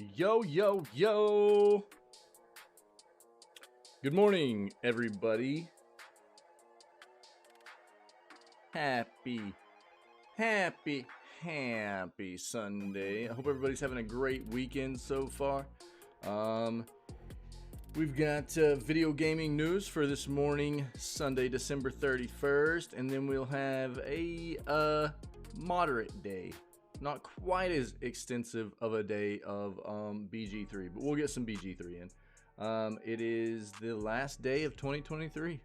Yo, yo, yo. Good morning, everybody. Happy Sunday. I hope everybody's having a great weekend so far. We've got video gaming news for this morning, Sunday, December 31st, and then we'll have a moderate day. Not quite as extensive of a day of BG3, but we'll get some BG3 in. It is the last day of 2023.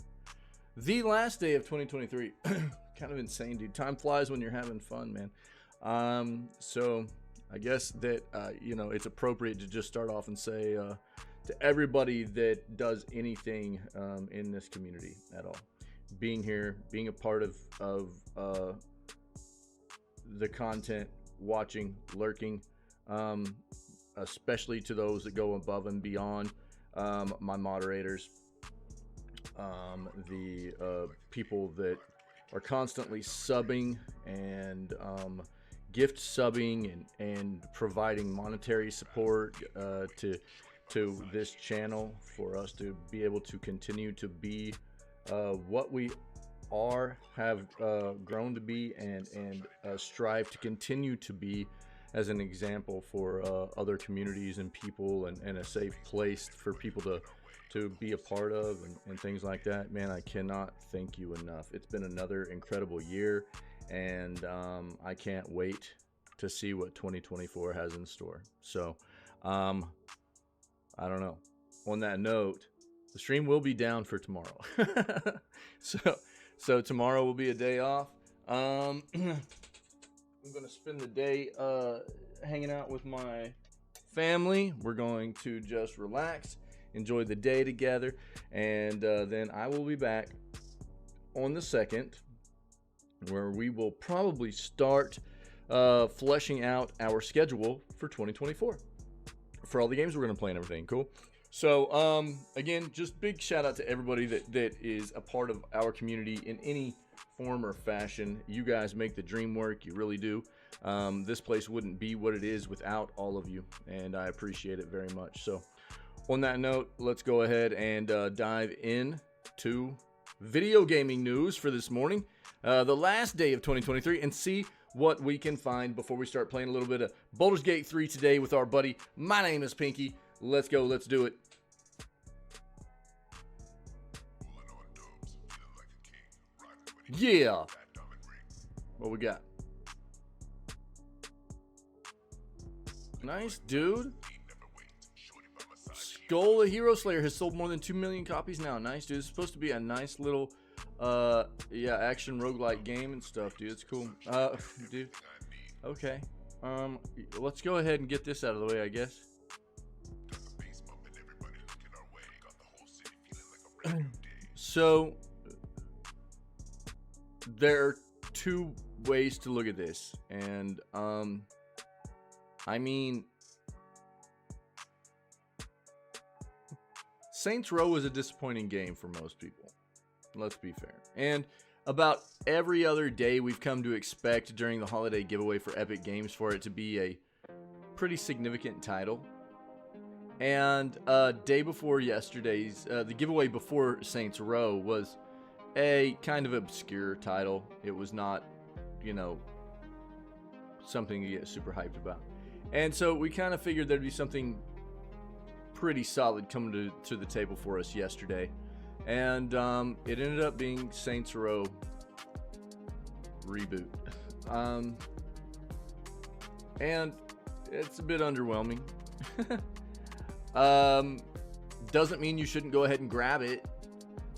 The last day of 2023. Kind of insane, dude. Time flies when you're having fun, man. So I guess that, it's appropriate to just start off and say to everybody that does anything in this community at all, being here, being a part of the content, watching, lurking, especially to those that go above and beyond, my moderators, the people that are constantly subbing and gift subbing and providing monetary support to this channel for us to be able to continue to be what we have grown to be and strive to continue to be as an example for other communities and people and a safe place for people to be a part of and things like that. Man, I cannot thank you enough. It's been another incredible year, and I can't wait to see what 2024 has in store. So I don't know. On that note, the stream will be down for tomorrow. So tomorrow will be a day off. I'm going to spend the day hanging out with my family. We're going to just relax, enjoy the day together, and then I will be back on the 2nd, where we will probably start fleshing out our schedule for 2024 for all the games we're going to play and everything. Cool. So, again, just big shout out to everybody that is a part of our community in any form or fashion. You guys make the dream work. You really do. This place wouldn't be what it is without all of you, and I appreciate it very much. So, on that note, let's go ahead and dive in to video gaming news for this morning, the last day of 2023, and see what we can find before we start playing a little bit of Baldur's Gate 3 today with our buddy. My name is Pinky. Let's go. Let's do it. Yeah. What we got? Nice, dude. Skull the Hero Slayer has sold more than 2 million copies now. Nice, dude. It's supposed to be a nice little action roguelike game and stuff, dude. It's cool. Dude. Okay. Let's go ahead and get this out of the way, I guess. So there are two ways to look at this, and I mean, Saints Row was a disappointing game for most people. Let's be fair. And about every other day we've come to expect during the holiday giveaway for Epic Games for it to be a pretty significant title. And day before yesterday's, the giveaway before Saints Row was a kind of obscure title. It was not, something to get super hyped about. And so we kind of figured there'd be something pretty solid coming to the table for us yesterday. And it ended up being Saints Row reboot. And it's a bit underwhelming. Doesn't mean you shouldn't go ahead and grab it,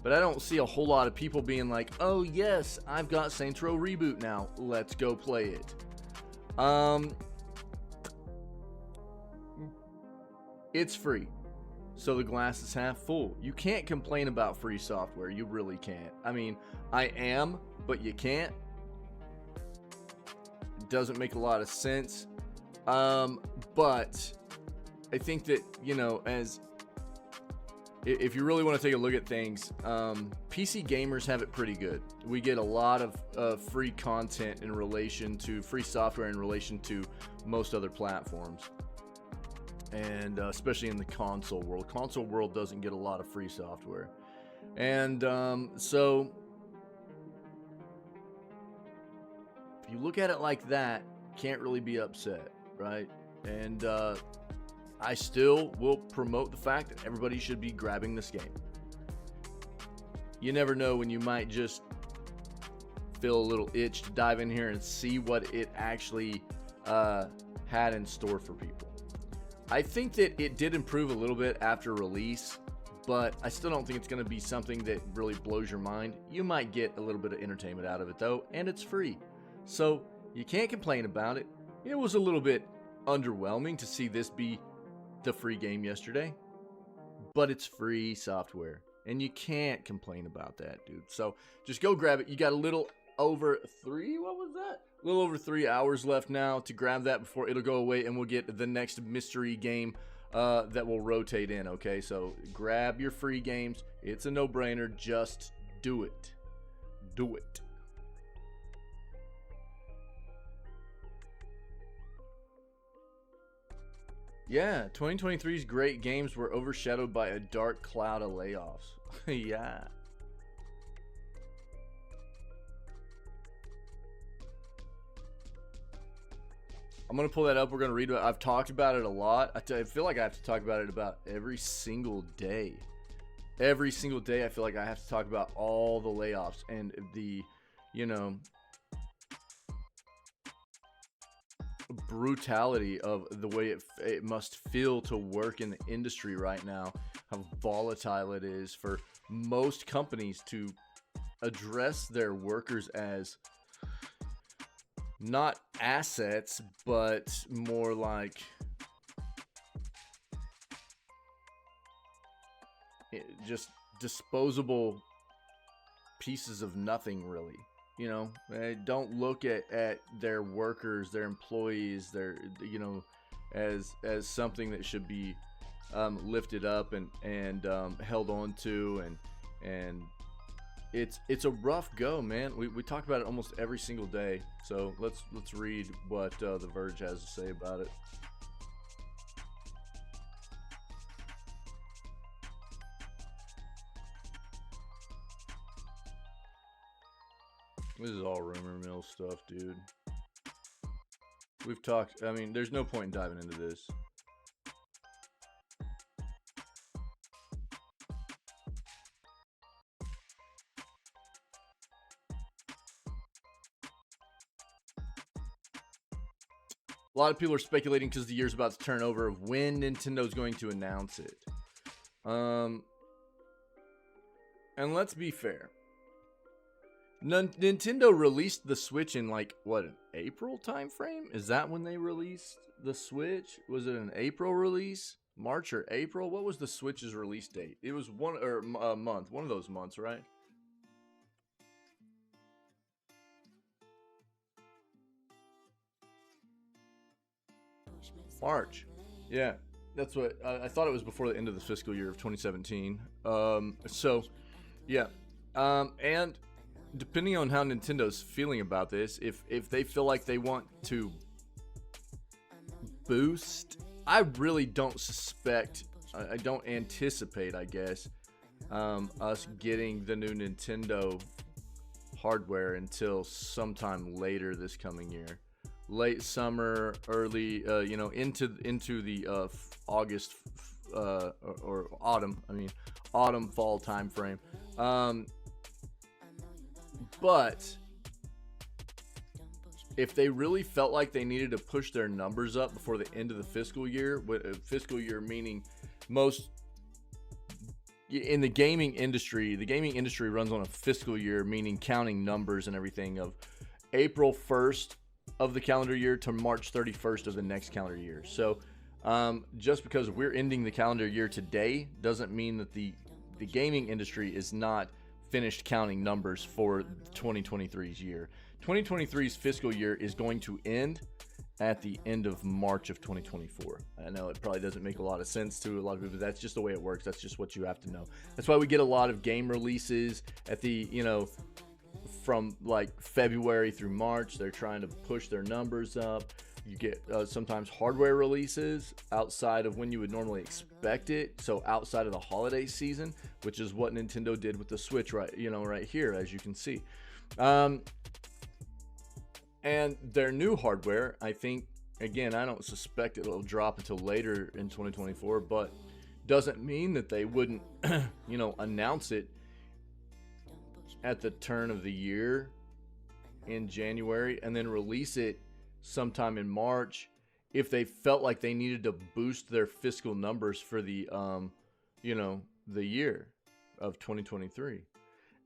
but I don't see a whole lot of people being like, oh yes, I've got Saints Row Reboot now, let's go play it. It's free, so the glass is half full. You can't complain about free software, you really can't. I mean, I am, but you can't. It doesn't make a lot of sense. But I think that, as if you really want to take a look at things, PC gamers have it pretty good. We get a lot of free content in relation to free software in relation to most other platforms. and especially in the console world. Console world doesn't get a lot of free software, and so if you look at it like that, can't really be upset, right? And I still will promote the fact that everybody should be grabbing this game. You never know when you might just feel a little itch to dive in here and see what it actually had in store for people. I think that it did improve a little bit after release, but I still don't think it's going to be something that really blows your mind. You might get a little bit of entertainment out of it though, and it's free. So you can't complain about it. It was a little bit underwhelming to see this be the free game yesterday, but it's free software and you can't complain about that, dude. So just go grab it. You got a little over 3 hours left now to grab that before it'll go away, and we'll get the next mystery game that will rotate in. Okay, so grab your free games. It's a no-brainer. Just do it. Do it. Yeah, 2023's great games were overshadowed by a dark cloud of layoffs. Yeah. I'm going to pull that up. We're going to read it. I've talked about it a lot. I feel like I have to talk about it about every single day. Every single day, I feel like I have to talk about all the layoffs and the, you know, brutality of the way it must feel to work in the industry right now. How volatile it is for most companies to address their workers as not assets, but more like just disposable pieces of nothing, really. You know, don't look at their workers, their employees, their, you know, as something that should be lifted up and held on to, and it's a rough go, man. We talk about it almost every single day. So let's read what The Verge has to say about it. This is all rumor mill stuff, dude. We've talked, I mean, there's no point in diving into this. A lot of people are speculating because the year's about to turn over of when Nintendo's going to announce it. And let's be fair. Nintendo released the Switch in like what, an April time frame? Is that when they released the Switch? Was it an April release? March or April? What was the Switch's release date? It was a month, one of those months, right? March. Yeah, that's what I thought. It was before the end of the fiscal year of 2017. So yeah, and depending on how Nintendo's feeling about this, if they feel like they want to boost, I really don't suspect, I don't anticipate, I guess, us getting the new Nintendo hardware until sometime later this coming year. Late summer, early, you know, into the August or autumn. I mean, autumn, fall time frame. But if they really felt like they needed to push their numbers up before the end of the fiscal year, fiscal year meaning most in the gaming industry runs on a fiscal year, meaning counting numbers and everything, of April 1st of the calendar year to March 31st of the next calendar year. So just because we're ending the calendar year today doesn't mean that the gaming industry is not finished counting numbers for 2023's year. 2023's fiscal year is going to end at the end of March of 2024. I know it probably doesn't make a lot of sense to a lot of people, but that's just the way it works. That's just what you have to know. That's why we get a lot of game releases at the, you know, from like February through March. They're trying to push their numbers up. You get sometimes hardware releases outside of when you would normally expect it. So outside of the holiday season, which is what Nintendo did with the Switch, right? You know, right here, as you can see. And their new hardware, I think, again, I don't suspect it'll drop until later in 2024, but doesn't mean that they wouldn't, you know, announce it at the turn of the year in January and then release it sometime in March if they felt like they needed to boost their fiscal numbers for the, you know, the year of 2023.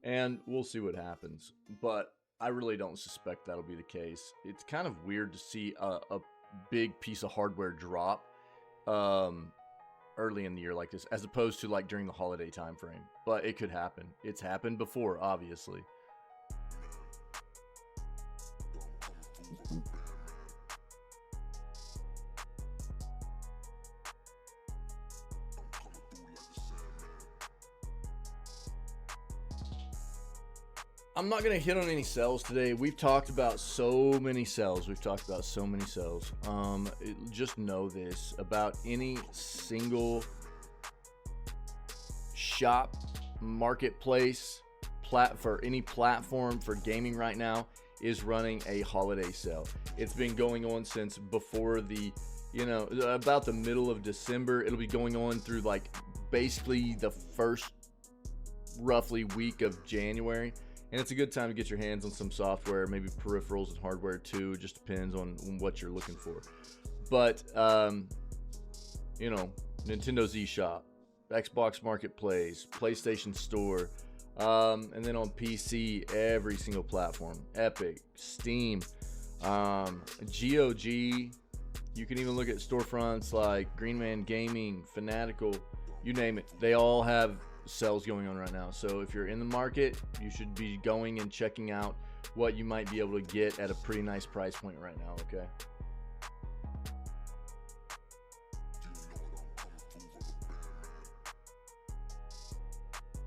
And we'll see what happens. But I really don't suspect that'll be the case. It's kind of weird to see a big piece of hardware drop early in the year like this, as opposed to like during the holiday time frame. But it could happen. It's happened before, obviously. I'm not going to hit on any sales today. We've talked about so many sales. Just know this about any single shop, marketplace, for any platform for gaming right now is running a holiday sale. It's been going on since before the, you know, about the middle of December. It'll be going on through like basically the first roughly week of January. And it's a good time to get your hands on some software, maybe peripherals and hardware too. It just depends on what you're looking for. But, you know, Nintendo's eShop, Xbox Marketplace, PlayStation Store, and then on PC, every single platform. Epic, Steam, GOG. You can even look at storefronts like Green Man Gaming, Fanatical, you name it. They all have sales going on right now. So if you're in the market, you should be going and checking out what you might be able to get at a pretty nice price point right now, okay?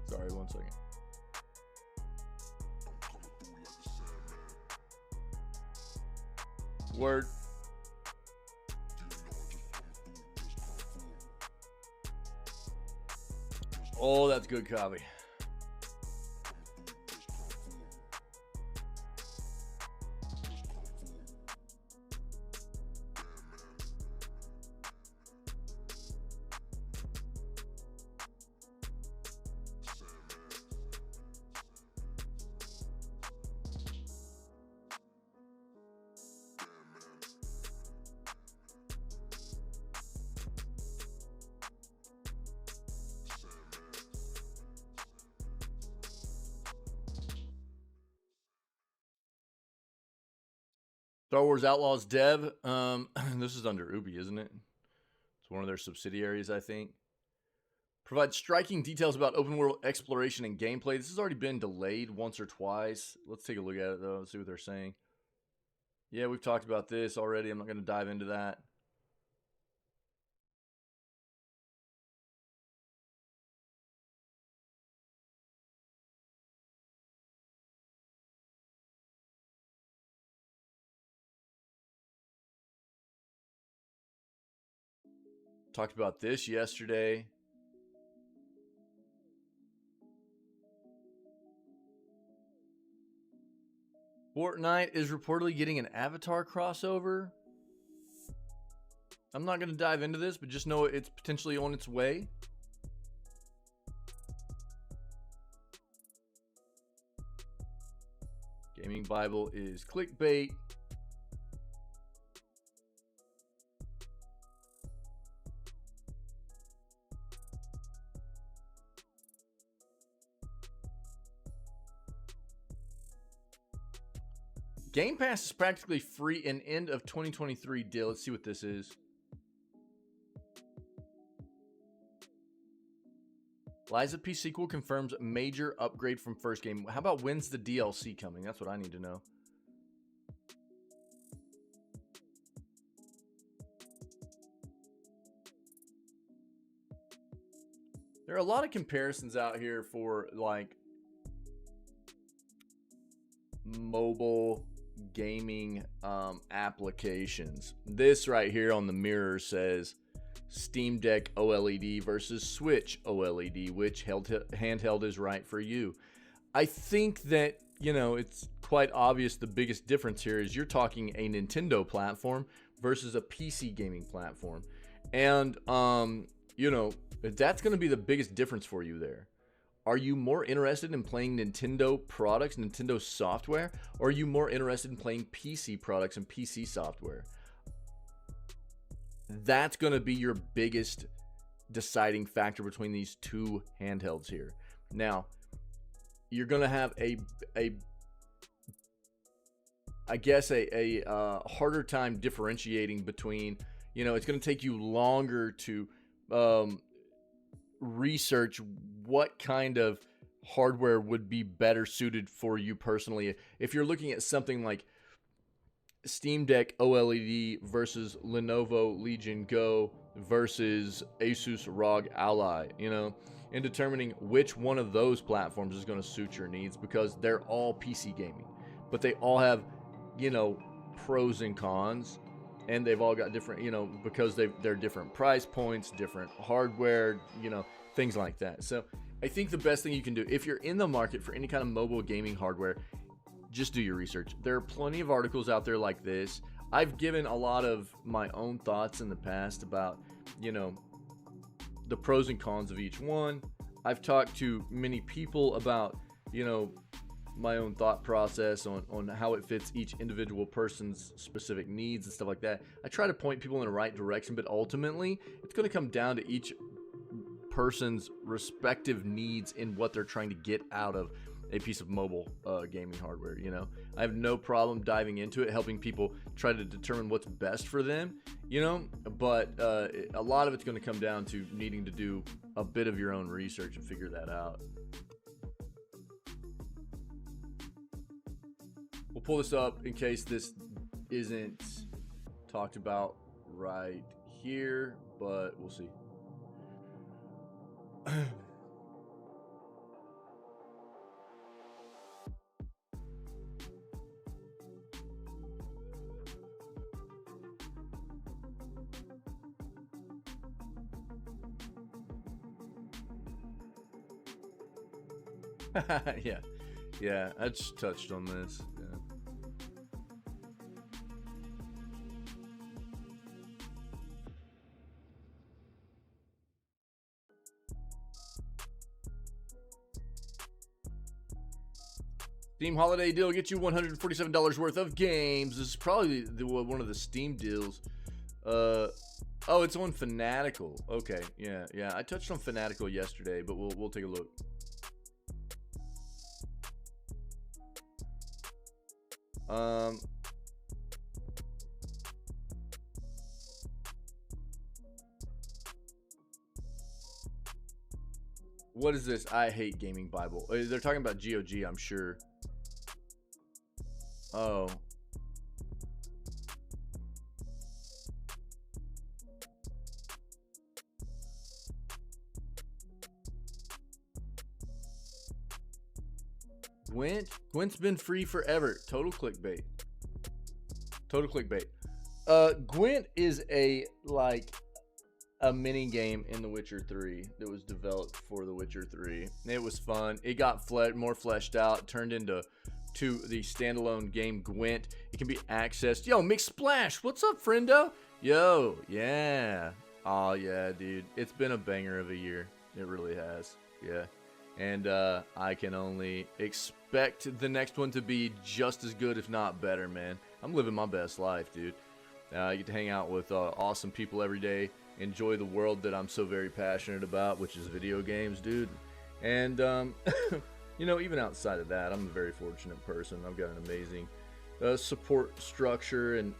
Sorry, 1 second. Word. Oh, that's good copy. Star Wars Outlaws dev. This is under Ubi, isn't it? It's one of their subsidiaries, I think. Provides striking details about open world exploration and gameplay. This has already been delayed once or twice. Let's take a look at it, though. Let's see what they're saying. Yeah, we've talked about this already. I'm not going to dive into that. Talked about this yesterday. Fortnite is reportedly getting an Avatar crossover. I'm not going to dive into this, but just know it's potentially on its way. Gaming Bible is clickbait. Game Pass is practically free in end of 2023 deal. Let's see what this is. Lies of P sequel confirms major upgrade from first game. How about when's the DLC coming? That's what I need to know. There are a lot of comparisons out here for like mobile gaming applications. This right here on the mirror says Steam Deck OLED versus Switch OLED. Which handheld is right for you? I think that, you know, it's quite obvious the biggest difference here is you're talking a Nintendo platform versus a PC gaming platform. And, you know, that's going to be the biggest difference for you there. Are you more interested in playing Nintendo products, Nintendo software, or are you more interested in playing PC products and PC software? That's going to be your biggest deciding factor between these two handhelds here. Now, you're going to have a harder time differentiating between, you know, it's going to take you longer to research what kind of hardware would be better suited for you personally. If you're looking at something like Steam Deck OLED versus Lenovo Legion Go versus Asus ROG Ally, you know, and determining which one of those platforms is going to suit your needs, because they're all PC gaming, but they all have, you know, pros and cons, and they've all got different, you know, because they're different price points, different hardware, you know, things like that. So I think the best thing you can do if you're in the market for any kind of mobile gaming hardware, just do your research. There are plenty of articles out there like this. I've given a lot of my own thoughts in the past about, you know, the pros and cons of each one. I've talked to many people about, you know, my own thought process on how it fits each individual person's specific needs and stuff like that. I try to point people in the right direction, but ultimately it's going to come down to each person's respective needs in what they're trying to get out of a piece of mobile gaming hardware. You know, I have no problem diving into it, helping people try to determine what's best for them, you know, but a lot of it's going to come down to needing to do a bit of your own research and figure that out. We'll pull this up in case this isn't talked about right here, but we'll see. Yeah, I just touched on this. Steam holiday deal gets you $147 worth of games. This is probably one of the Steam deals. Oh, it's on Fanatical. Okay, yeah. I touched on Fanatical yesterday, but we'll take a look. What is this? I hate gaming Bible. They're talking about GOG, I'm sure. Oh. Gwent's been free forever. Total clickbait. Gwent is a mini game in The Witcher 3 that was developed for The Witcher 3. It was fun. It got more fleshed out, turned into the standalone game Gwent. It can be accessed. Yo, McSplash, what's up, friendo? Yo, yeah. Oh yeah, dude. It's been a banger of a year. It really has. Yeah. And I can only expect the next one to be just as good, if not better, man. I'm living my best life, dude. I get to hang out with awesome people every day. Enjoy the world that I'm so very passionate about, which is video games, dude. And, you know, even outside of that, I'm a very fortunate person. I've got an amazing support structure and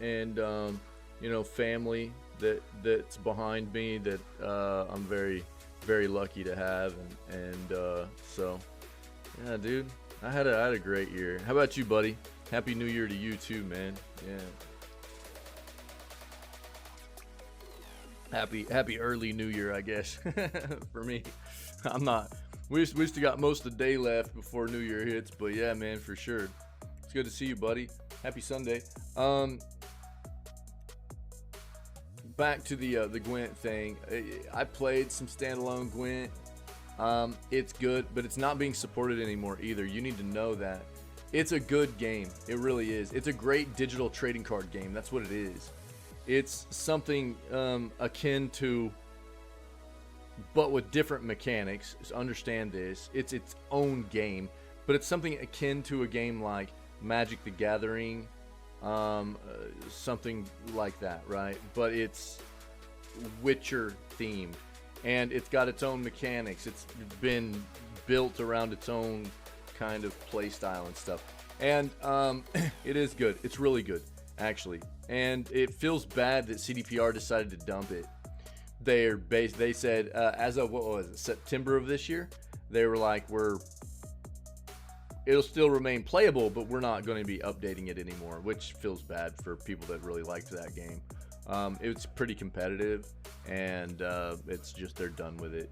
you know, family that's behind me that I'm very, very lucky to have. And so, yeah, dude, I had a great year. How about you, buddy? Happy New Year to you too, man. Yeah. Happy early New Year, I guess. For me, I'm not. We still got most of the day left before New Year hits, but yeah, man, for sure. It's good to see you, buddy. Happy Sunday. Back to the Gwent thing. I played some standalone Gwent. It's good, but it's not being supported anymore either. You need to know that. It's a good game. It really is. It's a great digital trading card game. That's what it is. It's something akin to, but with different mechanics. So understand this. It's its own game, but it's something akin to a game like Magic the Gathering, something like that, right? But it's Witcher themed, and it's got its own mechanics. It's been built around its own kind of play style and stuff, and it is good. It's really good, actually, and it feels bad that CDPR decided to dump it. They said as of, what was it, September of this year, they were like, it'll still remain playable, but we're not going to be updating it anymore, which feels bad for people that really liked that game. It's pretty competitive, and it's just they're done with it.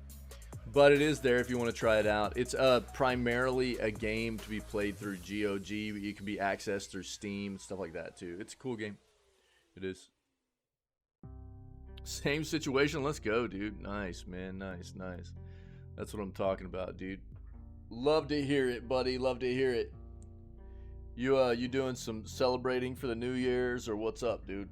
But it is there if you want to try it out. It's primarily a game to be played through GOG, but you can be accessed through Steam, stuff like that too. It's a cool game. It is. Same situation. Let's go, dude. Nice, man. Nice, nice. That's what I'm talking about, dude. Love to hear it, buddy. Love to hear it. You doing some celebrating for the New Year's, or what's up, dude?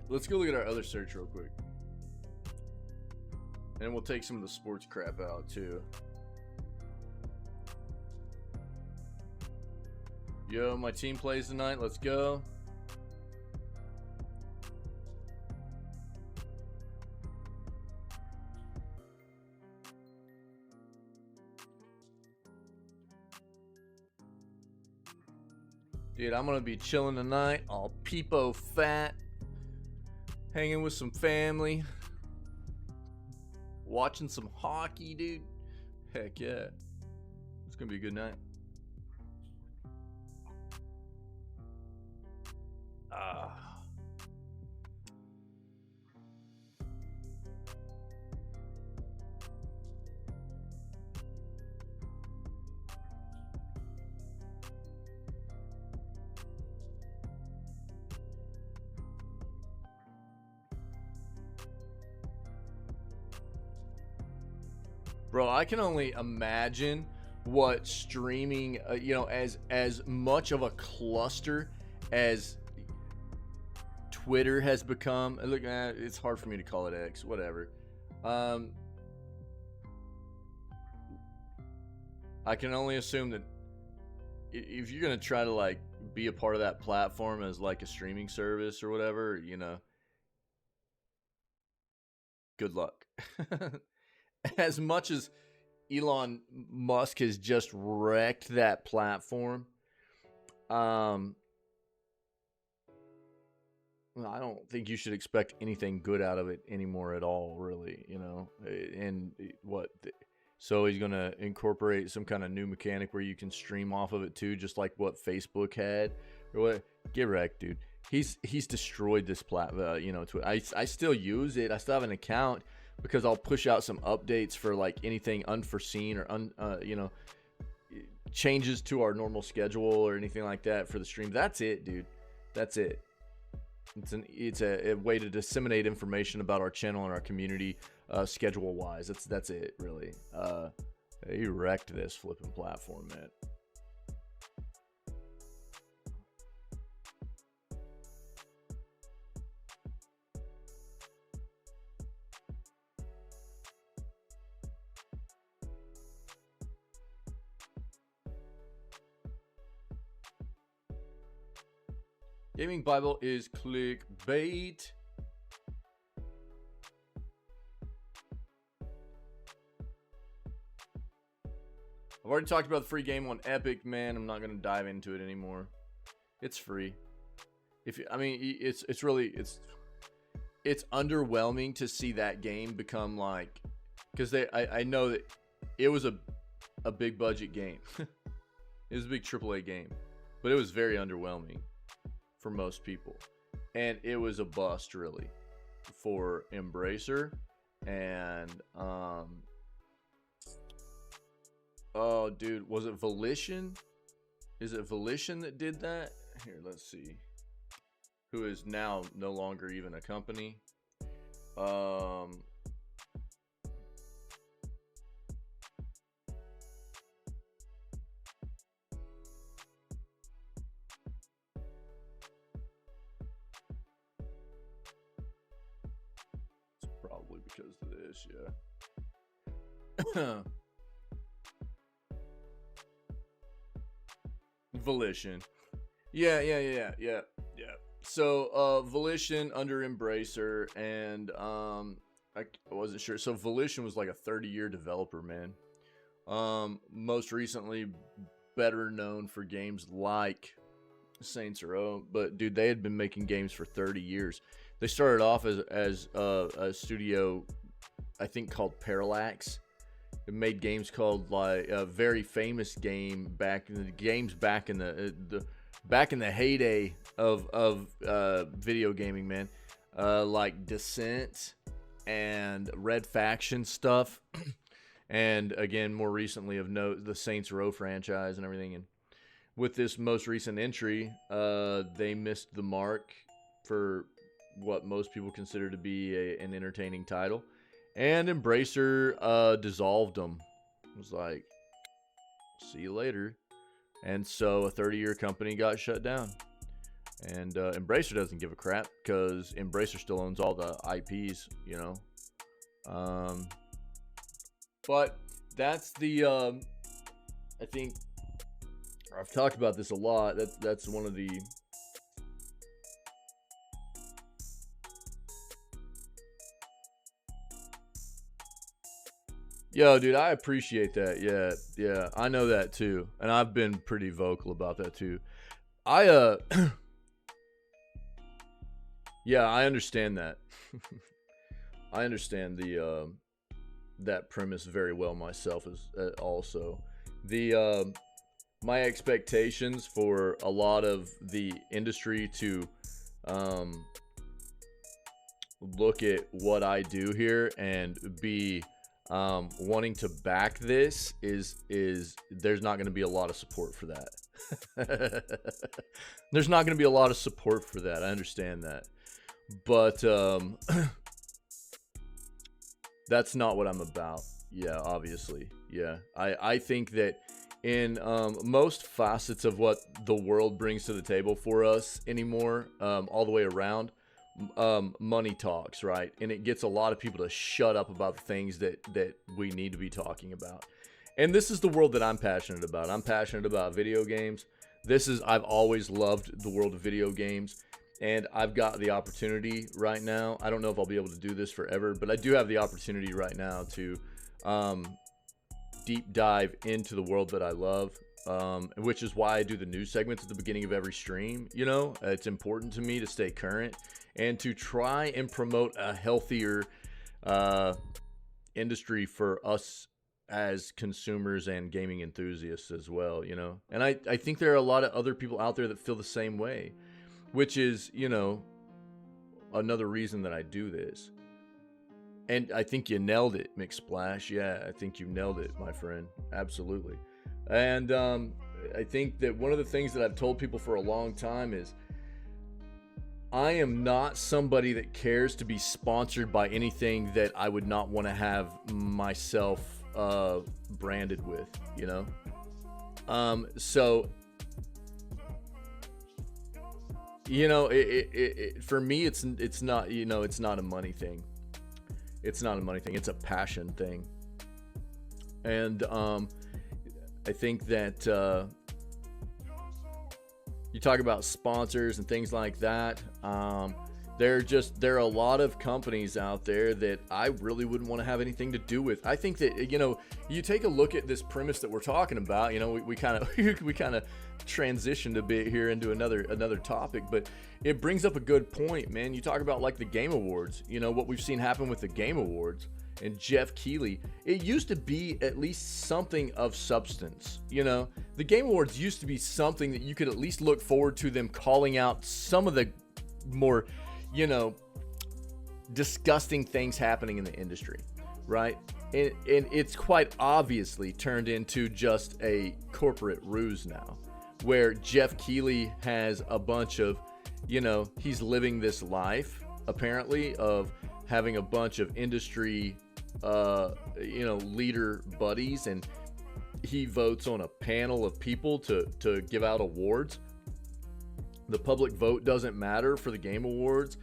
Let's go look at our other search real quick. And we'll take some of the sports crap out too. Yo, my team plays tonight. Let's go. Dude, I'm gonna be chilling tonight, all peepo fat. Hanging with some family. Watching some hockey, dude. Heck yeah. It's gonna be a good night. Bro, I can only imagine what streaming, as much of a cluster as Twitter has become. Look, it's hard for me to call it X, whatever. I can only assume that if you're gonna try to like be a part of that platform as like a streaming service or whatever, good luck. As much as Elon Musk has just wrecked that platform, I don't think you should expect anything good out of it anymore at all, really, and so he's going to incorporate some kind of new mechanic where you can stream off of it too, just like what Facebook had, or what. Get wrecked, dude. He's destroyed this platform. I still use it. I still have an account, because I'll push out some updates for like anything unforeseen or changes to our normal schedule or anything like that for the stream. That's it, dude. That's it. It's a way to disseminate information about our channel and our community, schedule wise. That's it, really. He wrecked this flipping platform, man. Gaming Bible is clickbait. I've already talked about the free game on Epic, man. I'm not going to dive into it anymore. It's free. It's underwhelming to see that game become like because I know that it was a big budget game. It was a big AAA game, but it was very underwhelming for most people, and it was a bust really for Embracer. And oh dude, was it Volition? Is it Volition that did that? Here, let's see. Who is now no longer even a company. It's probably because of this, yeah. Volition. Yeah. So Volition under Embracer, and I wasn't sure. So Volition was like a 30-year developer, man. Most recently better known for games like Saints Row, but dude, they had been making games for 30 years. They started off as a studio, I think, called Parallax. It made games called, like, a very famous game back in the heyday of video gaming, man. Like Descent and Red Faction stuff. And again, more recently of note, the Saints Row franchise and everything. And with this most recent entry, they missed the mark for what most people consider to be an entertaining title. And Embracer dissolved them. It was like, see you later. And so a 30-year company got shut down. And Embracer doesn't give a crap because Embracer still owns all the IPs, you know. But that's the, I think, I've talked about this a lot. That's one of the... Yo, dude, I appreciate that. Yeah, I know that too, and I've been pretty vocal about that too. Yeah, I understand that. I understand the that premise very well myself as also. The my expectations for a lot of the industry to look at what I do here and be wanting to back this is there's not going to be a lot of support for that. There's not going to be a lot of support for that. I understand that, but that's not what I'm about. Yeah, obviously. Yeah, I think that in most facets of what the world brings to the table for us anymore, all the way around, money talks, right? And it gets a lot of people to shut up about the things that we need to be talking about. And this is the world that I'm passionate about. I'm passionate about video games. I've always loved the world of video games, and I've got the opportunity right now. I don't know if I'll be able to do this forever, but I do have the opportunity right now to deep dive into the world that I love, which is why I do the news segments at the beginning of every stream. You know, it's important to me to stay current and to try and promote a healthier industry for us as consumers and gaming enthusiasts as well, you know. And I think there are a lot of other people out there that feel the same way, which is, you know, another reason that I do this. And I think you nailed it, McSplash. Yeah, I think you nailed it, my friend. Absolutely. And I think that one of the things that I've told people for a long time is I am not somebody that cares to be sponsored by anything that I would not want to have myself branded with, you know? So, you know, for me, it's not, you know, it's not a money thing. It's not a money thing. It's a passion thing. And I think that you talk about sponsors and things like that. There are a lot of companies out there that I really wouldn't want to have anything to do with. I think that, you know, you take a look at this premise that we're talking about. You know, we kind of transitioned a bit here into another topic, but it brings up a good point, man. You talk about like the Game Awards. You know what we've seen happen with the Game Awards and Jeff Keighley, it used to be at least something of substance. You know, the Game Awards used to be something that you could at least look forward to them calling out some of the more, you know, disgusting things happening in the industry, right? And it's quite obviously turned into just a corporate ruse now, where Jeff Keighley has a bunch of, you know, he's living this life apparently of having a bunch of industry you know, leader buddies, and he votes on a panel of people to give out awards. The public vote doesn't matter for the Game Awards.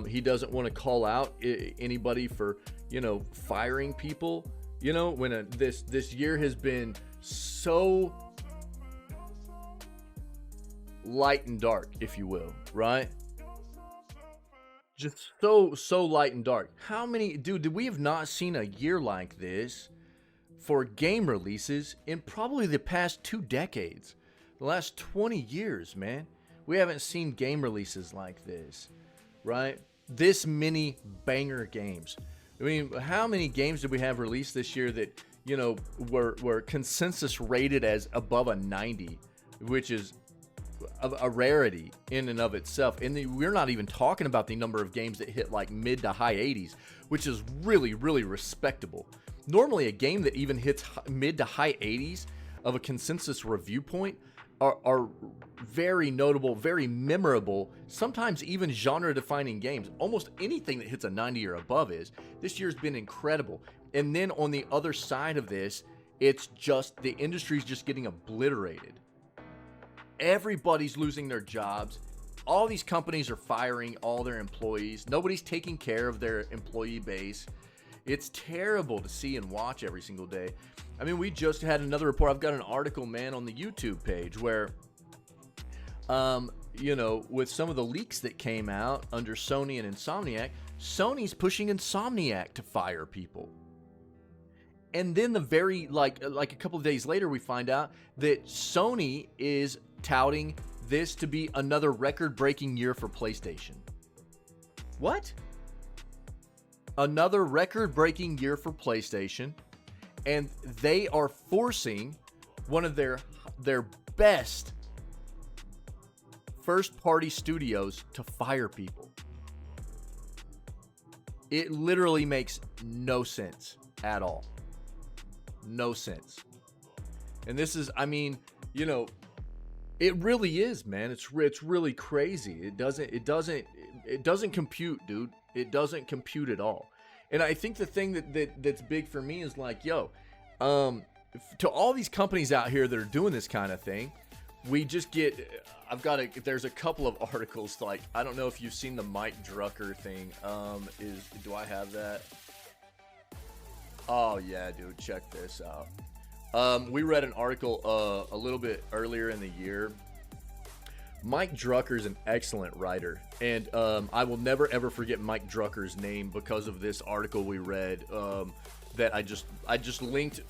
He doesn't want to call out anybody for, you know, firing people. You know, when this year has been so light and dark, if you will, right? Just so light and dark. How many, dude, we have not seen a year like this for game releases in probably the past 2 decades. The last 20 years, man. We haven't seen game releases like this, right? This many banger games. I mean, how many games did we have released this year that, you know, were consensus rated as above a 90, which is a rarity in and of itself. And we're not even talking about the number of games that hit like mid to high 80s, which is really, really respectable. Normally a game that even hits mid to high 80s of a consensus review point are very notable, very memorable, sometimes even genre-defining games. Almost anything that hits a 90 or above is. This year's been incredible. And then on the other side of this, it's just the industry's just getting obliterated. Everybody's losing their jobs. All these companies are firing all their employees. Nobody's taking care of their employee base. It's terrible to see and watch every single day. I mean, we just had another report. I've got an article, man, on the YouTube page where, you know, with some of the leaks that came out under Sony and Insomniac, Sony's pushing Insomniac to fire people. And then like a couple of days later, we find out that Sony is touting this to be another record-breaking year for PlayStation. What? Another record-breaking year for PlayStation, and they are forcing one of their best first-party studios to fire people. It literally makes no sense at all. No sense. And this is, I mean, you know, it really is, man. It's really crazy. It doesn't compute, dude. It doesn't compute at all. And I think the thing that's big for me is like, yo, to all these companies out here that are doing this kind of thing, we just get, there's a couple of articles, like, I don't know if you've seen the Mike Drucker thing. Do I have that? Oh yeah, dude, check this out. We read an article a little bit earlier in the year. Mike Drucker is an excellent writer, and I will never ever forget Mike Drucker's name because of this article we read that I just linked,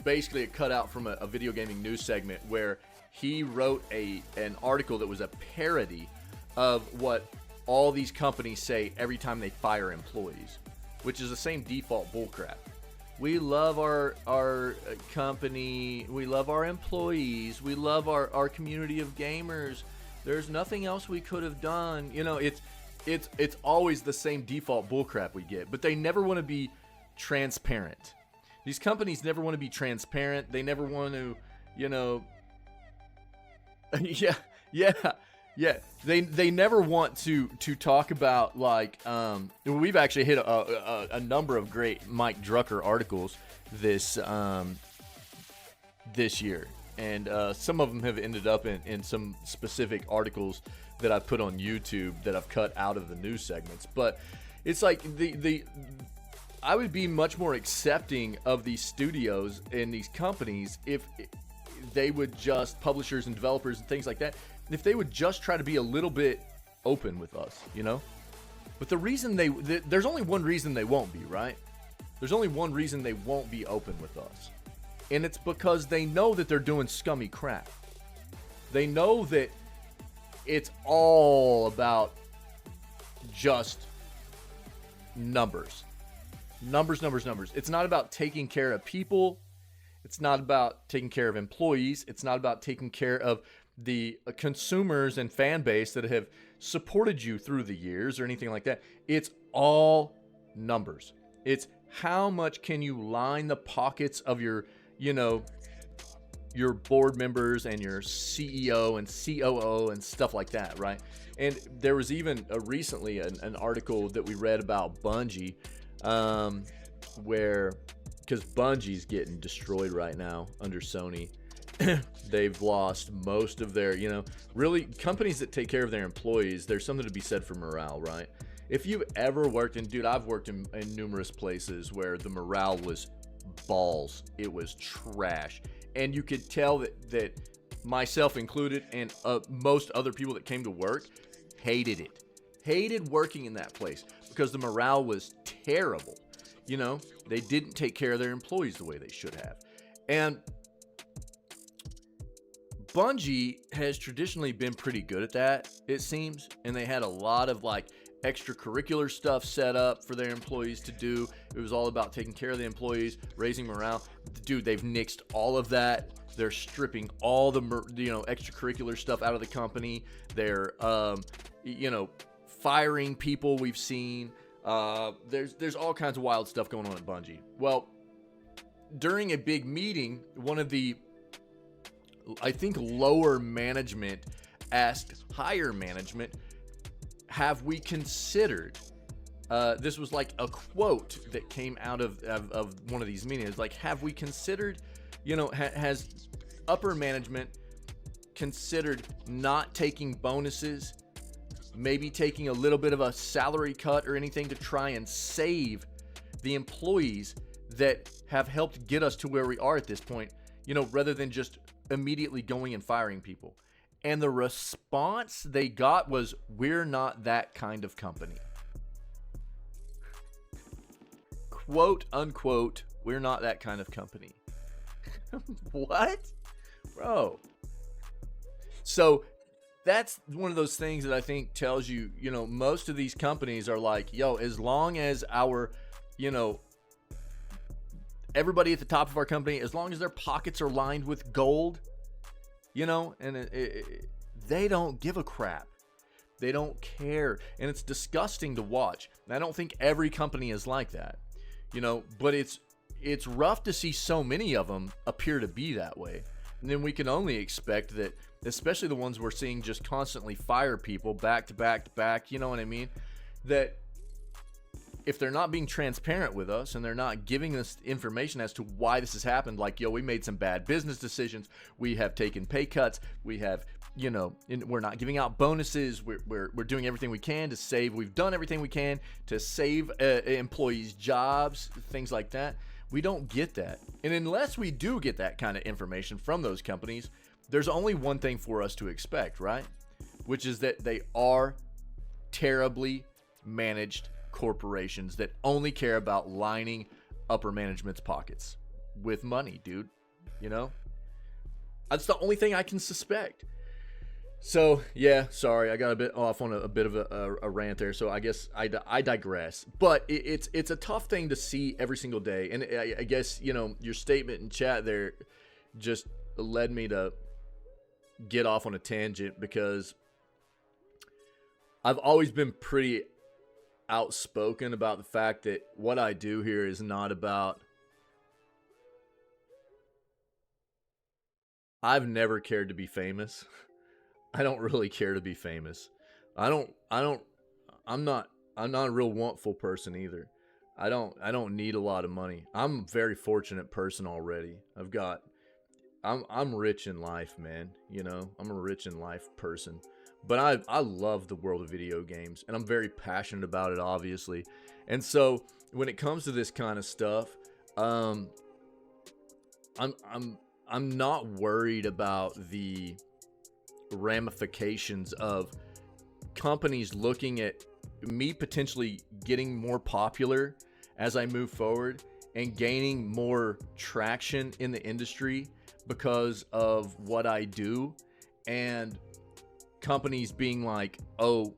basically a cutout from a video gaming news segment where he wrote an article that was a parody of what all these companies say every time they fire employees, which is the same default bullcrap. We love our company. We love our employees. We love our community of gamers. There's nothing else we could have done. You know, it's always the same default bullcrap we get, but they never want to be transparent. These companies never want to be transparent. They never want to, you know, yeah. They never want to talk about, like, we've actually hit a number of great Mike Drucker articles this year, and some of them have ended up in some specific articles that I've put on YouTube that I've cut out of the news segments. But it's like I would be much more accepting of these studios and these companies if they would just, publishers and developers and things like that, if they would just try to be a little bit open with us, you know? But the reason there's only one reason they won't be, right? There's only one reason they won't be open with us. And it's because they know that they're doing scummy crap. They know that it's all about just numbers. Numbers, numbers, numbers. It's not about taking care of people. It's not about taking care of employees. It's not about taking care of the consumers and fan base that have supported you through the years or anything like that. It's all numbers. It's how much can you line the pockets of your, your board members and your CEO and COO and stuff like that, right? And there was even recently an article that we read about Bungie, where, because Bungie's getting destroyed right now under Sony. They've lost most of their, really companies that take care of their employees, there's something to be said for morale, right? If you've ever worked in, dude, I've worked in numerous places where the morale was balls. It was trash. And you could tell that myself included and most other people that came to work hated it. Hated working in that place because the morale was terrible. They didn't take care of their employees the way they should have. And Bungie has traditionally been pretty good at that, it seems. And they had a lot of extracurricular stuff set up for their employees to do. It was all about taking care of the employees, raising morale. Dude, they've nixed all of that. They're stripping all the extracurricular stuff out of the company. They're firing people we've seen. There's all kinds of wild stuff going on at Bungie. Well, during a big meeting, one of the, I think, lower management asked higher management, have we considered, this was like a quote that came out of one of these meetings, like, have we considered, has upper management considered not taking bonuses, maybe taking a little bit of a salary cut or anything to try and save the employees that have helped get us to where we are at this point, rather than just immediately going and firing people. And the response they got was, we're not that kind of company. Quote unquote, we're not that kind of company. What? Bro. So that's one of those things that I think tells you, most of these companies are like, yo, as long as our, everybody at the top of our company, as long as their pockets are lined with gold, and they don't give a crap. They don't care. And it's disgusting to watch. And I don't think every company is like that, but it's rough to see so many of them appear to be that way. And then we can only expect that, especially the ones we're seeing just constantly fire people back to back to back, you know what I mean? That if they're not being transparent with us and they're not giving us information as to why this has happened, like, yo, we made some bad business decisions, we have taken pay cuts, we have, we're not giving out bonuses, we're doing everything we can to save, we've done everything we can to save employees' jobs, things like that. We don't get that. And unless we do get that kind of information from those companies, there's only one thing for us to expect, right? Which is that they are terribly managed corporations that only care about lining upper management's pockets with money, dude. That's the only thing I can suspect. So yeah, sorry, I got a bit off on a bit of a rant there, so I guess I digress. But it's a tough thing to see every single day, and I guess your statement in chat there just led me to get off on a tangent, because I've always been pretty outspoken about the fact that what I do here is not about, I've never cared to be famous. I don't really care to be famous. I'm not a real wantful person either. I don't need a lot of money. I'm a very fortunate person already. I'm rich in life, man. I'm a rich in life person. But I love the world of video games, and I'm very passionate about it, obviously. And so when it comes to this kind of stuff, I'm not worried about the ramifications of companies looking at me potentially getting more popular as I move forward and gaining more traction in the industry because of what I do, and companies being like, oh,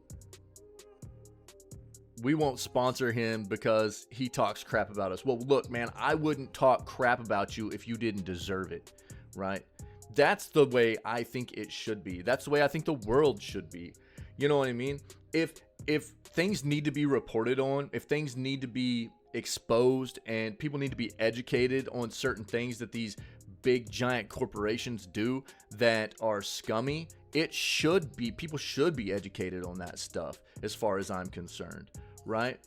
we won't sponsor him because he talks crap about us. Well, look, man, I wouldn't talk crap about you if you didn't deserve it, right? That's the way I think it should be. That's the way I think the world should be. You know what I mean? If things need to be reported on, if things need to be exposed, and people need to be educated on certain things that these big giant corporations do that are scummy, it should be, people should be educated on that stuff as far as I'm concerned, right?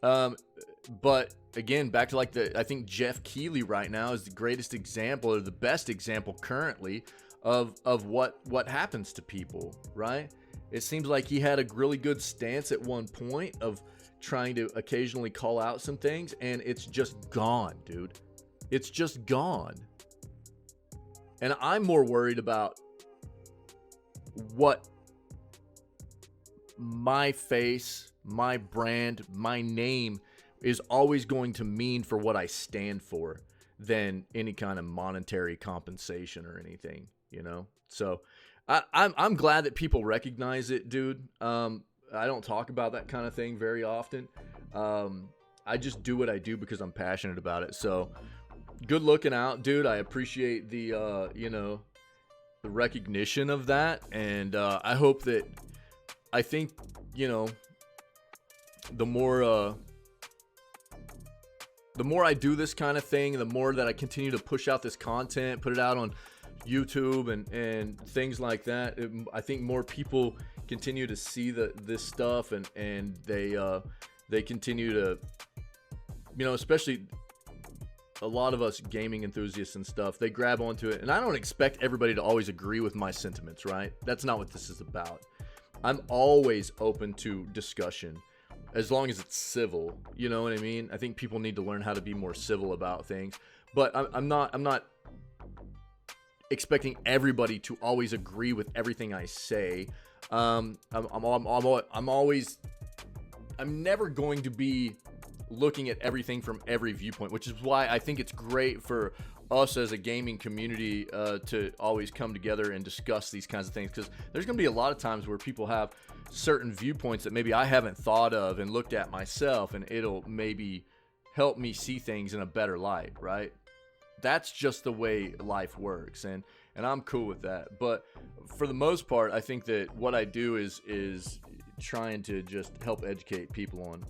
But again, back to like I think Jeff Keighley right now is the greatest example, or the best example currently of what happens to people, right? It seems like he had a really good stance at one point of trying to occasionally call out some things, and it's just gone, dude. It's just gone. And I'm more worried about what my face, my brand, my name is always going to mean for what I stand for than any kind of monetary compensation or anything, you know? So I'm glad that people recognize it, dude. I don't talk about that kind of thing very often. I just do what I do because I'm passionate about it. So good looking out, dude. I appreciate the, you know, the recognition of that. And I hope that, I think, you know, the more I do this kind of thing, the more that I continue to push out this content, put it out on YouTube and things like that, I think more people continue to see this stuff, and they continue to, you know, especially a lot of us gaming enthusiasts and stuff, they grab onto it. And I don't expect everybody to always agree with my sentiments, right? That's not what this is about. I'm always open to discussion, as long as it's civil. You know what I mean? I think people need to learn how to be more civil about things. But I'm not expecting everybody to always agree with everything I say. I'm never going to be looking at everything from every viewpoint, which is why I think it's great for us as a gaming community to always come together and discuss these kinds of things, because there's going to be a lot of times where people have certain viewpoints that maybe I haven't thought of and looked at myself, and it'll maybe help me see things in a better light, right? That's just the way life works, and I'm cool with that. But for the most part, I think that what I do is trying to just help educate people on,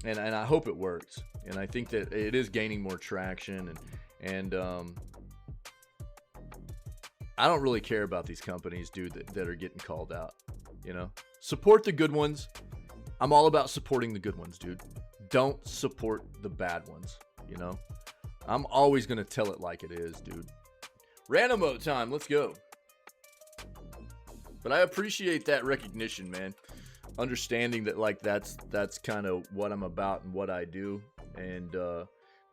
and I hope it works, and I think that it is gaining more traction, and I don't really care about these companies, dude, that are getting called out. You know, support the good ones. I'm all about supporting the good ones, dude. Don't support the bad ones. You know, I'm always gonna tell it like it is, dude. Random mode time, let's go. But I appreciate that recognition, man. Understanding that, like, that's kind of what I'm about and what I do, and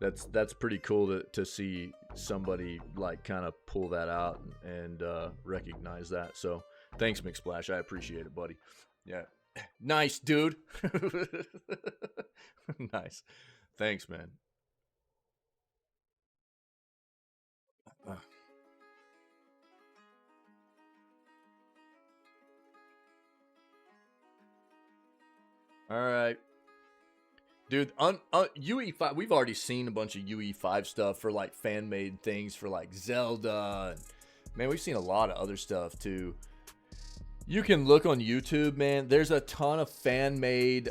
that's pretty cool to see somebody like kind of pull that out and recognize that. So thanks, McSplash. I appreciate it, buddy. Yeah, nice, dude. Nice. Thanks, man. All right. Dude, UE5, we've already seen a bunch of UE5 stuff for like fan-made things for like Zelda. Man, we've seen a lot of other stuff too. You can look on YouTube, man. There's a ton of fan-made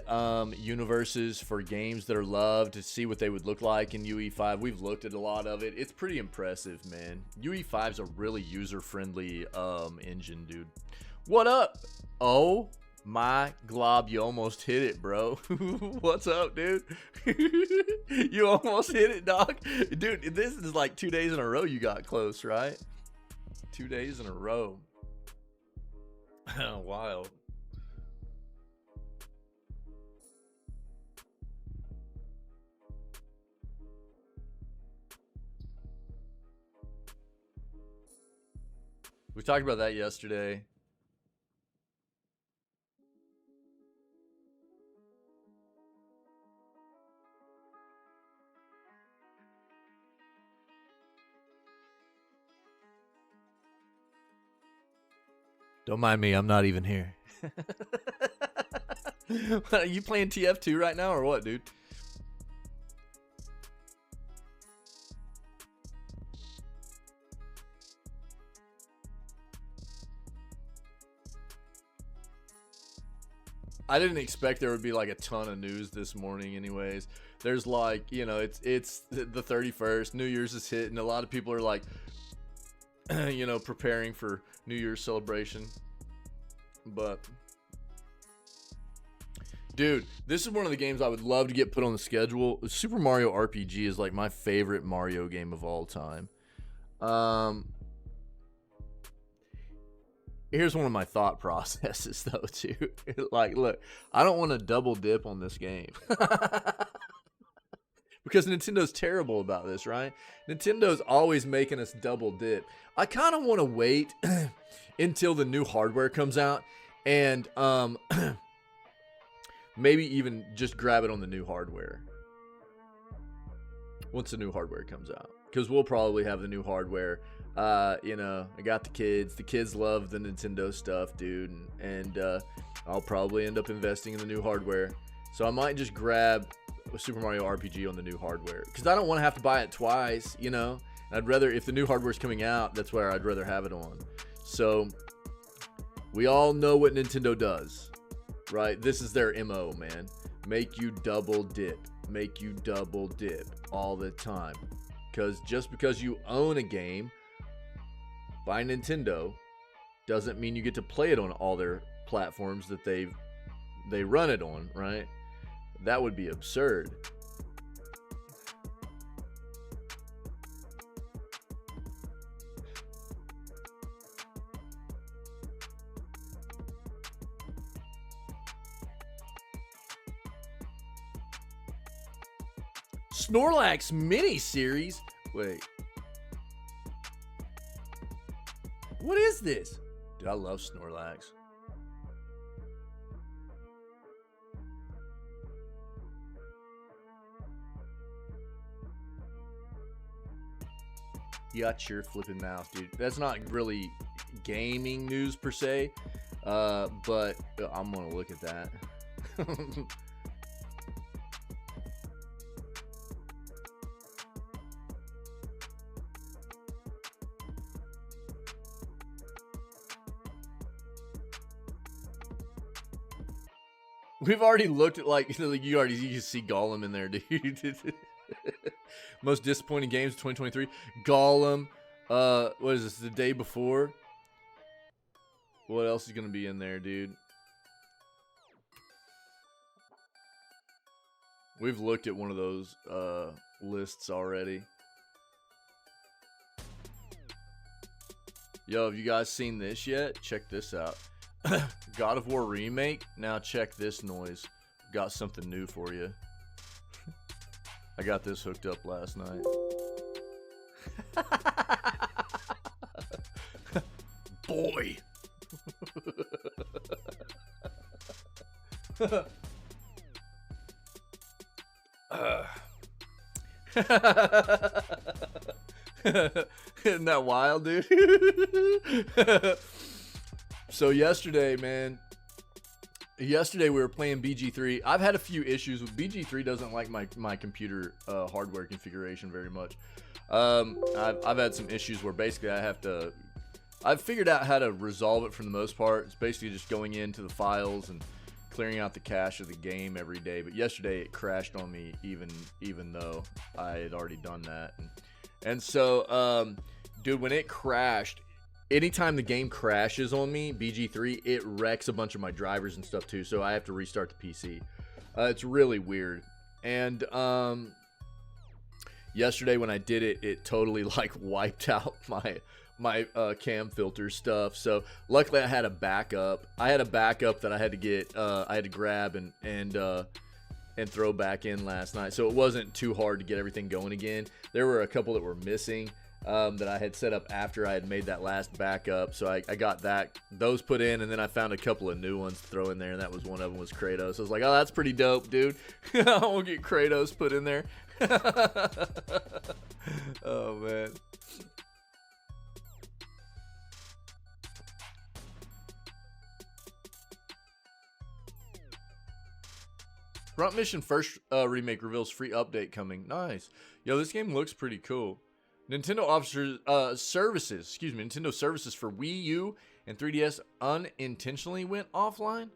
universes for games that are loved, to see what they would look like in UE5. We've looked at a lot of it. It's pretty impressive, man. UE5 is a really user-friendly engine, dude. What up? Oh my glob, you almost hit it, bro. What's up, dude? You almost hit it, dog. Dude, this is like 2 days in a row you got close, right? 2 days in a row. Wild. We talked about that yesterday. Don't mind me, I'm not even here. Are you playing TF2 right now or what, dude? I didn't expect there would be like a ton of news this morning anyways. There's like, you know, it's the 31st, New Year's is hitting. A lot of people are like, you know, preparing for New Year's celebration. But dude, this is one of the games I would love to get put on the schedule. Super Mario RPG is like my favorite Mario game of all time. Here's one of my thought processes though too. Like, look, I don't want to double dip on this game. Because Nintendo's terrible about this, right? Nintendo's always making us double dip. I kind of want to wait until the new hardware comes out and maybe even just grab it on the new hardware once the new hardware comes out, because we'll probably have the new hardware. You know, I got the kids love the Nintendo stuff, dude, and I'll probably end up investing in the new hardware. So I might just grab a Super Mario RPG on the new hardware, because I don't want to have to buy it twice, you know. I'd rather, if the new hardware's coming out, that's where I'd rather have it on. So we all know what Nintendo does, right? This is their MO, man. Make you double dip all the time. Because just because you own a game by Nintendo doesn't mean you get to play it on all their platforms that they run it on, right? That would be absurd. Snorlax mini-series? Wait. What is this? Dude, I love Snorlax. You got your flipping mouth, dude. That's not really gaming news per se, but I'm gonna look at that. We've already looked at, like, you can see Gollum in there, dude. Most disappointing games 2023. Gollum. What is this? The day before. What else is gonna be in there, dude? We've looked at one of those lists already. Yo, have you guys seen this yet? Check this out. God of War remake. Now check this noise. Got something new for you. I got this hooked up last night. Boy. Isn't that wild, dude? So yesterday, man, we were playing BG3. I've had a few issues with BG3. Doesn't like my computer hardware configuration very much. I've had some issues where basically I've figured out how to resolve it for the most part. It's basically just going into the files and clearing out the cache of the game every day. But yesterday it crashed on me, even though I had already done that. And so, dude, when it crashed, anytime the game crashes on me, BG3, it wrecks a bunch of my drivers and stuff too, so I have to restart the PC. It's really weird. And yesterday when I did it, it totally like wiped out my cam filter stuff. So luckily I had a backup. That I had to get, I had to grab and throw back in last night. So it wasn't too hard to get everything going again. There were a couple that were missing. That I had set up after I had made that last backup, so I got those put in, and then I found a couple of new ones to throw in there, and that was one of them was Kratos. I was like, oh, that's pretty dope, dude. I will get Kratos put in there. Oh man. Grunt Mission first remake reveals free update coming. Nice. Yo, this game looks pretty cool. Nintendo Nintendo services for Wii U and 3DS unintentionally went offline.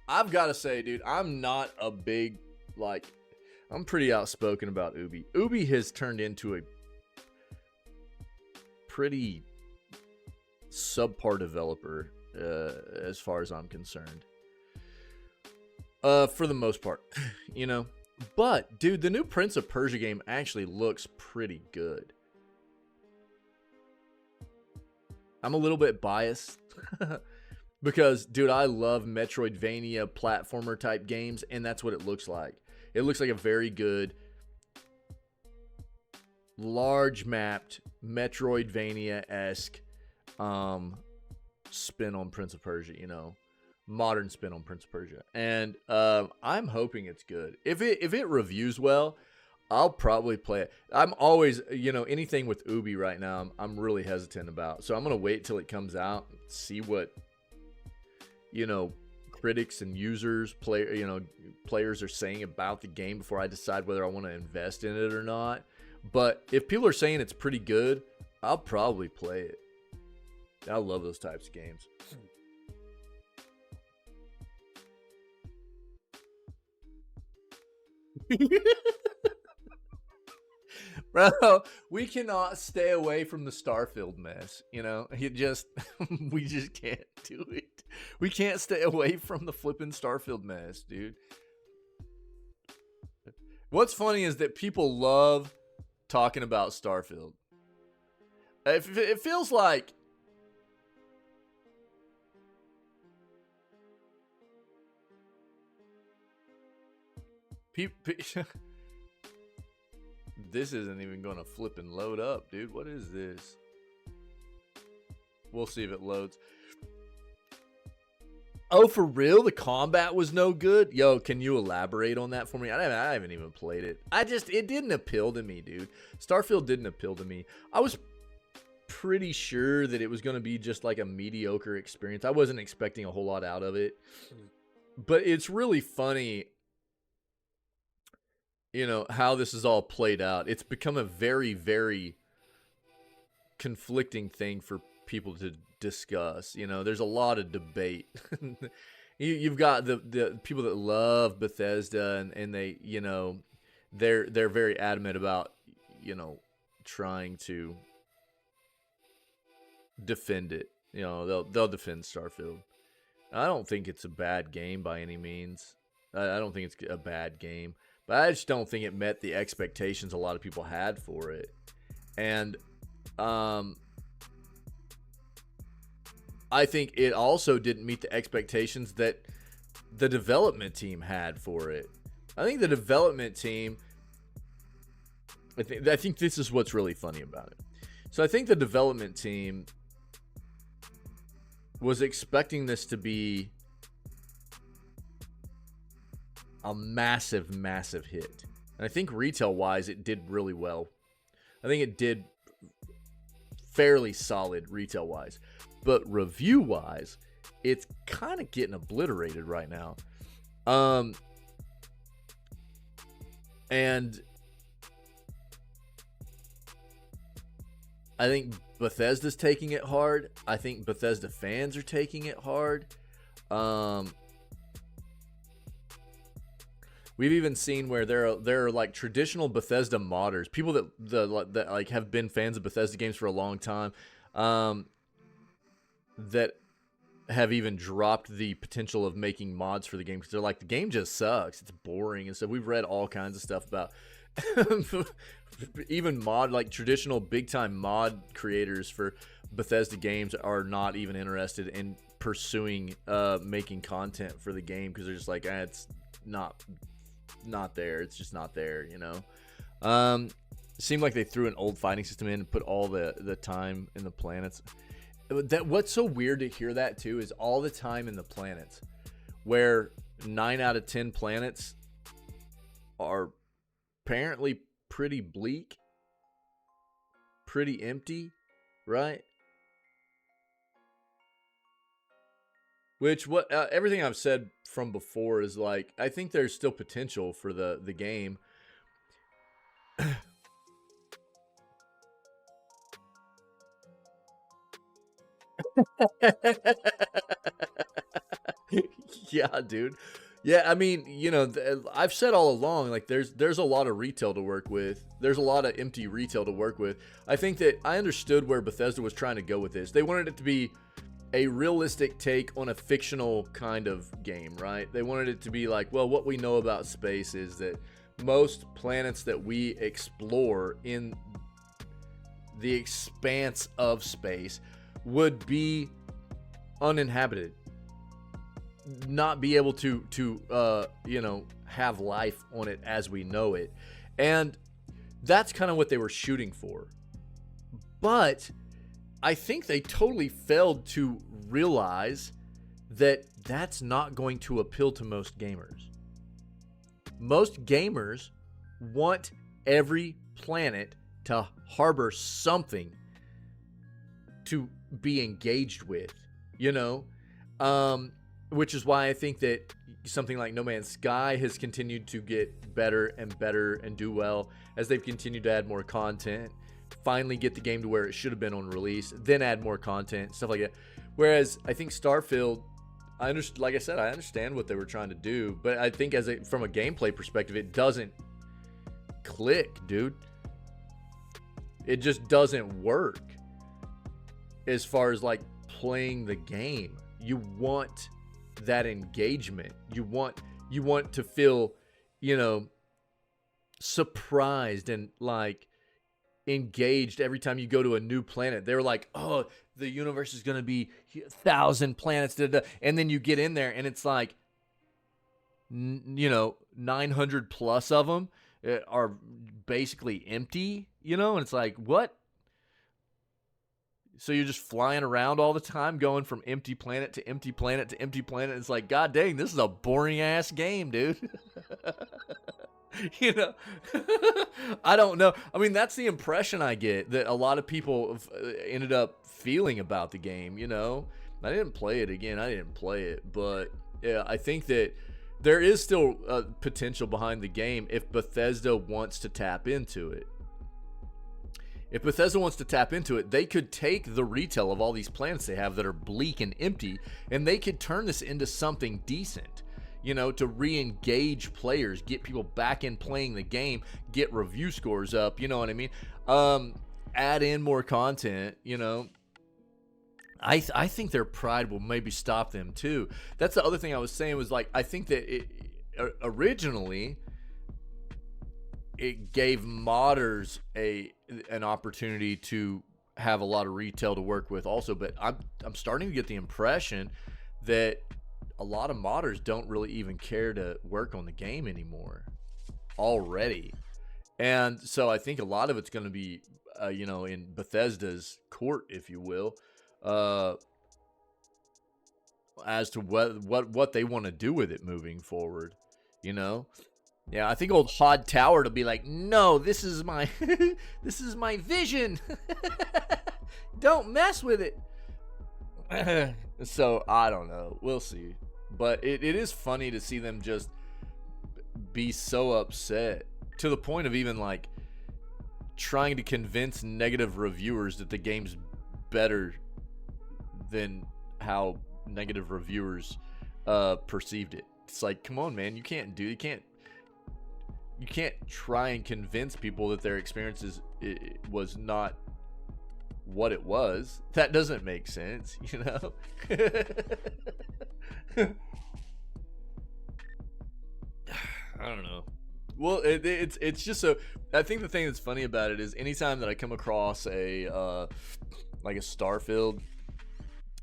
I've got to say, dude, I'm not a big, like, I'm pretty outspoken about Ubi. Ubi has turned into a pretty subpar developer, as far as I'm concerned. For the most part, you know. But, dude, the new Prince of Persia game actually looks pretty good. I'm a little bit biased because, dude, I love Metroidvania platformer type games, and that's what it looks like. It looks like a very good, large mapped Metroidvania-esque spin on Prince of Persia, you know, modern spin on Prince of Persia, and I'm hoping it's good. If it reviews well, I'll probably play it. I'm always, you know, anything with Ubi right now, I'm really hesitant about. So I'm gonna wait till it comes out, see what, you know, critics and users, players are saying about the game before I decide whether I want to invest in it or not. But if people are saying it's pretty good, I'll probably play it. I love those types of games. Bro, we cannot stay away from the Starfield mess, you know? We just can't do it. We can't stay away from the flipping Starfield mess, dude. What's funny is that people love talking about Starfield. It feels like this isn't even going to flip and load up, dude. What is this? We'll see if it loads. Oh, for real? The combat was no good? Yo, can you elaborate on that for me? I haven't even played it. It didn't appeal to me, dude. Starfield didn't appeal to me. I was pretty sure that it was going to be just like a mediocre experience. I wasn't expecting a whole lot out of it. But it's really funny, you know, how this is all played out. It's become a very, very conflicting thing for people to discuss. You know, there's a lot of debate. You've got the people that love Bethesda, and they, you know, they're very adamant about, you know, trying to defend it. You know, they'll defend Starfield. I don't think it's a bad game by any means. I don't think it's a bad game. But I just don't think it met the expectations a lot of people had for it. And I think it also didn't meet the expectations that the development team had for it. I think the development team, I think this is what's really funny about it. So I think the development team was expecting this to be a massive, massive hit. And I think retail-wise, it did really well. I think it did fairly solid retail-wise. But review-wise, it's kind of getting obliterated right now. And I think Bethesda's taking it hard. I think Bethesda fans are taking it hard. We've even seen where there are like traditional Bethesda modders, people that like have been fans of Bethesda games for a long time, that have even dropped the potential of making mods for the game because they're like, the game just sucks, it's boring and stuff. We've read all kinds of stuff about even traditional big time mod creators for Bethesda games are not even interested in pursuing making content for the game because they're just like, it's not there. It's just not there, you know. It seemed like they threw an old fighting system in and put all the time in the planets. What's so weird to hear that too is all the time in the planets, where 9 out of 10 planets are apparently pretty bleak, pretty empty, right? Which everything I've said from before is like, I think there's still potential for the game. Yeah, dude. Yeah, I mean, you know, I've said all along, like, there's a lot of retail to work with. There's a lot of empty retail to work with. I think that I understood where Bethesda was trying to go with this. They wanted it to be a realistic take on a fictional kind of game, right? They wanted it to be like, well, what we know about space is that most planets that we explore in the expanse of space would be uninhabited, not be able to you know, have life on it as we know it. And that's kind of what they were shooting for. But I think they totally failed to realize that that's not going to appeal to most gamers. Most gamers want every planet to harbor something to be engaged with, you know? Which is why I think that something like No Man's Sky has continued to get better and better and do well as they've continued to add more content, finally get the game to where it should have been on release, then add more content, stuff like that. Whereas I think Starfield, like I said, I understand what they were trying to do, but I think from a gameplay perspective, it doesn't click, dude. It just doesn't work as far as like playing the game. You want that engagement. You want to feel, you know, surprised and like engaged every time you go to a new planet. They're like, oh, the universe is going to be 1,000 planets, and then you get in there and it's like, you know, 900 plus of them are basically empty, you know, and it's like, what? So you're just flying around all the time, going from empty planet to empty planet to empty planet. It's like, god dang, this is a boring ass game, dude. You know, I don't know. I mean, that's the impression I get that a lot of people ended up feeling about the game. You know, I didn't play it again. I didn't play it, but yeah, I think that there is still potential behind the game if Bethesda wants to tap into it. If Bethesda wants to tap into it, they could take the retail of all these planets they have that are bleak and empty, and they could turn this into something decent, you know, to re-engage players, get people back in playing the game, get review scores up, you know what I mean? Add in more content, you know. I think their pride will maybe stop them too. That's the other thing I was saying was like, I think that originally it gave modders an opportunity to have a lot of retail to work with also, but I'm starting to get the impression that a lot of modders don't really even care to work on the game anymore already. And so I think a lot of it's going to be you know, in Bethesda's court, if you will, as to what they want to do with it moving forward, you know. Yeah, I think old Hod Tower to be like, no, this is my this is my vision. Don't mess with it. So I don't know, we'll see. But it is funny to see them just be so upset to the point of even like trying to convince negative reviewers that the game's better than how negative reviewers perceived it. It's like, come on, man, you can't try and convince people that their experiences was not what it was. That doesn't make sense, you know. I don't know. Well, it's just so. I think the thing that's funny about it is anytime that I come across a like a Starfield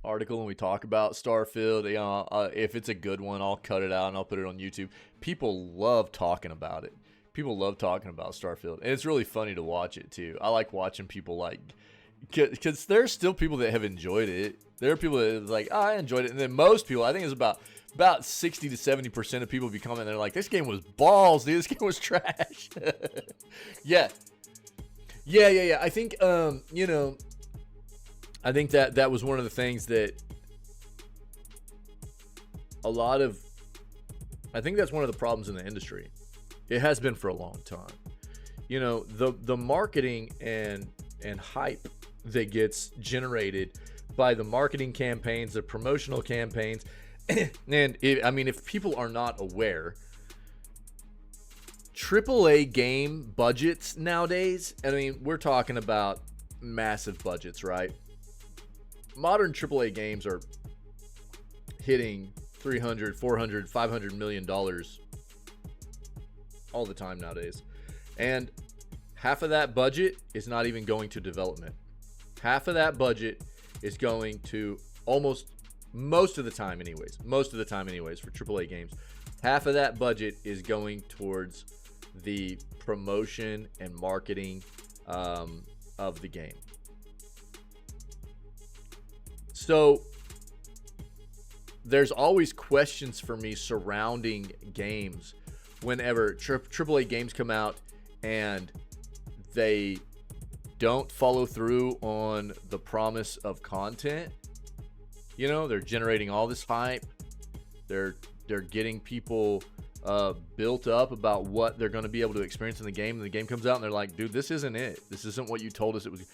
article and we talk about Starfield, you know, if it's a good one, I'll cut it out and I'll put it on YouTube. People love talking about it. People love talking about Starfield, and it's really funny to watch it too. I like watching people like, because there's still people that have enjoyed it. There are people that are like, oh, I enjoyed it, and then most people, I think it's about about 60 to 70% of people be commenting, they're like, this game was balls, dude. This game was trash. Yeah. I think, you know, I think that was one of the things that I think that's one of the problems in the industry. It has been for a long time. You know, the marketing and hype that gets generated by the marketing campaigns, the promotional campaigns, and I mean, if people are not aware, AAA game budgets nowadays, I mean, we're talking about massive budgets, right? Modern AAA games are hitting $300, $400, $500 million all the time nowadays. And half of that budget is not even going to development. Half of that budget is going to most of the time anyways for AAA games, half of that budget is going towards the promotion and marketing of the game. So there's always questions for me surrounding games whenever AAA games come out and they don't follow through on the promise of content. You know, they're generating all this hype. They're getting people built up about what they're going to be able to experience in the game. And the game comes out and they're like, dude, this isn't it. This isn't what you told us it was.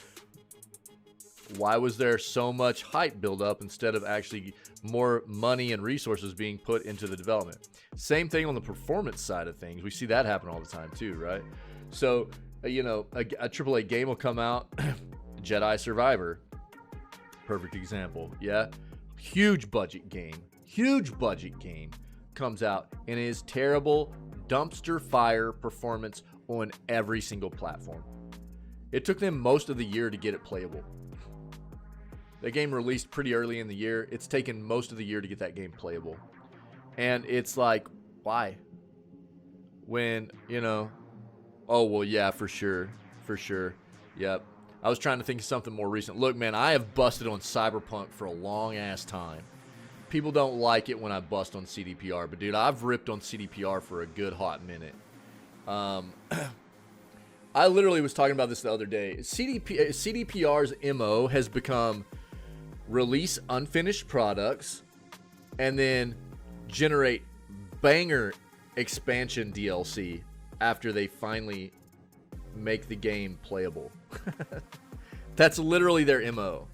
Why was there so much hype build up instead of actually more money and resources being put into the development? Same thing on the performance side of things. We see that happen all the time too, right? So, you know, a AAA game will come out, Jedi Survivor, perfect example, yeah? Huge budget game comes out and is terrible dumpster fire performance on every single platform. It took them most of the year to get it playable. The game released pretty early in the year. It's taken most of the year to get that game playable. And it's like, why? When, you know, oh, well, yeah, for sure. Yep. I was trying to think of something more recent. Look, man, I have busted on Cyberpunk for a long-ass time. People don't like it when I bust on CDPR, but, dude, I've ripped on CDPR for a good hot minute. I literally was talking about this the other day. CDPR's MO has become release unfinished products and then generate banger expansion DLC after they finally make the game playable. That's literally their MO.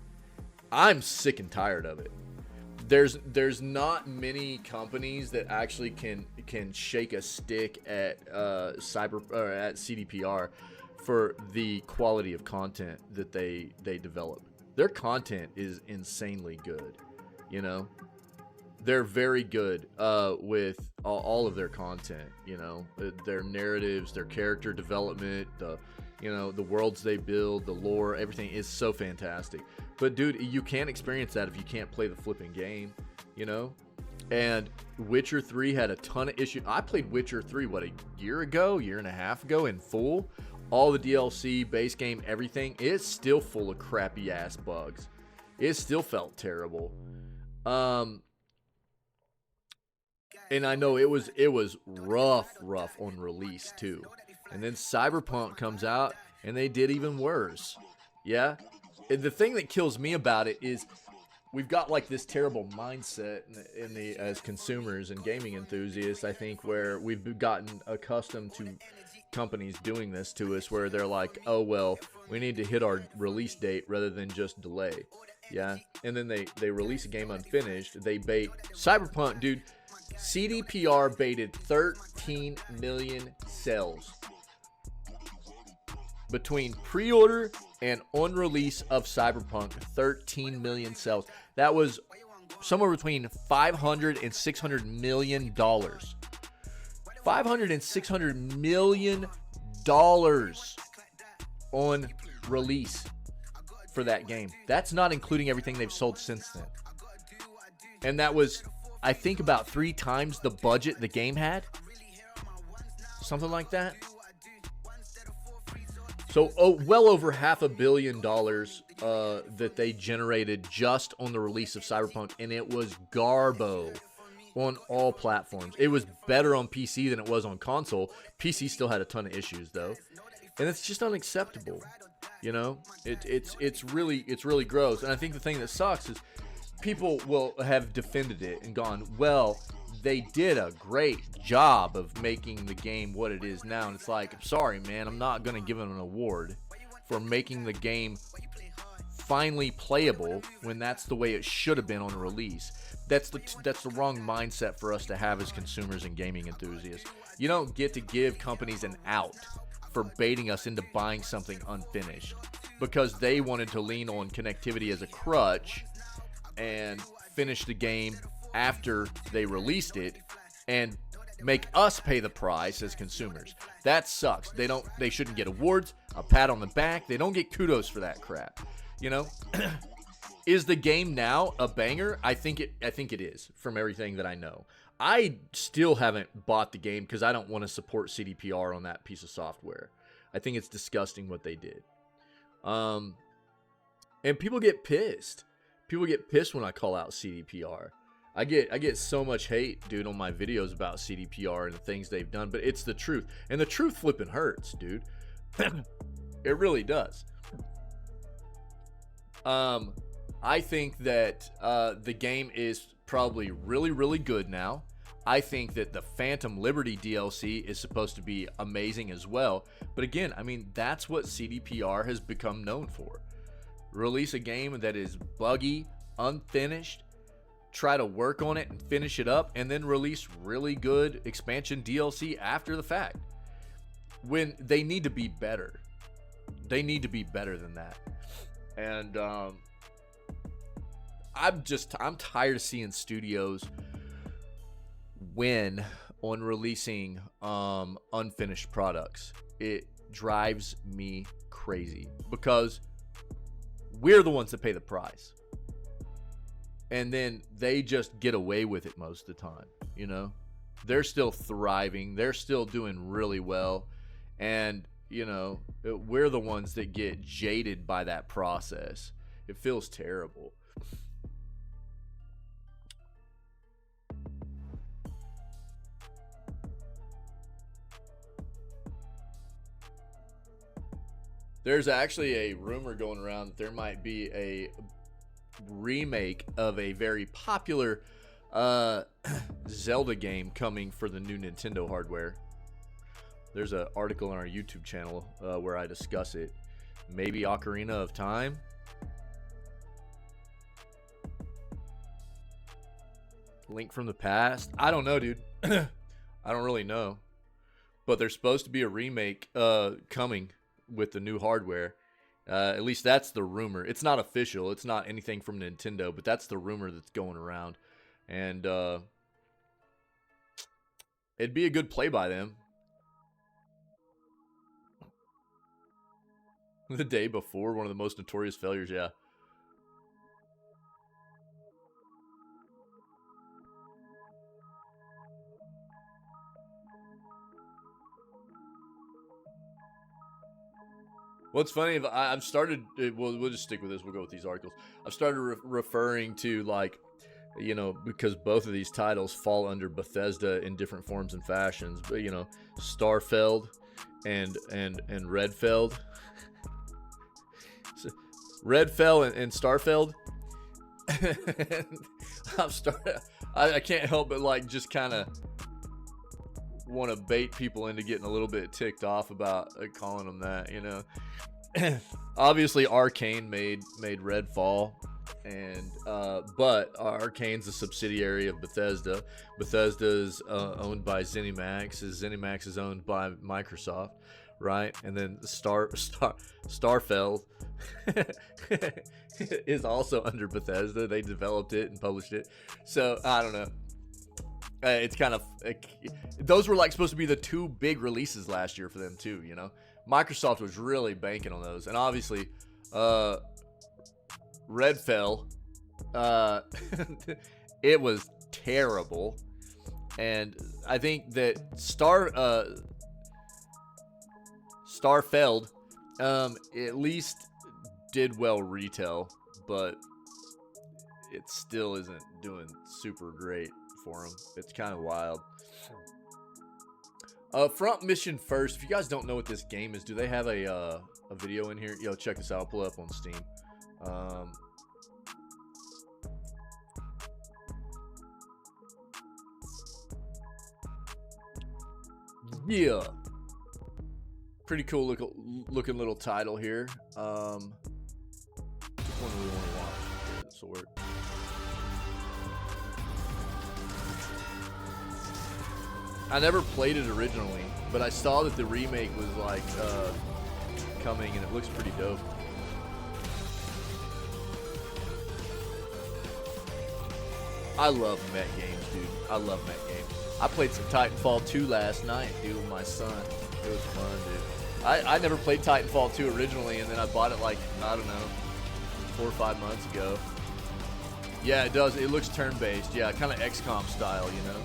I'm sick and tired of it. There's not many companies that actually can shake a stick at at CDPR for the quality of content that they develop. Their content is insanely good, you know. They're very good with all of their content, you know, their narratives, their character development, the worlds they build, the lore, everything is so fantastic. But dude, you can't experience that if you can't play the flipping game, you know. And Witcher 3 had a ton of issues. I played Witcher 3 a year and a half ago in full. All the DLC, base game, everything is still full of crappy ass bugs. It still felt terrible. And I know it was rough on release too. And then Cyberpunk comes out and they did even worse. Yeah. And the thing that kills me about it is we've got like this terrible mindset as consumers and gaming enthusiasts, I think, where we've gotten accustomed to companies doing this to us, where they're like, oh, well, we need to hit our release date rather than just delay. Yeah. And then they release a game unfinished. They bait Cyberpunk, dude. CDPR baited 13 million sales between pre-order and on release of Cyberpunk. 13 million sales. That was somewhere between $500 and $600 million. $500 and $600 million on release for that game. That's not including everything they've sold since then. And that was, I think, about 3 times the budget the game had. Something like that. So, well over $500 million that they generated just on the release of Cyberpunk, and it was garbo. on all platforms. It was better on PC than it was on console. PC still had a ton of issues though, and it's just unacceptable. You know, it's really gross. And I think the thing that sucks is people will have defended it and gone, well, they did a great job of making the game what it is now. And it's like, I'm sorry, man, I'm not gonna give them an award for making the game finally playable when that's the way it should have been on release. That's the wrong mindset for us to have as consumers and gaming enthusiasts. You don't get to give companies an out for baiting us into buying something unfinished because they wanted to lean on connectivity as a crutch and finish the game after they released it and make us pay the price as consumers. That sucks. They shouldn't get awards, a pat on the back. They don't get kudos for that crap. You know? Is the game now a banger? I think it is, from everything that I know. I still haven't bought the game because I don't want to support CDPR on that piece of software. I think it's disgusting what they did. And people get pissed. People get pissed when I call out CDPR. I get so much hate, dude, on my videos about CDPR and the things they've done, but it's the truth. And the truth flipping hurts, dude. It really does. I think that the game is probably really, really good now. I think that the Phantom Liberty DLC is supposed to be amazing as well. But again, I mean, that's what CDPR has become known for. Release a game that is buggy, unfinished, try to work on it and finish it up, and then release really good expansion DLC after the fact. When they need to be better. They need to be better than that. And I'm tired of seeing studios win on releasing unfinished products. It drives me crazy because we're the ones that pay the price. And then they just get away with it most of the time, you know? They're still thriving. They're still doing really well. And, you know, we're the ones that get jaded by that process. It feels terrible. There's actually a rumor going around that there might be a remake of a very popular Zelda game coming for the new Nintendo hardware. There's an article on our YouTube channel where I discuss it. Maybe Ocarina of Time. Link from the Past. I don't know, dude. I don't really know. But there's supposed to be a remake coming with the new hardware. At least that's the rumor. It's not official. It's not anything from Nintendo, but that's the rumor that's going around. And it'd be a good play by them. The day before, one of the most notorious failures, yeah. What's funny, I've started, we'll just stick with this, we'll go with these articles. I've started referring to, like, you know, because both of these titles fall under Bethesda in different forms and fashions, but, you know, Starfeld and Redfeld. So, Redfell and Starfeld. I can't help but, like, just kind of want to bait people into getting a little bit ticked off about calling them that, you know. Obviously Arcane made Redfall, and but Arcane's a subsidiary of Bethesda. Bethesda is owned by ZeniMax. ZeniMax is owned by Microsoft, right? And then Starfeld is under Bethesda. They developed it and published it. So I don't know. It's kind of those were like supposed to be the two big releases last year for them too, you know. Microsoft was really banking on those, and obviously Redfell it was terrible, and I think that Starfeld at least did well retail, but it still isn't doing super great for them. It's kind of wild. Front mission first. If you guys don't know what this game is, do they have a video in here? Yo, check this out. I'll pull it up on Steam. Yeah. Pretty cool looking little title here. Which one do we want to watch? Yeah, this will work. I never played it originally, but I saw that the remake was like coming, and it looks pretty dope. I love mech games, dude. I love mech games. I played some Titanfall 2 last night, dude, with my son. It was fun, dude. I never played Titanfall 2 originally, and then I bought it like, I don't know, 4 or 5 months ago. Yeah, it does. It looks turn-based. Yeah, kind of XCOM style, you know?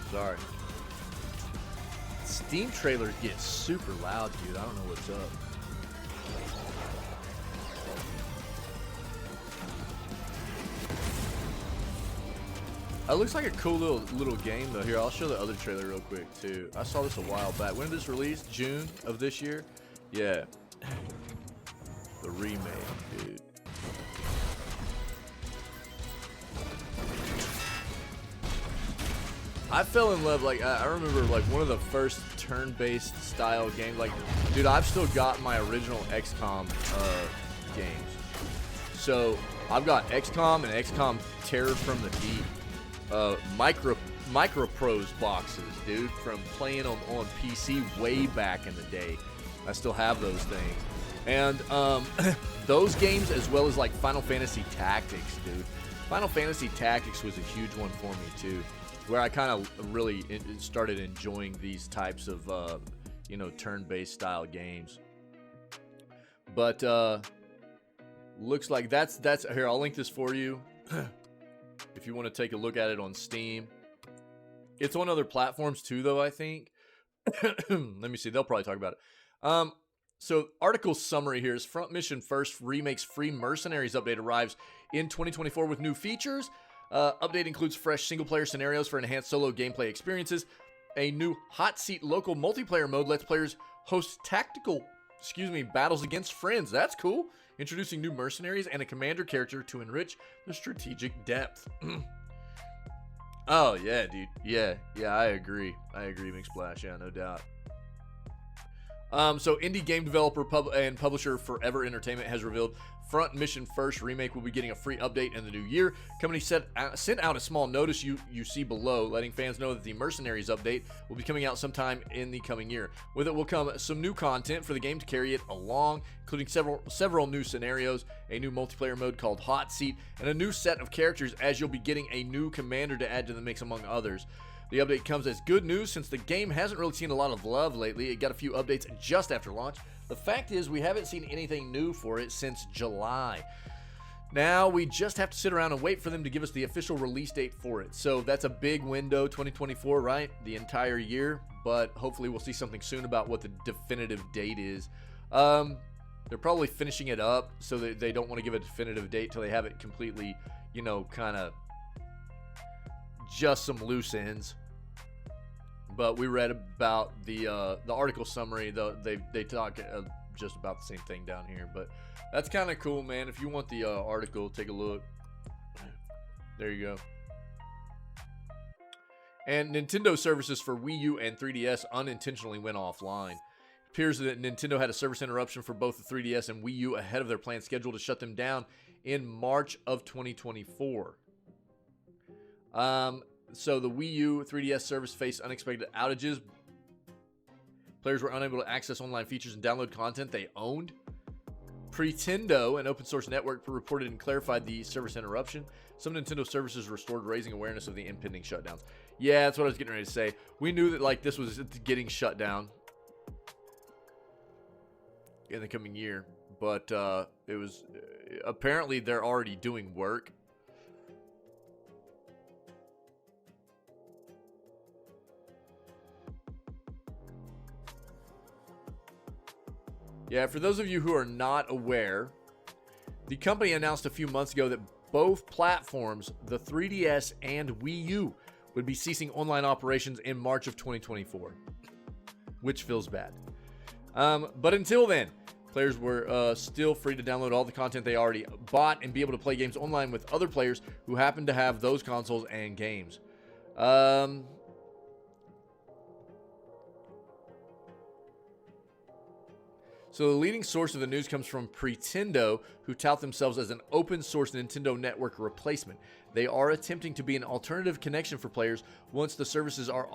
Sorry. Steam trailers get super loud, dude. I don't know what's up. It looks like a cool little game though. Here, I'll show the other trailer real quick too. I saw this a while back. When did this release? June of this year? Yeah. The remake, dude. I fell in love, like, I remember, like, one of the first turn-based style games. Like, dude, I've still got my original XCOM games. So, I've got XCOM and XCOM Terror from the Deep. Micro Pros boxes, dude, from playing them on PC way back in the day. I still have those things. And, those games, as well as, like, Final Fantasy Tactics, dude. Final Fantasy Tactics was a huge one for me, too. Where I kind of really started enjoying these types of, you know, turn-based style games. But looks like that's here. I'll link this for you if you want to take a look at it on Steam. It's on other platforms too, though. I think. Let me see. They'll probably talk about it. So article summary here is Front Mission First Remake's free Mercenaries update arrives in 2024 with new features. Update includes fresh single-player scenarios for enhanced solo gameplay experiences. A new hot seat local multiplayer mode lets players host tactical, battles against friends. That's cool. Introducing new mercenaries and a commander character to enrich the strategic depth. Oh yeah, dude. Yeah, I agree. McSplash. Yeah, no doubt. So indie game developer and publisher Forever Entertainment has revealed Front Mission First Remake will be getting a free update in the new year. Company sent out a small notice you see below, letting fans know that the Mercenaries update will be coming out sometime in the coming year. With it will come some new content for the game to carry it along, including several new scenarios, a new multiplayer mode called Hot Seat, and a new set of characters, as you'll be getting a new commander to add to the mix, among others. The update comes as good news since the game hasn't really seen a lot of love lately. It got a few updates just after launch. The fact is, we haven't seen anything new for it since July. Now, we just have to sit around and wait for them to give us the official release date for it. So that's a big window, 2024, right? The entire year. But hopefully we'll see something soon about what the definitive date is. They're probably finishing it up, so they don't want to give a definitive date till they have it completely, you know, kind of just some loose ends. But we read about the article summary, though they talk just about the same thing down here. But that's kind of cool, man. If you want the article, take a look. There you go. And Nintendo services for Wii U and 3DS unintentionally went offline. It appears that Nintendo had a service interruption for both the 3DS and Wii U ahead of their planned schedule to shut them down in March of 2024. So the Wii U 3DS service faced unexpected outages. Players were unable to access online features and download content they owned. Pretendo, an open source network, reported and clarified the service interruption. Some Nintendo services restored, raising awareness of the impending shutdowns. Yeah, that's what I was getting ready to say. We knew that like this was getting shut down in the coming year, but it was apparently they're already doing work. Yeah, for those of you who are not aware, the company announced a few months ago that both platforms, the 3DS and Wii U, would be ceasing online operations in March of 2024, which feels bad. But until then, players were still free to download all the content they already bought and be able to play games online with other players who happen to have those consoles and games. So the leading source of the news comes from Pretendo, who tout themselves as an open source Nintendo network replacement. They are attempting to be an alternative connection for players once the services are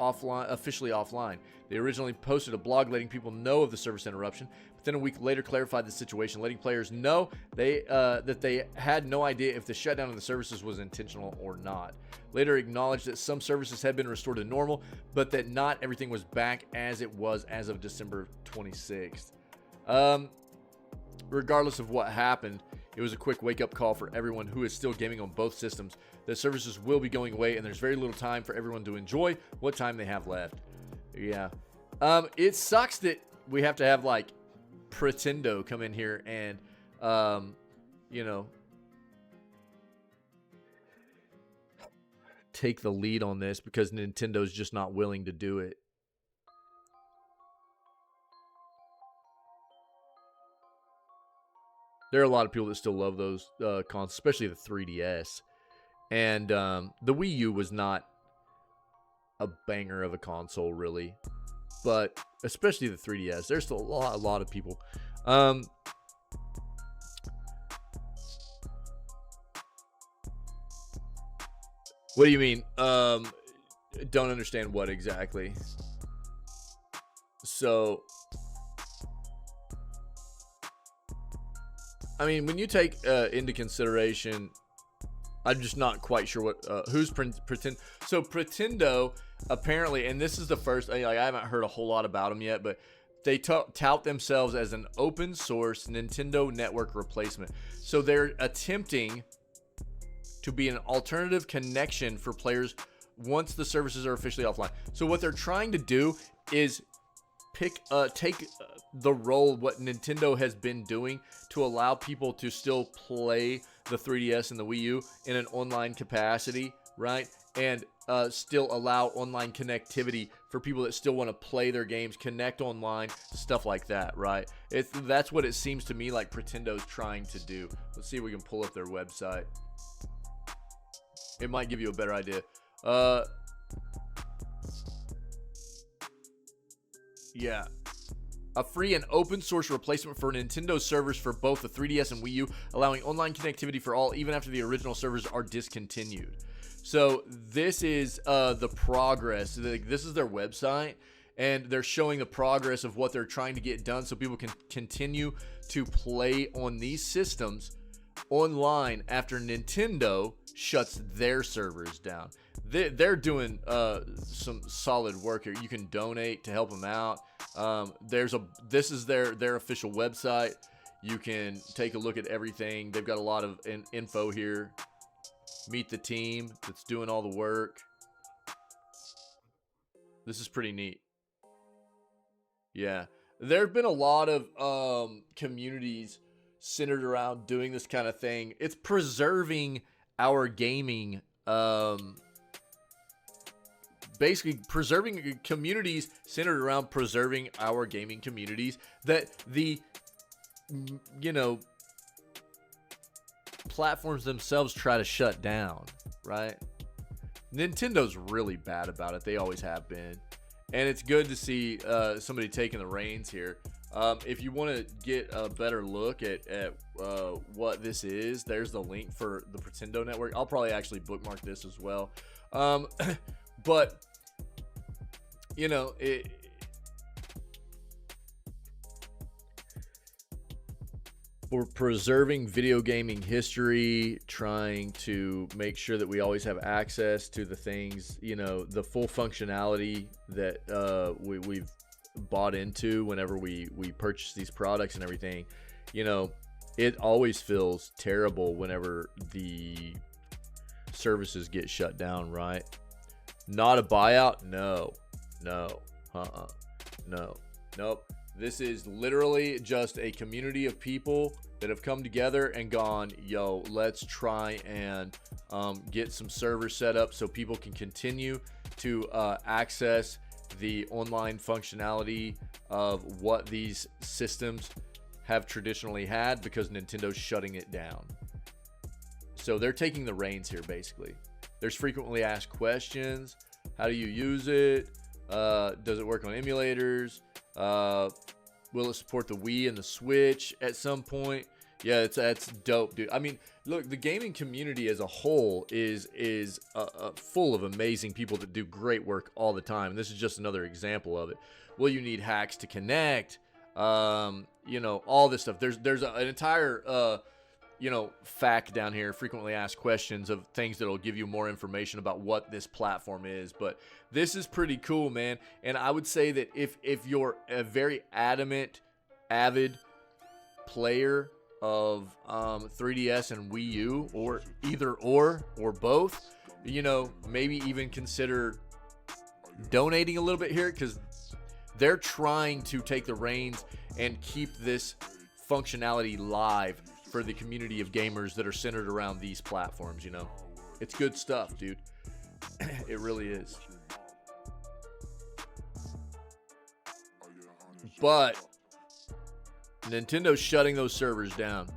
officially offline. They originally posted a blog letting people know of the service interruption, but then a week later clarified the situation, letting players know that they had no idea if the shutdown of the services was intentional or not. Later acknowledged that some services had been restored to normal, but that not everything was back as it was as of December 26th. Regardless of what happened, it was a quick wake-up call for everyone who is still gaming on both systems. The services will be going away, and there's very little time for everyone to enjoy what time they have left. Yeah. It sucks that we have to have, like, Pretendo come in here and, you know, take the lead on this because Nintendo's just not willing to do it. There are a lot of people that still love those consoles, especially the 3DS. And the Wii U was not a banger of a console, really. But especially the 3DS. There's still a lot of people. What do you mean? Don't understand what exactly. So... I mean, when you take into consideration, I'm just not quite sure what who's Pretendo. So Pretendo apparently, and this is the first. I haven't heard a whole lot about them yet, but they tout themselves as an open source Nintendo network replacement. So they're attempting to be an alternative connection for players once the services are officially offline. So what they're trying to do is take the role what Nintendo has been doing to allow people to still play the 3DS and the Wii U in an online capacity, right? And still allow online connectivity for people that still want to play their games, connect online, stuff like that, right? That's what it seems to me like Pretendo's trying to do. Let's see if we can pull up their website. It might give you a better idea. Yeah. A free and open source replacement for Nintendo servers for both the 3DS and Wii U, allowing online connectivity for all even after the original servers are discontinued. So this is the progress. This is their website, and they're showing the progress of what they're trying to get done so people can continue to play on these systems online after Nintendo shuts their servers down. They're doing some solid work here. You can donate to help them out. This is their official website. You can take a look at everything. They've got a lot of info here. Meet the team that's doing all the work. This is pretty neat. Yeah, there have been a lot of communities centered around doing this kind of thing. It's preserving our gaming. Basically preserving communities centered around preserving our gaming communities that the, you know, platforms themselves try to shut down, right? Nintendo's really bad about it. They always have been. And it's good to see somebody taking the reins here. If you want to get a better look at what this is, there's the link for the Pretendo network. I'll probably actually bookmark this as well. But, you know, we're preserving video gaming history, trying to make sure that we always have access to the things, you know, the full functionality that we've bought into whenever we purchase these products and everything. you know, it always feels terrible whenever the services get shut down, right? Not a buyout? No. No. No. Nope. This is literally just a community of people that have come together and gone, yo, let's try and get some servers set up so people can continue to access the online functionality of what these systems have traditionally had, because Nintendo's shutting it down. So they're taking the reins here, basically. There's frequently asked questions. How do you use it? Does it work on emulators? Will it support the Wii and the Switch at some point? Yeah, that's dope, dude. I mean, look, the gaming community as a whole is full of amazing people that do great work all the time. And this is just another example of it. Will you need hacks to connect? You know, all this stuff. There's an entire you know, fact down here, frequently asked questions of things that'll give you more information about what this platform is. But this is pretty cool, man. And I would say that if you're a very avid player of 3DS and Wii U, or either or both, you know, maybe even consider donating a little bit here, because they're trying to take the reins and keep this functionality live for the community of gamers that are centered around these platforms. You know, it's good stuff, dude. It really is. But Nintendo's shutting those servers down.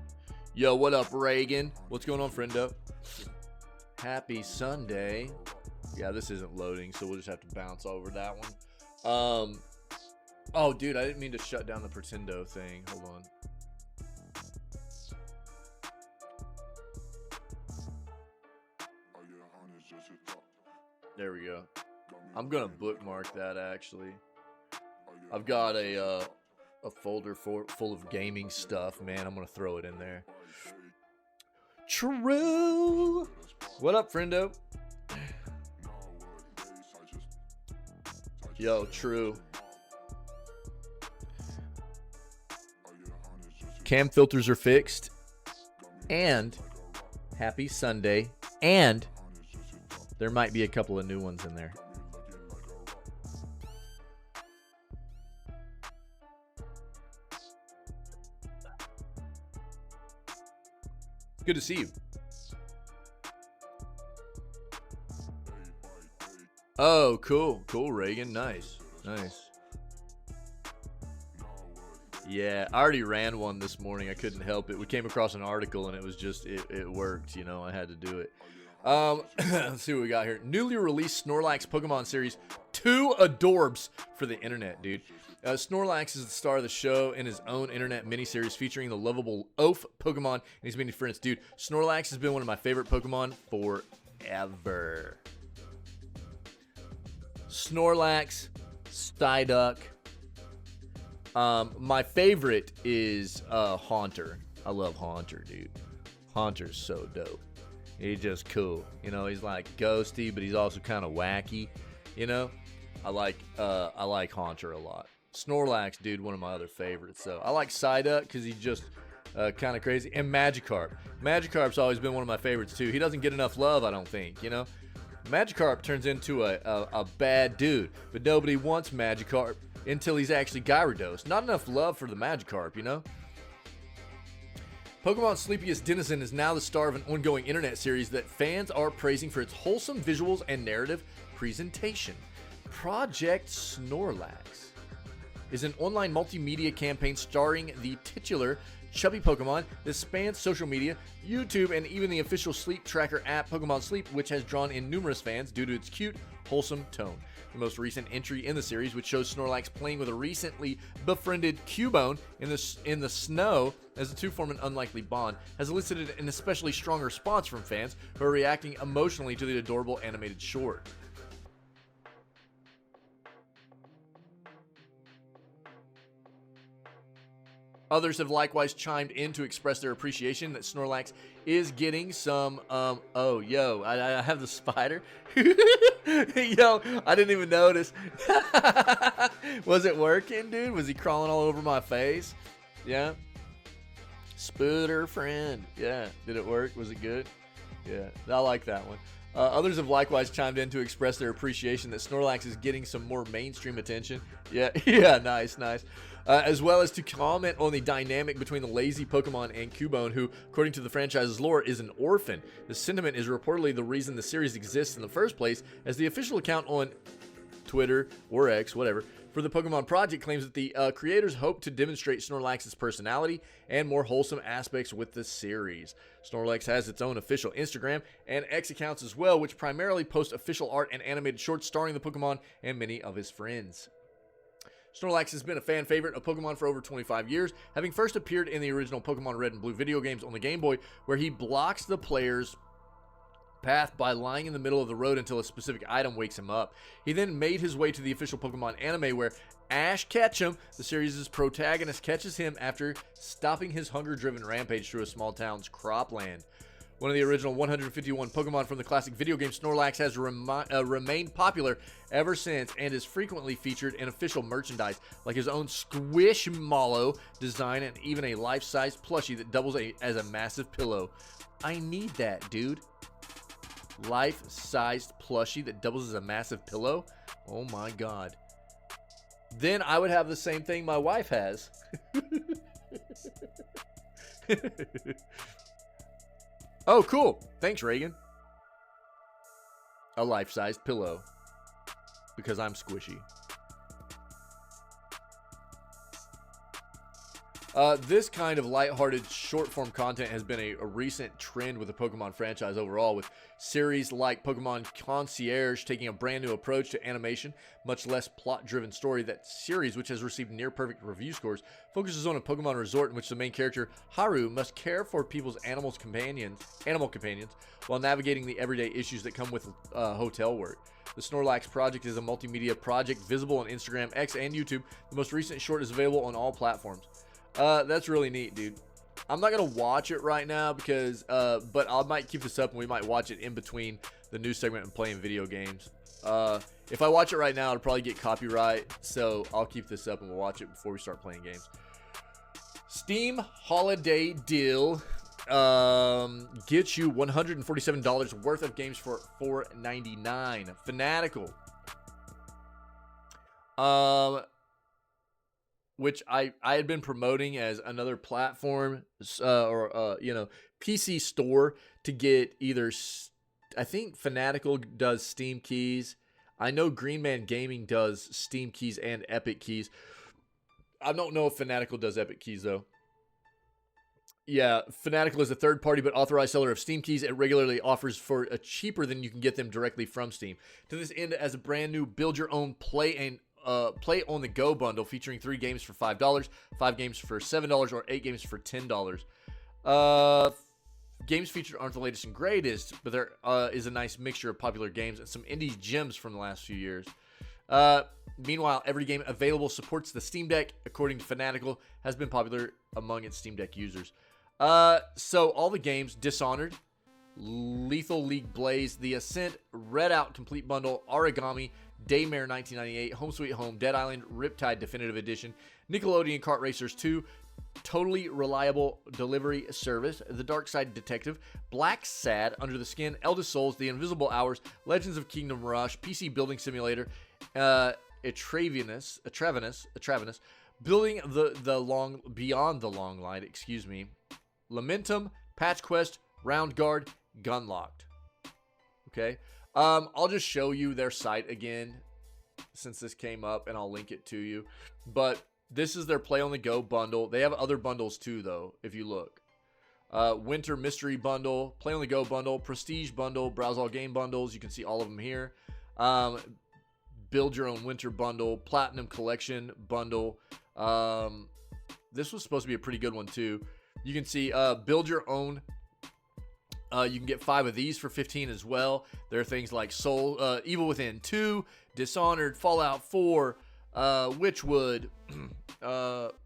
Yo, what up, Reagan? What's going on, friendo? Happy Sunday. Yeah, this isn't loading, so we'll just have to bounce over that one. Oh, dude, I didn't mean to shut down the Pretendo thing. Hold on. There we go. I'm gonna bookmark that, actually. I've got a folder full of gaming stuff, man. I'm gonna throw it in there. True. What up, friendo? Yo, true. Cam filters are fixed. And happy Sunday. And there might be a couple of new ones in there. Good to see you. Oh, cool. Cool, Reagan. Nice. Nice. Yeah, I already ran one this morning. I couldn't help it. We came across an article and it was just, it worked. You know, I had to do it. Let's see what we got here. Newly released Snorlax Pokemon series. 2 adorbs for the internet, dude. Snorlax is the star of the show in his own internet miniseries featuring the lovable oaf Pokemon and his many friends. Dude, Snorlax has been one of my favorite Pokemon forever. Snorlax, Psyduck. My favorite is Haunter. I love Haunter, dude. Haunter's so dope. He's just cool. You know, he's like ghosty, but he's also kind of wacky. You know, I like Haunter a lot. Snorlax, dude, one of my other favorites. So I like Psyduck because he's just kind of crazy. And Magikarp. Magikarp's always been one of my favorites too. He doesn't get enough love, I don't think. You know, Magikarp turns into a bad dude, but nobody wants Magikarp until he's actually Gyarados. Not enough love for the Magikarp, you know. Pokemon's sleepiest denizen is now the star of an ongoing internet series that fans are praising for its wholesome visuals and narrative presentation. Project Snorlax is an online multimedia campaign starring the titular chubby Pokemon that spans social media, YouTube, and even the official sleep tracker app Pokemon Sleep, which has drawn in numerous fans due to its cute, wholesome tone. The most recent entry in the series, which shows Snorlax playing with a recently befriended Cubone in the snow as the two form an unlikely bond, has elicited an especially strong response from fans who are reacting emotionally to the adorable animated short. Others have likewise chimed in to express their appreciation that Snorlax is getting some, oh, yo, I have the spider. Yo, I didn't even notice. Was it working, dude? Was he crawling all over my face? Yeah. Spooter friend. Yeah. Did it work? Was it good? Yeah. I like that one. Others have likewise chimed in to express their appreciation that Snorlax is getting some more mainstream attention. Yeah. Yeah. Nice. As well as to comment on the dynamic between the lazy Pokemon and Cubone, who, according to the franchise's lore, is an orphan. The sentiment is reportedly the reason the series exists in the first place, as the official account on Twitter, or X, whatever, for the Pokemon Project claims that the creators hope to demonstrate Snorlax's personality and more wholesome aspects with the series. Snorlax has its own official Instagram and X accounts as well, which primarily post official art and animated shorts starring the Pokemon and many of his friends. Snorlax has been a fan favorite of Pokemon for over 25 years, having first appeared in the original Pokemon Red and Blue video games on the Game Boy, where he blocks the player's path by lying in the middle of the road until a specific item wakes him up. He then made his way to the official Pokemon anime, where Ash Ketchum, the series' protagonist, catches him after stopping his hunger-driven rampage through a small town's cropland. One of the original 151 Pokemon from the classic video game, Snorlax has remained popular ever since and is frequently featured in official merchandise, like his own Squishmallow design and even a life-size plushie that doubles as a massive pillow. I need that, dude. Life-sized plushie that doubles as a massive pillow? Oh my god. Then I would have the same thing my wife has. Oh, cool. Thanks, Reagan. A life-sized pillow. Because I'm squishy. This kind of lighthearted short-form content has been a recent trend with the Pokemon franchise overall, with series like Pokemon Concierge taking a brand new approach to animation, much less plot-driven story. That series, which has received near-perfect review scores, focuses on a Pokemon resort in which the main character, Haru, must care for people's animal companions, while navigating the everyday issues that come with hotel work. The Snorlax project is a multimedia project visible on Instagram, X, and YouTube. The most recent short is available on all platforms. That's really neat, dude. I'm not going to watch it right now because, but I might keep this up and we might watch it in between the news segment and playing video games. If I watch it right now, it'll probably get copyright, so I'll keep this up and we'll watch it before we start playing games. Steam Holiday Deal gets you $147 worth of games for $4.99. Fanatical. Which I had been promoting as another platform or PC store to get either, I think Fanatical does Steam keys. I know Green Man Gaming does Steam keys and Epic keys. I don't know if Fanatical does Epic keys though. Yeah, Fanatical is a third party but authorized seller of Steam keys. It regularly offers for a cheaper than you can get them directly from Steam. To this end, as a brand new build your own play on the go bundle featuring 3 games for $5, 5 games for $7, or 8 games for $10. Games featured aren't the latest and greatest, but there is a nice mixture of popular games and some indie gems from the last few years. Meanwhile, every game available supports the Steam Deck, according to Fanatical, has been popular among its Steam Deck users. So all the games: Dishonored, Lethal League Blaze, The Ascent, Red Out Complete Bundle, Origami, Daymare 1998, Home Sweet Home, Dead Island, Riptide Definitive Edition, Nickelodeon Kart Racers 2, Totally Reliable Delivery Service, The Dark Side Detective, Black Sad, Under the Skin, Eldest Souls, The Invisible Hours, Legends of Kingdom Rush, PC Building Simulator, Atravenus, Building Beyond the Long Line, Lamentum, Patch Quest, Round Guard, Gunlocked. Okay. I'll just show you their site again since this came up, and I'll link it to you. But this is their Play on the Go bundle. They have other bundles too, though, if you look. Winter Mystery Bundle, Play on the Go Bundle, Prestige Bundle, Browse All Game Bundles. You can see all of them here. Build Your Own Winter Bundle, Platinum Collection Bundle. This was supposed to be a pretty good one, too. You can see Build Your Own. You can get 5 of these for $15 as well. There are things like Evil Within 2, Dishonored, Fallout 4, Witchwood,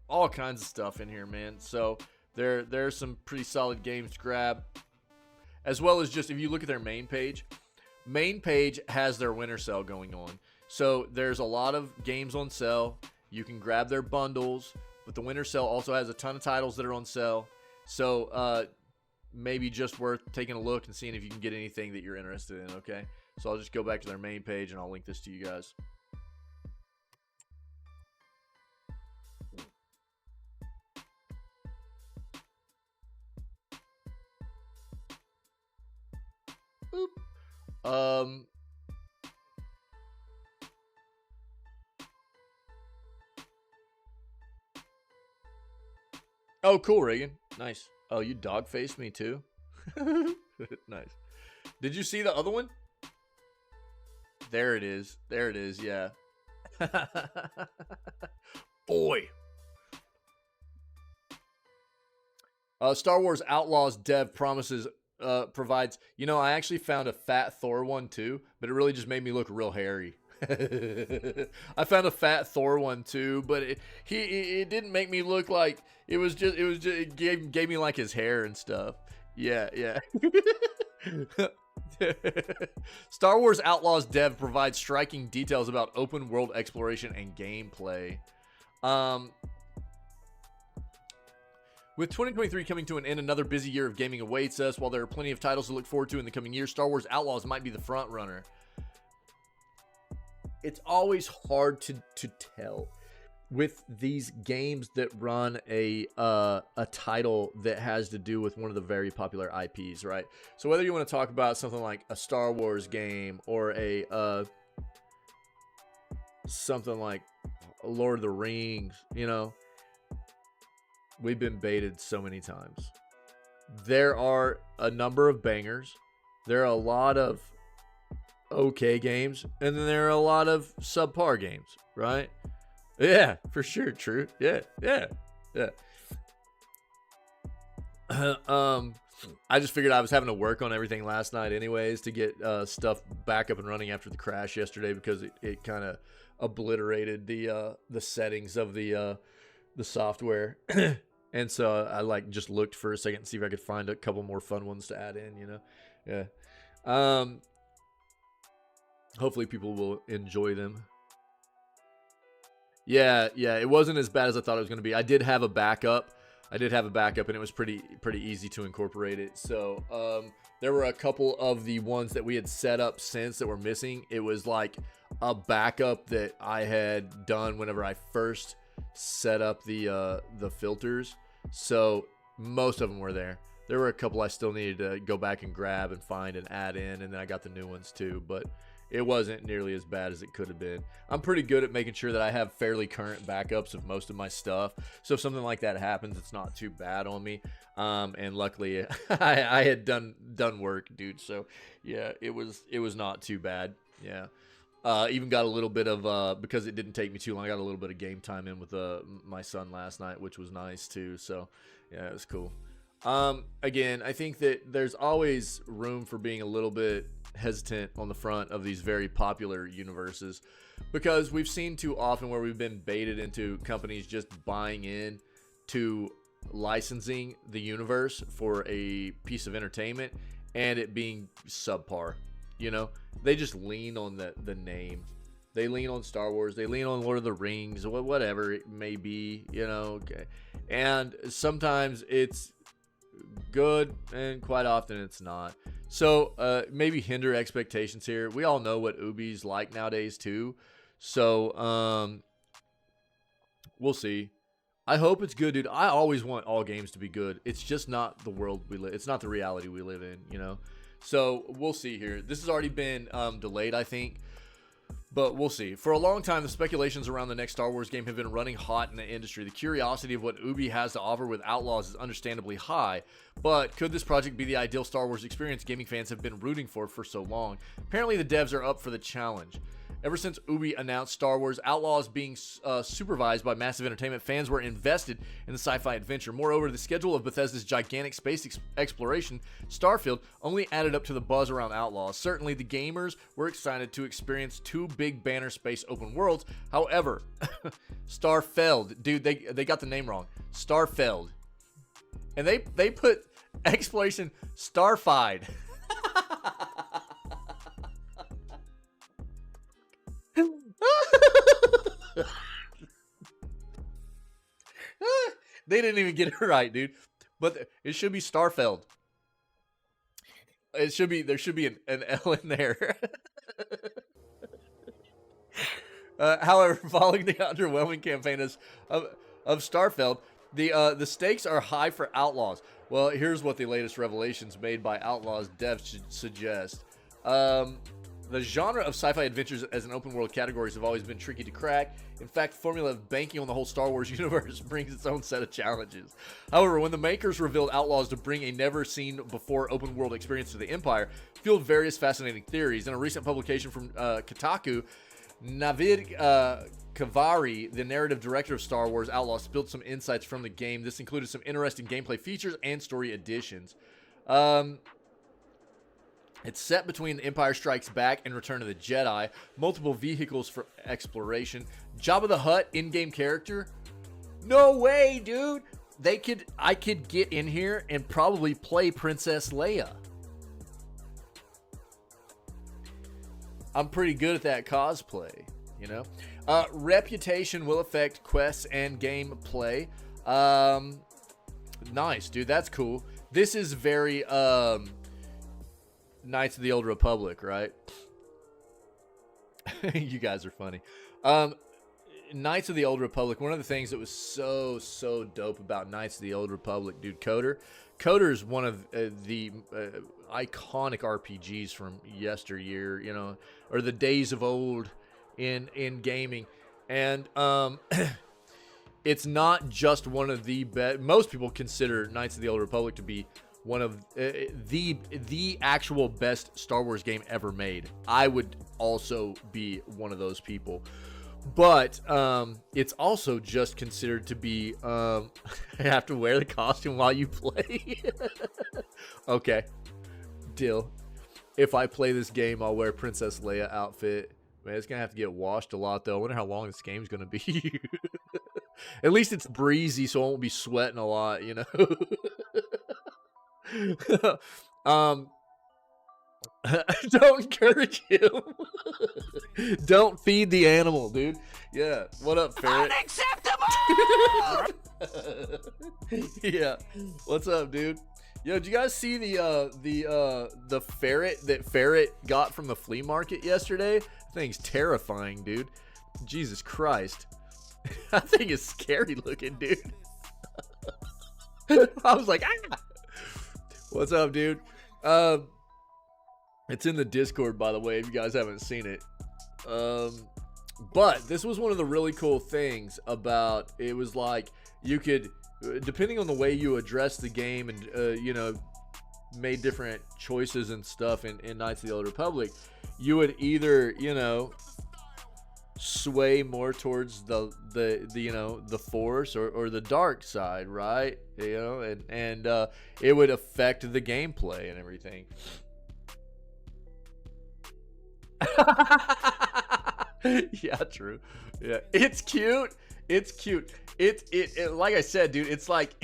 all kinds of stuff in here, man. So there's some pretty solid games to grab. As well as just, if you look at their main page has their winter sale going on. So there's a lot of games on sale. You can grab their bundles, but the winter sale also has a ton of titles that are on sale. So maybe just worth taking a look and seeing if you can get anything that you're interested in, okay? So I'll just go back to their main page and I'll link this to you guys. Boop. Oh, cool, Reagan. Nice. Oh, you dog faced me too? Nice. Did you see the other one? There it is. There it is, yeah. Boy. Star Wars Outlaws dev promises provides. You know, I actually found a fat Thor one too, but it really just made me look real hairy. I found a fat Thor one too, but it didn't make me look like it gave me like his hair and stuff. Yeah. Star Wars Outlaws dev provides striking details about open world exploration and gameplay. With 2023 coming to an end, another busy year of gaming awaits us. While there are plenty of titles to look forward to in the coming year, Star Wars Outlaws might be the front runner. It's always hard to tell with these games that run a title that has to do with one of the very popular IPs, right? So whether you want to talk about something like a Star Wars game or a something like Lord of the Rings, you know, we've been baited so many times. There are a number of bangers. There are a lot of okay games, and then there are a lot of subpar games, right? Yeah, for sure. True. Yeah. I just figured I was having to work on everything last night anyways to get stuff back up and running after the crash yesterday, because it kind of obliterated the settings of the software. And so I like just looked for a second and see if I could find a couple more fun ones to add in, you know? Yeah. Hopefully people will enjoy them. Yeah, it wasn't as bad as I thought it was going to be. I did have a backup, and it was pretty easy to incorporate it. So there were a couple of the ones that we had set up since that were missing. It was like a backup that I had done whenever I first set up the filters. So most of them were there. There were a couple I still needed to go back and grab and find and add in, and then I got the new ones too. But it wasn't nearly as bad as it could have been. I'm pretty good at making sure that I have fairly current backups of most of my stuff. So if something like that happens, it's not too bad on me. And luckily, I had done work, dude. So yeah, it was not too bad. Yeah. Even got a little bit of, because it didn't take me too long, I got a little bit of game time in with my son last night, which was nice too. So yeah, it was cool. Again, I think that there's always room for being a little bit hesitant on the front of these very popular universes, because we've seen too often where we've been baited into companies just buying in to licensing the universe for a piece of entertainment and it being subpar. You know, they just lean on the name. They lean on Star Wars. They lean on Lord of the Rings, whatever it may be, you know. Okay. And sometimes it's good and quite often it's not. So maybe hinder expectations here. We all know what Ubi's like nowadays too. So we'll see. I hope it's good, dude. I always want all games to be good. It's just not the world we live. It's not the reality we live in, you know. So we'll see here. This has already been delayed, I think. But we'll see. For a long time, the speculations around the next Star Wars game have been running hot in the industry. The curiosity of what Ubi has to offer with Outlaws is understandably high. But could this project be the ideal Star Wars experience gaming fans have been rooting for so long? Apparently, the devs are up for the challenge. Ever since Ubi announced Star Wars Outlaws being supervised by Massive Entertainment, fans were invested in the sci-fi adventure. Moreover, the schedule of Bethesda's gigantic space exploration, Starfield, only added up to the buzz around Outlaws. Certainly, the gamers were excited to experience two big banner space open worlds. However, Starfeld, dude, they got the name wrong. Starfeld. And they put exploration Starfied. They didn't even get it right, dude. But it should be Starfeld. It should be, there should be an L in there. However, following the underwhelming campaign of Starfeld, the stakes are high for Outlaws. Well, here's what the latest revelations made by Outlaws devs suggest. The genre of sci-fi adventures as an open-world categories have always been tricky to crack. In fact, the formula of banking on the whole Star Wars universe brings its own set of challenges. However, when the makers revealed Outlaws to bring a never-seen-before open-world experience to the Empire, fueled various fascinating theories. In a recent publication from Kotaku, Navid Kavari, the narrative director of Star Wars Outlaws, spilled some insights from the game. This included some interesting gameplay features and story additions. It's set between The Empire Strikes Back and Return of the Jedi. Multiple vehicles for exploration. Jabba the Hutt in-game character. No way, dude. I could get in here and probably play Princess Leia. I'm pretty good at that cosplay, you know. Reputation will affect quests and gameplay. Nice, dude. That's cool. This is very Knights of the Old Republic, right? You guys are funny. Knights of the Old Republic, one of the things that was so dope about Knights of the Old Republic, dude, Coder is one of the iconic RPGs from yesteryear, you know, or the days of old in gaming. And it's not just one of the best. Most people consider Knights of the Old Republic to be one of the actual best Star Wars game ever made. I would also be one of those people. But it's also just considered to be I have to wear the costume while you play. Okay. Deal. If I play this game, I'll wear Princess Leia outfit. Man, it's gonna have to get washed a lot though. I wonder how long this game's gonna be. At least it's breezy, so I won't be sweating a lot, you know. Don't encourage him. Don't feed the animal, dude. Yeah. What up, ferret? Unacceptable. Yeah. What's up, dude? Yo, did you guys see the ferret that Ferret got from the flea market yesterday? That thing's terrifying, dude. Jesus Christ. That thing is scary looking, dude. I was like, ah. What's up, dude? It's in the Discord, by the way, if you guys haven't seen it. But this was one of the really cool things about it. Was like you could, depending on the way you address the game and, you know, made different choices and stuff in Knights of the Old Republic, you would either, you know, sway more towards the you know, the Force or the dark side, right? You know, and it would affect the gameplay and everything. Yeah, true. Yeah, it's cute. It's cute. It like I said, dude, it's like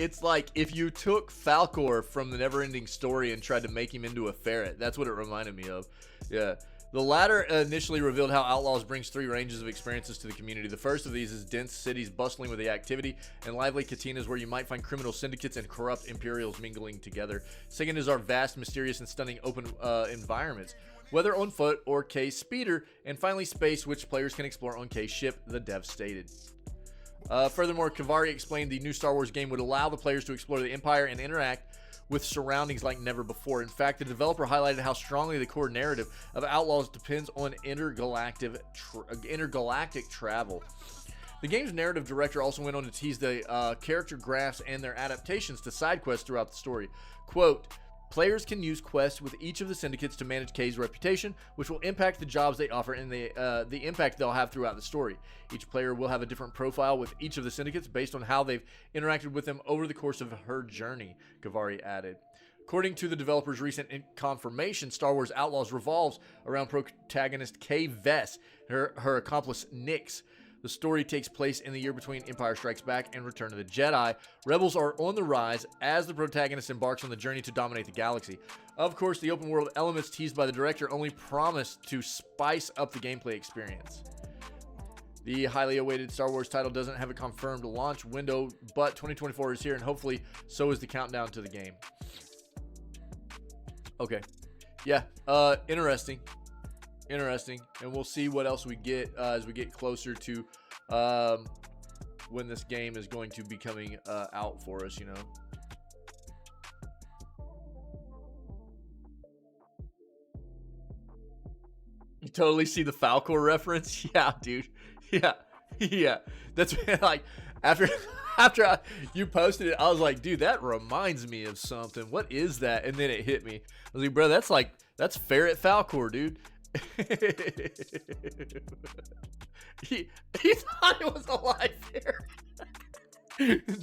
if you took Falcor from the Neverending Story and tried to make him into a ferret. That's what it reminded me of. Yeah. The latter initially revealed how Outlaws brings three ranges of experiences to the community. The first of these is dense cities bustling with the activity and lively catinas where you might find criminal syndicates and corrupt Imperials mingling together. Second is our vast, mysterious, and stunning open environments, whether on foot or K speeder. And finally, space, which players can explore on K ship, the dev stated. Furthermore, Kavari explained the new Star Wars game would allow the players to explore the Empire and interact with surroundings like never before. In fact, the developer highlighted how strongly the core narrative of Outlaws depends on intergalactic travel. The game's narrative director also went on to tease the character graphs and their adaptations to side quests throughout the story. Quote, players can use quests with each of the syndicates to manage K's reputation, which will impact the jobs they offer and the impact they'll have throughout the story. Each player will have a different profile with each of the syndicates based on how they've interacted with them over the course of her journey, Kavari added. According to the developer's recent confirmation, Star Wars Outlaws revolves around protagonist Kay Vess, her accomplice Nix. The story takes place in the year between Empire Strikes Back and Return of the Jedi. Rebels are on the rise as the protagonist embarks on the journey to dominate the galaxy. Of course, the open world elements teased by the director only promise to spice up the gameplay experience. The highly awaited Star Wars title doesn't have a confirmed launch window, but 2024 is here, and hopefully so is the countdown to the game. Okay. Yeah, interesting. Interesting. And we'll see what else we get as we get closer to when this game is going to be coming out for us, you know. You totally see the Falcor reference? Yeah, dude. Yeah. Yeah. That's like after you posted it, I was like, dude, that reminds me of something. What is that? And then it hit me. I was like, bro, that's Ferret Falcor, dude. he thought it was a live here.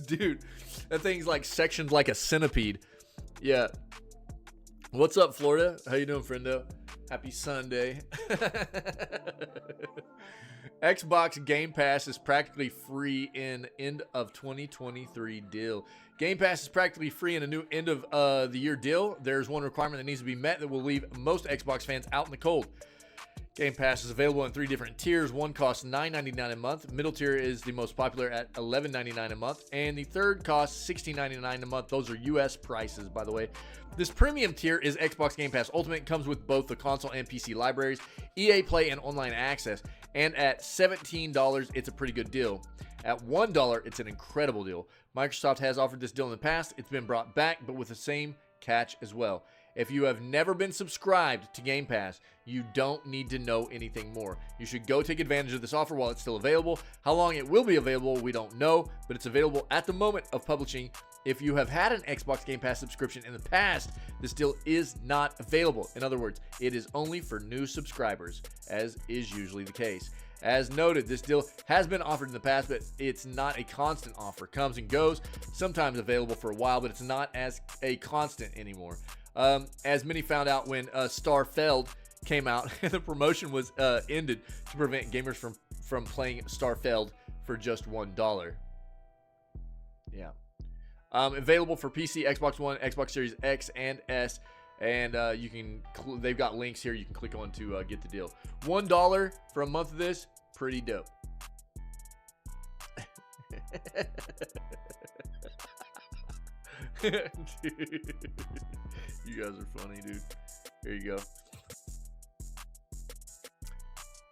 Dude, that thing's like sectioned like a centipede. Yeah. What's up, Florida? How you doing, friendo? Happy Sunday. Xbox Game Pass is practically free in end of 2023 deal. Game Pass is practically free in a new end of the year deal. There's one requirement that needs to be met that will leave most Xbox fans out in the cold. Game Pass is available in 3 different tiers. One costs $9.99 a month. Middle tier is the most popular at $11.99 a month. And the third costs $16.99 a month. Those are US prices, by the way. This premium tier is Xbox Game Pass Ultimate. It comes with both the console and PC libraries, EA Play, and online access. And at $17, it's a pretty good deal. At $1, it's an incredible deal. Microsoft has offered this deal in the past. It's been brought back, but with the same catch as well. If you have never been subscribed to Game Pass, you don't need to know anything more. You should go take advantage of this offer while it's still available. How long it will be available, we don't know, but it's available at the moment of publishing. If you have had an Xbox Game Pass subscription in the past, this deal is not available. In other words, it is only for new subscribers, as is usually the case. As noted, this deal has been offered in the past, but it's not a constant offer. Comes and goes, sometimes available for a while, but it's not as a constant anymore. As many found out when Starfield came out, and the promotion was ended to prevent gamers from playing Starfield for just $1. Yeah. Available for PC, Xbox One, Xbox Series X and S, and they've got links here you can click on to get the deal. $1 for a month of this, pretty dope. Dude, you guys are funny, dude. Here you go.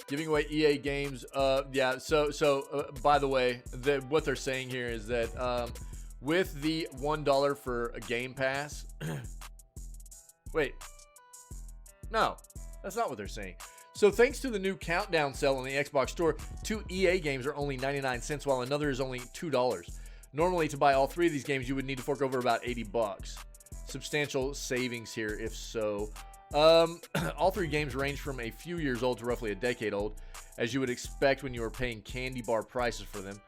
Giving away EA games. Yeah. So by the way, what they're saying here is that with the $1 for a Game Pass. Wait. No, that's not what they're saying. So thanks to the new countdown sale on the Xbox Store, 2 EA games are only 99 cents, while another is only $2. Normally, to buy all 3 of these games, you would need to fork over about $80. Substantial savings here, if so. All 3 games range from a few years old to roughly a decade old, as you would expect when you were paying candy bar prices for them.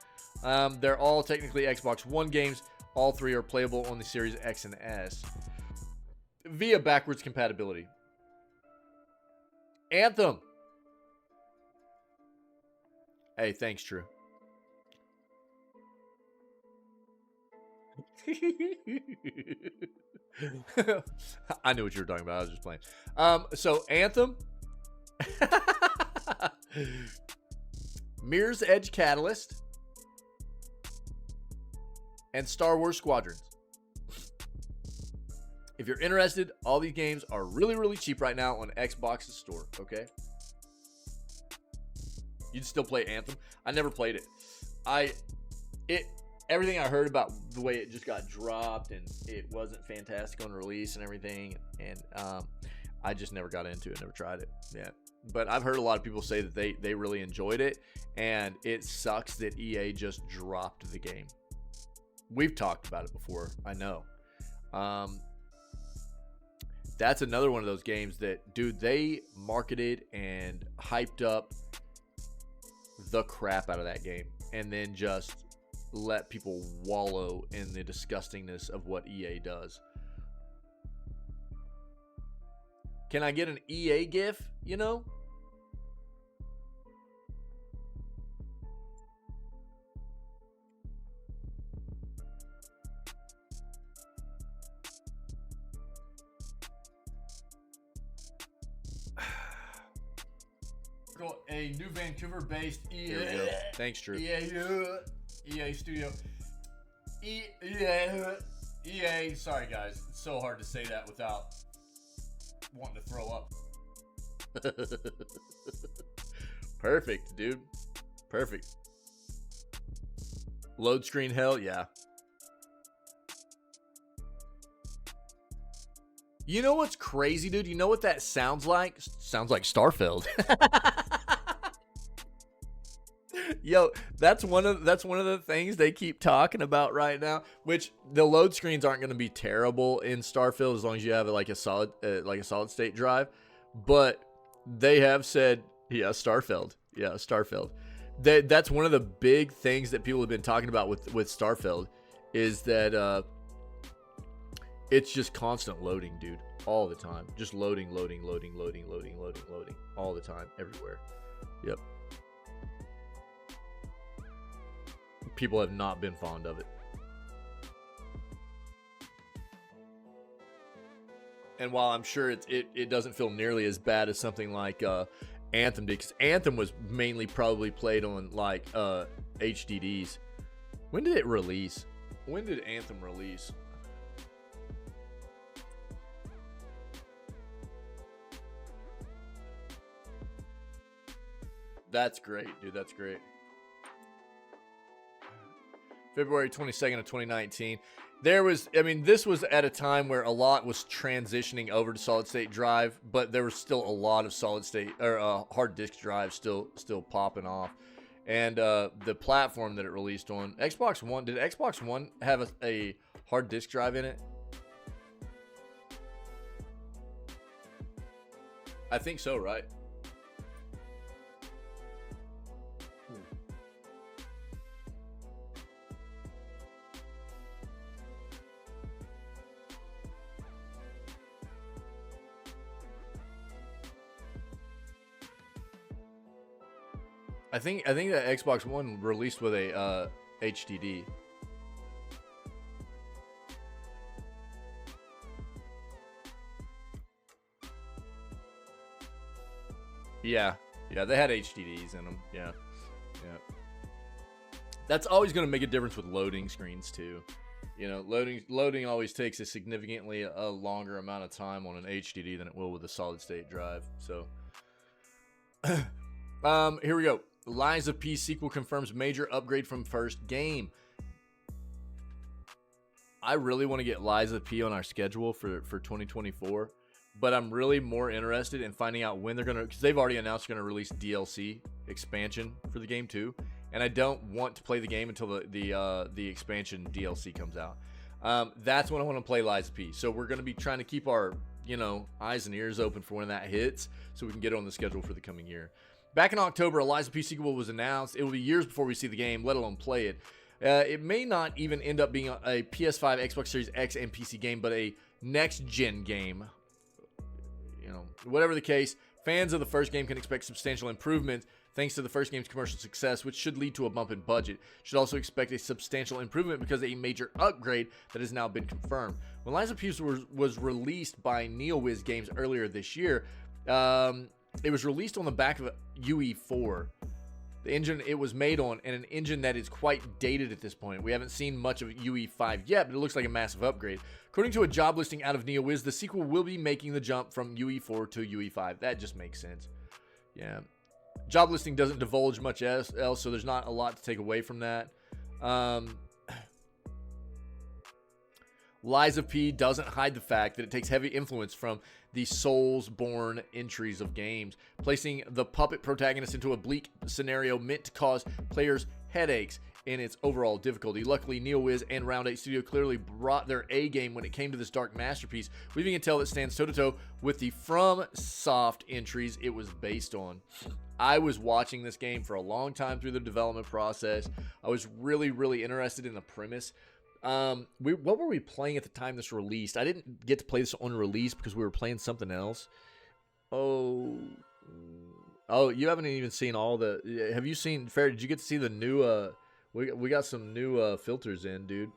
They're all technically Xbox One games. All 3 are playable on the Series X and S via backwards compatibility. Anthem. Hey, thanks, True. I knew what you were talking about. I was just playing. So Anthem, Mirror's Edge Catalyst, and Star Wars Squadrons. If you're interested, all these games are really, really cheap right now on Xbox's store, okay? You'd still play Anthem. I never played it. Everything I heard about the way it just got dropped and it wasn't fantastic on release and everything, and I just never got into it, never tried it. Yeah. But I've heard a lot of people say that they really enjoyed it, and it sucks that EA just dropped the game. We've talked about it before, I know. That's another one of those games that, dude, they marketed and hyped up the crap out of that game, and then just let people wallow in the disgustingness of what EA does. Can I get an EA gif, you know? A new Vancouver-based EA. Here we go. Thanks, Drew. EA studio. EA. Sorry, guys. It's so hard to say that without wanting to throw up. Perfect, dude. Perfect. Load screen hell, yeah. You know what's crazy, dude? You know what that sounds like? Sounds like Starfield. Yo, that's one of the things they keep talking about right now. Which the load screens aren't going to be terrible in Starfield as long as you have like a solid state drive. But they have said, yeah, Starfield. That's one of the big things that people have been talking about with Starfield is that it's just constant loading, dude, all the time. Just loading all the time, everywhere. Yep. People have not been fond of it. And while I'm sure it doesn't feel nearly as bad as something like Anthem did, because Anthem was mainly probably played on like HDDs. When did it release? When did Anthem release? That's great, dude. That's great. February 22nd of 2019. This was at a time where a lot was transitioning over to solid state drive, but there was still a lot of solid state or hard disk drive still popping off. And the platform that it released on, Xbox One, did Xbox One have a hard disk drive in it? I think so, right? I think that Xbox One released with a HDD. Yeah, they had HDDs in them. Yeah. That's always going to make a difference with loading screens too. You know, loading always takes a significantly longer amount of time on an HDD than it will with a solid state drive. So, here we go. Lies of P sequel confirms major upgrade from first game. I really want to get Lies of P on our schedule for 2024, but I'm really more interested in finding out when they're going to, because they've already announced they're going to release DLC expansion for the game too, and I don't want to play the game until the expansion DLC comes out. That's when I want to play Lies of P. So we're going to be trying to keep our eyes and ears open for when that hits, so we can get on the schedule for the coming year. Back in October, a Lies of P sequel was announced. It will be years before we see the game, let alone play it. It may not even end up being a PS5, Xbox Series X, and PC game, but a next-gen game. Whatever the case, fans of the first game can expect substantial improvement thanks to the first game's commercial success, which should lead to a bump in budget. Should also expect a substantial improvement because of a major upgrade that has now been confirmed. When Lies of P was released by NeoWiz Games earlier this year, it was released on the back of a UE4, the engine it was made on, and an engine that is quite dated at this point. We haven't seen much of UE5 yet, but it looks like a massive upgrade. According to a job listing out of NeoWiz, the sequel will be making the jump from UE4 to UE5. That just makes sense. Yeah. Job listing doesn't divulge much else, so there's not a lot to take away from that. Lies of P doesn't hide the fact that it takes heavy influence from the Souls-born entries of games, placing the puppet protagonist into a bleak scenario meant to cause players headaches in its overall difficulty. Luckily, NeoWiz and Round 8 Studio clearly brought their A-game when it came to this dark masterpiece, weaving a tale that stands toe-to-toe with the FromSoft entries it was based on. I was watching this game for a long time through the development process. I was really, really interested in the premise. What were we playing at the time this released? I didn't get to play this on release because we were playing something else. Oh, you haven't even seen all the. Have you seen? Fair? Did you get to see the new? We got some new filters in, dude.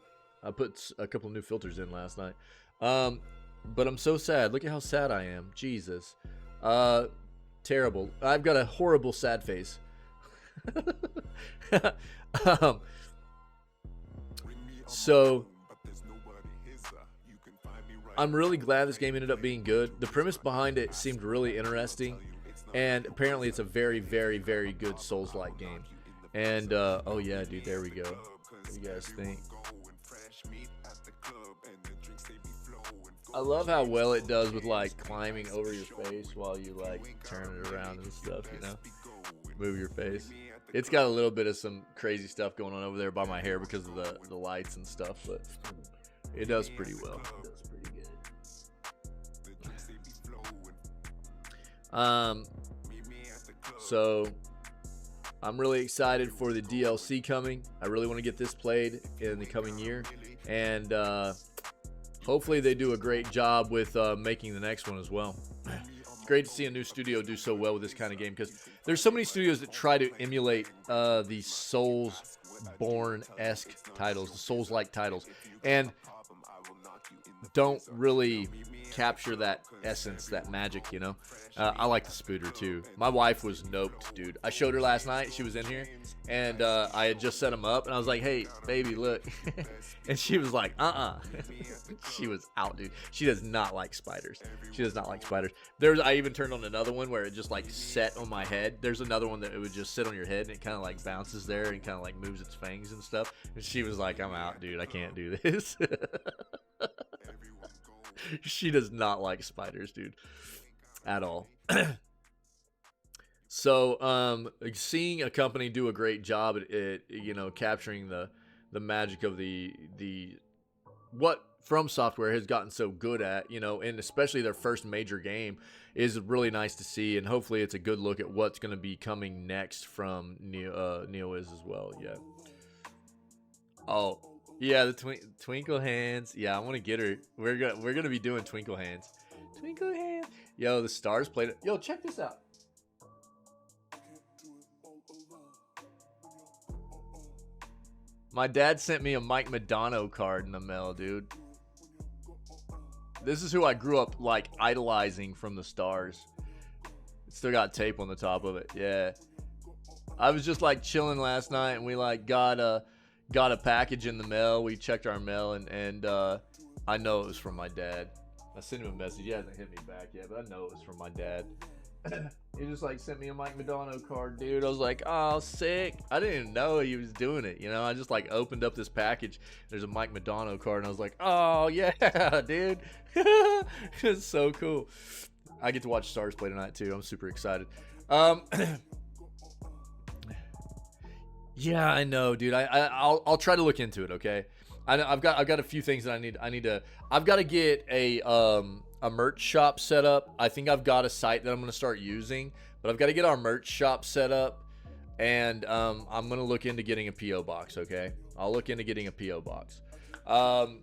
I put a couple of new filters in last night. But I'm so sad. Look at how sad I am. Jesus. terrible. I've got a horrible sad face. um, so I'm really glad this game ended up being good. The premise behind it seemed really interesting, and apparently it's a very, very, very good Souls-like game. And oh yeah, dude, there we go. What do you guys think? I love how well it does with like climbing over your face while you like turn it around and stuff, you know, move your face. It's got a little bit of some crazy stuff going on over there by my hair because of the lights and stuff, but it does pretty well. It does pretty good. So I'm really excited for the DLC coming. I really want to get this played in the coming year, and hopefully they do a great job with making the next one as well. It's great to see a new studio do so well with this kind of game, because there's so many studios that try to emulate the Soulsborne-esque titles, the Souls-like titles, and don't really capture that essence, that magic, you know. I like the Spooter too. My wife was noped, dude. I showed her last night. She was in here, and I had just set them up, and I was like, hey, baby, look. And she was like, She was out, dude. She does not like spiders. She does not like spiders. I even turned on another one where it just like set on my head. There's another one that it would just sit on your head, and it kind of like bounces there and kind of like moves its fangs and stuff. And she was like, I'm out, dude. I can't do this. She does not like spiders, dude, at all. So seeing a company do a great job at you know, capturing the magic of the what From Software has gotten so good at, you know, and especially their first major game, is really nice to see. And hopefully it's a good look at what's going to be coming next from Neowiz as well. Yeah. Oh yeah, the Twinkle Hands. Yeah, I want to get her. We're gonna be doing Twinkle Hands. Twinkle Hands. Yo, the stars played it. Yo, check this out. My dad sent me a Mike Madonna card in the mail, dude. This is who I grew up like idolizing from the stars. It's still got tape on the top of it. Yeah. I was just like chilling last night, and we like got a package in the mail. We checked our mail, and I know it was from my dad. I sent him a message. He hasn't hit me back yet, but I know it was from my dad. He just like sent me a Mike Madonna card, dude. I was like, oh, sick. I didn't even know he was doing it, you know. I just like opened up this package. There's a Mike Madonna card, and I was like, oh yeah, dude. It's so cool. I get to watch Stars play tonight too. I'm super excited. Yeah, I know, dude. I'll try to look into it. Okay. I've got a few things that I've got to get a merch shop set up. I think I've got a site that I'm going to start using, but I've got to get our merch shop set up, and I'm going to look into getting a PO box. Okay. I'll look into getting a PO box. I'll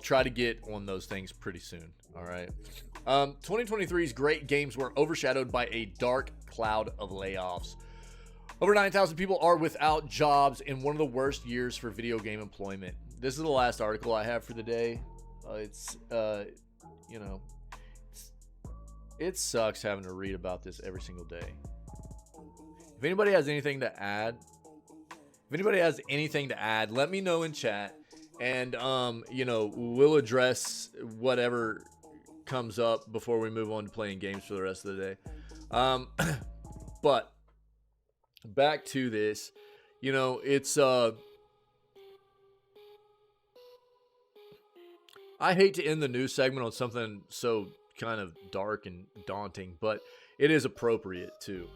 try to get on those things pretty soon. All right. 2023's great games were overshadowed by a dark cloud of layoffs. Over 9,000 people are without jobs in one of the worst years for video game employment. This is the last article I have for the day. You know, it sucks having to read about this every single day. If anybody has anything to add, let me know in chat, and you know, we'll address whatever comes up before we move on to playing games for the rest of the day. But back to this, you know, it's I hate to end the news segment on something so kind of dark and daunting, but it is appropriate too.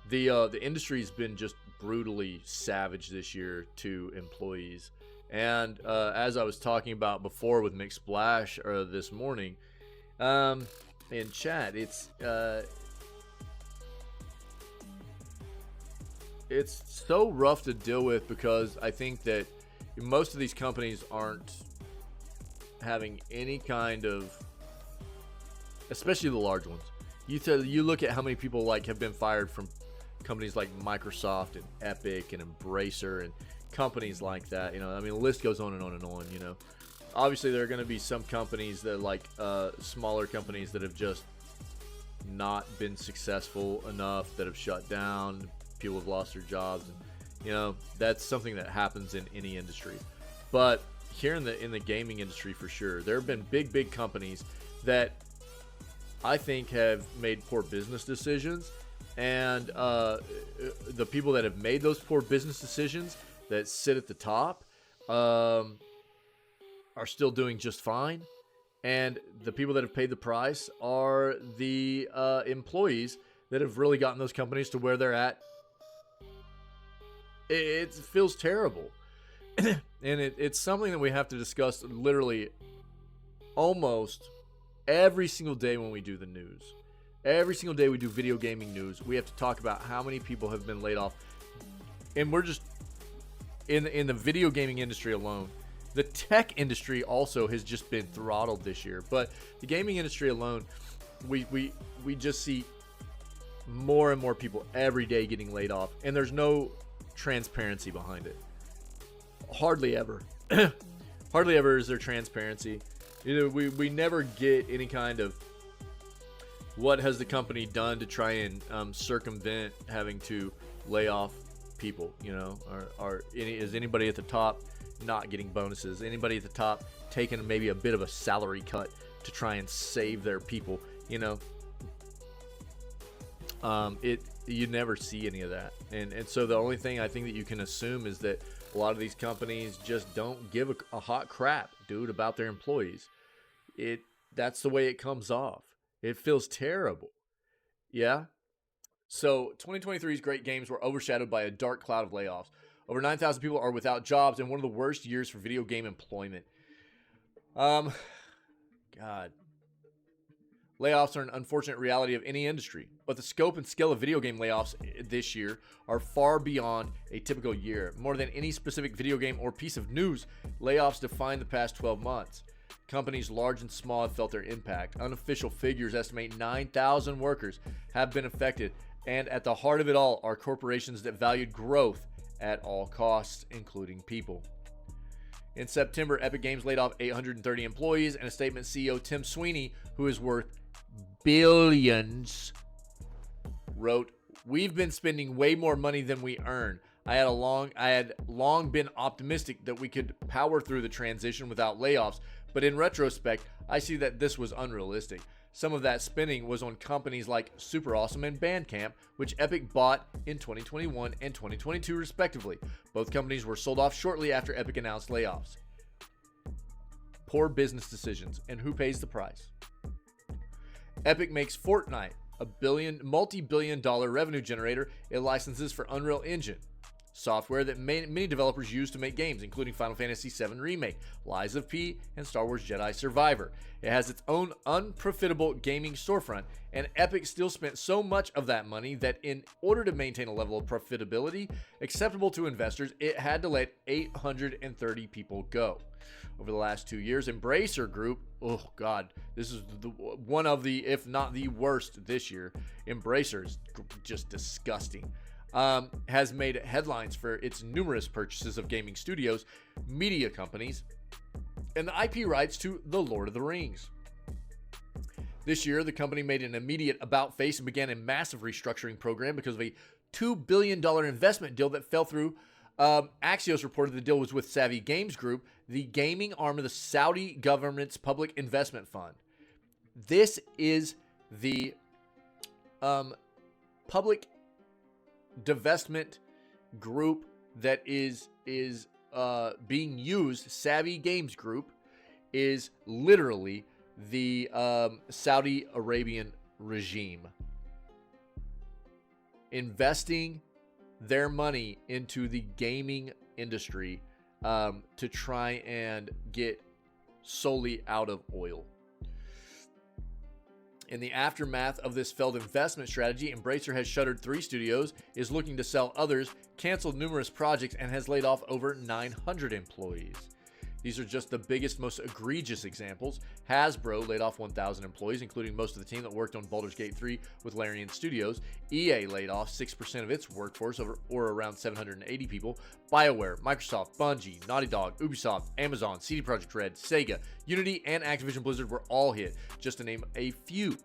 The industry's been just brutally savage this year to employees, and as I was talking about before with Mick Splash this morning in chat, it's so rough to deal with, because I think that most of these companies aren't having any kind of, especially the large ones. You look at how many people like have been fired from companies like Microsoft and Epic and Embracer and companies like that. You know, I mean, the list goes on and on and on. You know, obviously there are going to be some companies that like smaller companies that have just not been successful enough, that have shut down. People have lost their jobs, and you know, that's something that happens in any industry. But here in the gaming industry, for sure, there have been big companies that I think have made poor business decisions, and the people that have made those poor business decisions that sit at the top are still doing just fine, and the people that have paid the price are the employees that have really gotten those companies to where they're at. It feels terrible. And it's something that we have to discuss literally almost every single day when we do the news. Every single day we do video gaming news, we have to talk about how many people have been laid off. And we're just in the video gaming industry alone. The tech industry also has just been throttled this year, but the gaming industry alone, we just see more and more people every day getting laid off, and there's no transparency behind it. Hardly ever. Hardly ever is there transparency. You know, we never get any kind of what has the company done to try and circumvent having to lay off people. You know, is anybody at the top not getting bonuses? Anybody at the top taking maybe a bit of a salary cut to try and save their people? You know, you never see any of that, and so the only thing I think that you can assume is that a lot of these companies just don't give a hot crap, dude, about their employees. That's the way it comes off. It feels terrible. Yeah. So 2023's great games were overshadowed by a dark cloud of layoffs. Over 9,000 people are without jobs, and one of the worst years for video game employment. God. Layoffs are an unfortunate reality of any industry, but the scope and scale of video game layoffs this year are far beyond a typical year. More than any specific video game or piece of news, layoffs define the past 12 months. Companies large and small have felt their impact. Unofficial figures estimate 9,000 workers have been affected, and at the heart of it all are corporations that valued growth at all costs, including people. In September, Epic Games laid off 830 employees, and a statement CEO Tim Sweeney, who is worth billions, wrote, "We've been spending way more money than we earn. I had long been optimistic that we could power through the transition without layoffs, but in retrospect, I see that this was unrealistic. Some of that spending was on companies like Super Awesome and Bandcamp, which Epic bought in 2021 and 2022 respectively. Both companies were sold off shortly after Epic announced layoffs." Poor business decisions, and who pays the price? Epic makes Fortnite, a multi-billion-dollar revenue generator it licenses for Unreal Engine, software that many developers use to make games, including Final Fantasy VII Remake, Lies of P, and Star Wars Jedi Survivor. It has its own unprofitable gaming storefront, and Epic still spent so much of that money that in order to maintain a level of profitability acceptable to investors, it had to let 830 people go. Over the last 2 years, Embracer Group, oh God, this is one of the, if not the worst this year. Embracer is just disgusting. Has made headlines for its numerous purchases of gaming studios, media companies, and the IP rights to The Lord of the Rings. This year, the company made an immediate about-face and began a massive restructuring program because of a $2 billion investment deal that fell through. Axios reported the deal was with Savvy Games Group, the gaming arm of the Saudi government's public investment fund. This is the public divestment group that is being used. Savvy Games Group is literally the Saudi Arabian regime investing their money into the gaming industry to try and get solely out of oil. In the aftermath of this failed investment strategy, Embracer has shuttered 3 studios, is looking to sell others, canceled numerous projects, and has laid off over 900 employees. These are just the biggest, most egregious examples. Hasbro laid off 1,000 employees, including most of the team that worked on Baldur's Gate 3 with Larian Studios. EA laid off 6% of its workforce, or around 780 people. BioWare, Microsoft, Bungie, Naughty Dog, Ubisoft, Amazon, CD Projekt Red, Sega, Unity, and Activision Blizzard were all hit, just to name a few.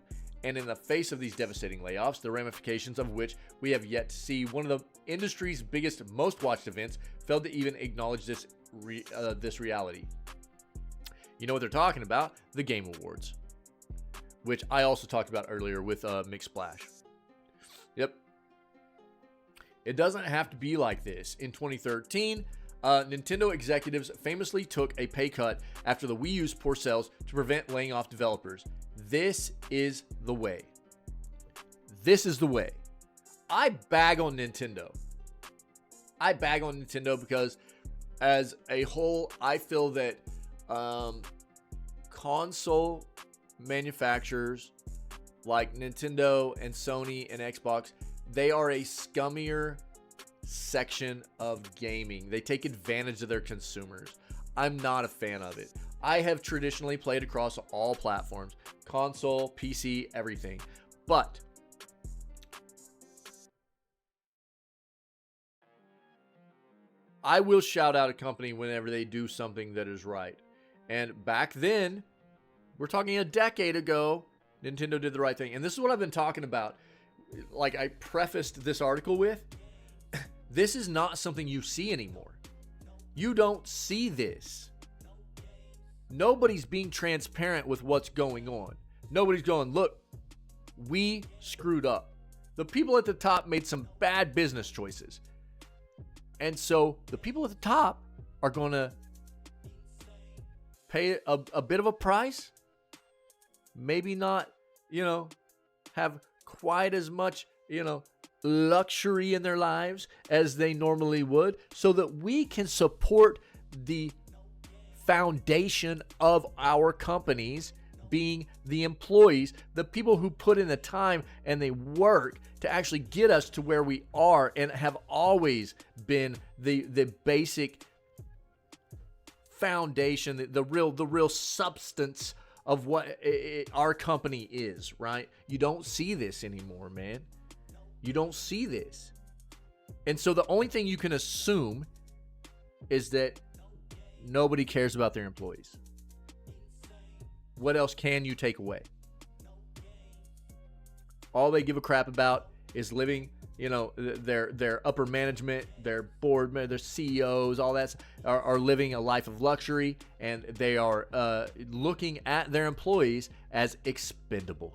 And in the face of these devastating layoffs, the ramifications of which we have yet to see, one of the industry's biggest, most watched events failed to even acknowledge this reality. You know what they're talking about? The Game Awards, which I also talked about earlier with McSplash. Yep. It doesn't have to be like this. In 2013, Nintendo executives famously took a pay cut after the Wii U's poor sales to prevent laying off developers. This is the way. This is the way. I bag on Nintendo. I bag on Nintendo because as a whole, I feel that console manufacturers like Nintendo and Sony and Xbox, they are a scummier section of gaming. They take advantage of their consumers. I'm not a fan of it. I have traditionally played across all platforms, console, PC, everything. But I will shout out a company whenever they do something that is right. And back then, we're talking a decade ago, Nintendo did the right thing. And this is what I've been talking about. Like I prefaced this article with, this is not something you see anymore. You don't see this. Nobody's being transparent with what's going on. Nobody's going, look, we screwed up. The people at the top made some bad business choices. And so the people at the top are going to pay a bit of a price. Maybe not, have quite as much, luxury in their lives as they normally would, so that we can support the foundation of our companies being the employees, the people who put in the time and they work to actually get us to where we are and have always been the basic foundation, the real substance of what our company is, right? You don't see this anymore, man. You don't see this. And so the only thing you can assume is that nobody cares about their employees. What else can you take away? All they give a crap about is living, their upper management, their board, their CEOs, all that are living a life of luxury, and they are looking at their employees as expendable.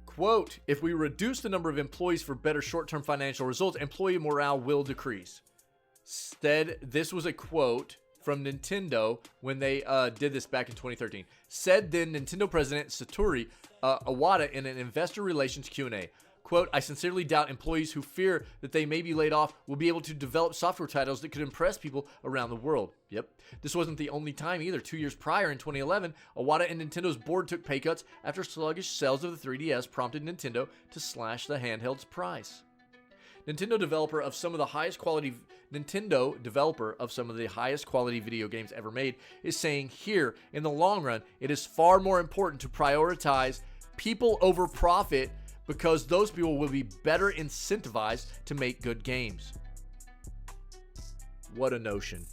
Quote, if we reduce the number of employees for better short-term financial results, employee morale will decrease. Instead, this was a quote from Nintendo when they did this back in 2013. Said then Nintendo president Satoru Iwata in an investor relations Q&A. Quote, I sincerely doubt employees who fear that they may be laid off will be able to develop software titles that could impress people around the world. Yep. This wasn't the only time either. 2 years prior, in 2011, Iwata and Nintendo's board took pay cuts after sluggish sales of the 3DS prompted Nintendo to slash the handheld's price. Nintendo developer of some of the highest quality video games ever made is saying here, in the long run, it is far more important to prioritize people over profit because those people will be better incentivized to make good games. What a notion.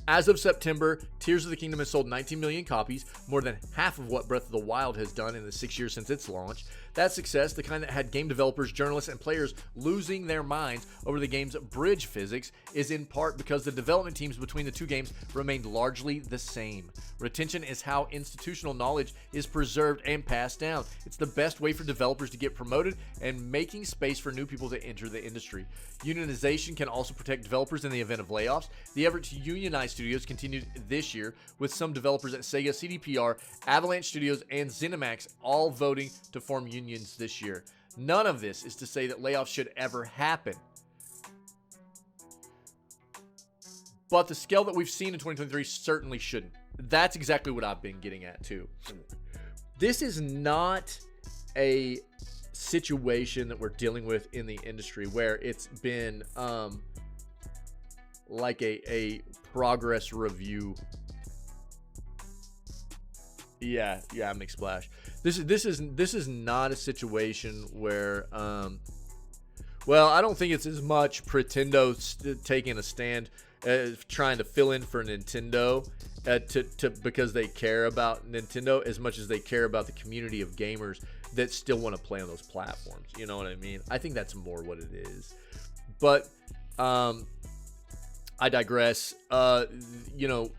As of September, Tears of the Kingdom has sold 19 million copies, more than half of what Breath of the Wild has done in the 6 years since its launch. That success, the kind that had game developers, journalists, and players losing their minds over the game's bridge physics, is in part because the development teams between the two games remained largely the same. Retention is how institutional knowledge is preserved and passed down. It's the best way for developers to get promoted and making space for new people to enter the industry. Unionization can also protect developers in the event of layoffs. The effort to unionize studios continued this year, with some developers at Sega, CDPR, Avalanche Studios, and ZeniMax all voting to form unions this year. None of this is to say that layoffs should ever happen. But the scale that we've seen in 2023 certainly shouldn't. That's exactly what I've been getting at too. This is not a situation that we're dealing with in the industry where it's been like a progress review. Yeah, McSplash. This is not a situation where well, I don't think it's as much Pretendo taking a stand trying to fill in for Nintendo because they care about Nintendo as much as they care about the community of gamers that still want to play on those platforms. You know what I mean? I think that's more what it is. But I digress. You know,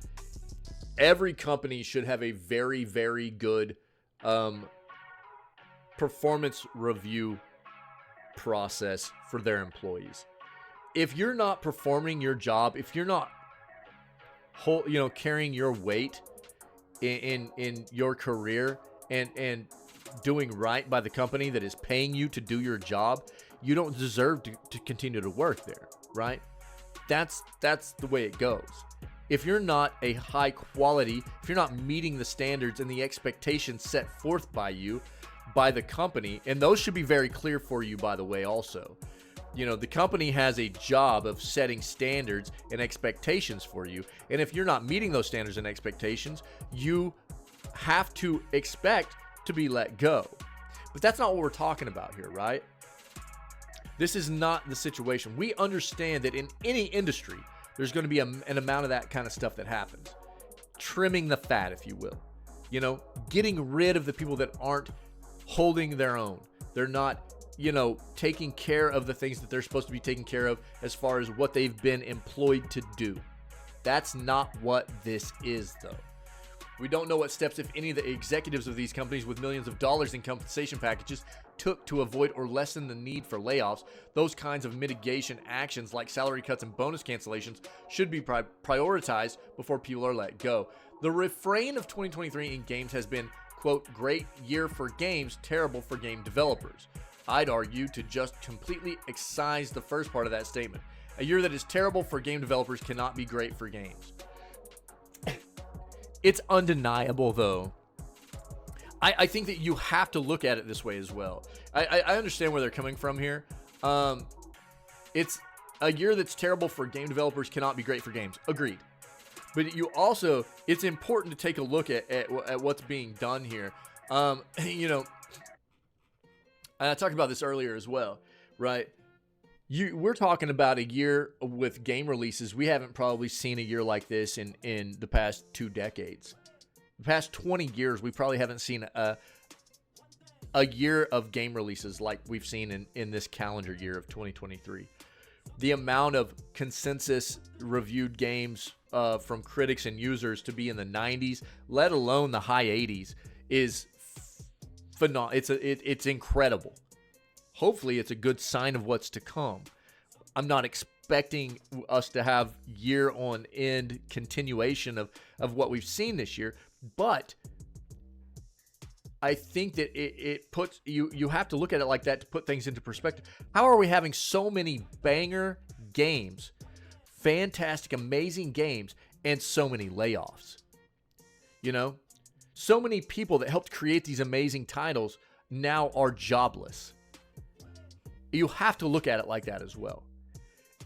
every company should have a very, very good performance review process for their employees. If you're not performing your job, if you're not carrying your weight in your career and doing right by the company that is paying you to do your job, you don't deserve to continue to work there, right? That's the way it goes. If you're not a high quality, if you're not meeting the standards and the expectations set forth by you, by the company, and those should be very clear for you, by the way, also. You know, the company has a job of setting standards and expectations for you. And if you're not meeting those standards and expectations, you have to expect to be let go. But that's not what we're talking about here, right? This is not the situation. We understand that in any industry, there's going to be an amount of that kind of stuff that happens. Trimming the fat, if you will. You know, getting rid of the people that aren't holding their own. They're not, taking care of the things that they're supposed to be taking care of as far as what they've been employed to do. That's not what this is, though. We don't know what steps, if any, the executives of these companies with millions of dollars in compensation packages took to avoid or lessen the need for layoffs. Those kinds of mitigation actions like salary cuts and bonus cancellations should be prioritized before people are let go. The refrain of 2023 in games has been, quote, great year for games, terrible for game developers. I'd argue to just completely excise the first part of that statement. A year that is terrible for game developers cannot be great for games. It's undeniable, though. I think that you have to look at it this way as well. I understand where they're coming from here. It's a year that's terrible for game developers cannot be great for games. Agreed. But it's important to take a look at what's being done here. And I talked about this earlier as well, right? We're talking about a year with game releases. We haven't probably seen a year like this in the past 2 decades. The past 20 years, we probably haven't seen a year of game releases like we've seen in this calendar year of 2023. The amount of consensus reviewed games from critics and users to be in the 90s, let alone the high 80s, is phenomenal. It's incredible. Hopefully, it's a good sign of what's to come. I'm not expecting us to have year-on-end continuation of what we've seen this year, but I think that it puts you have to look at it like that to put things into perspective. How are we having so many banger games, fantastic, amazing games, and so many layoffs? So many people that helped create these amazing titles now are jobless. You have to look at it like that as well.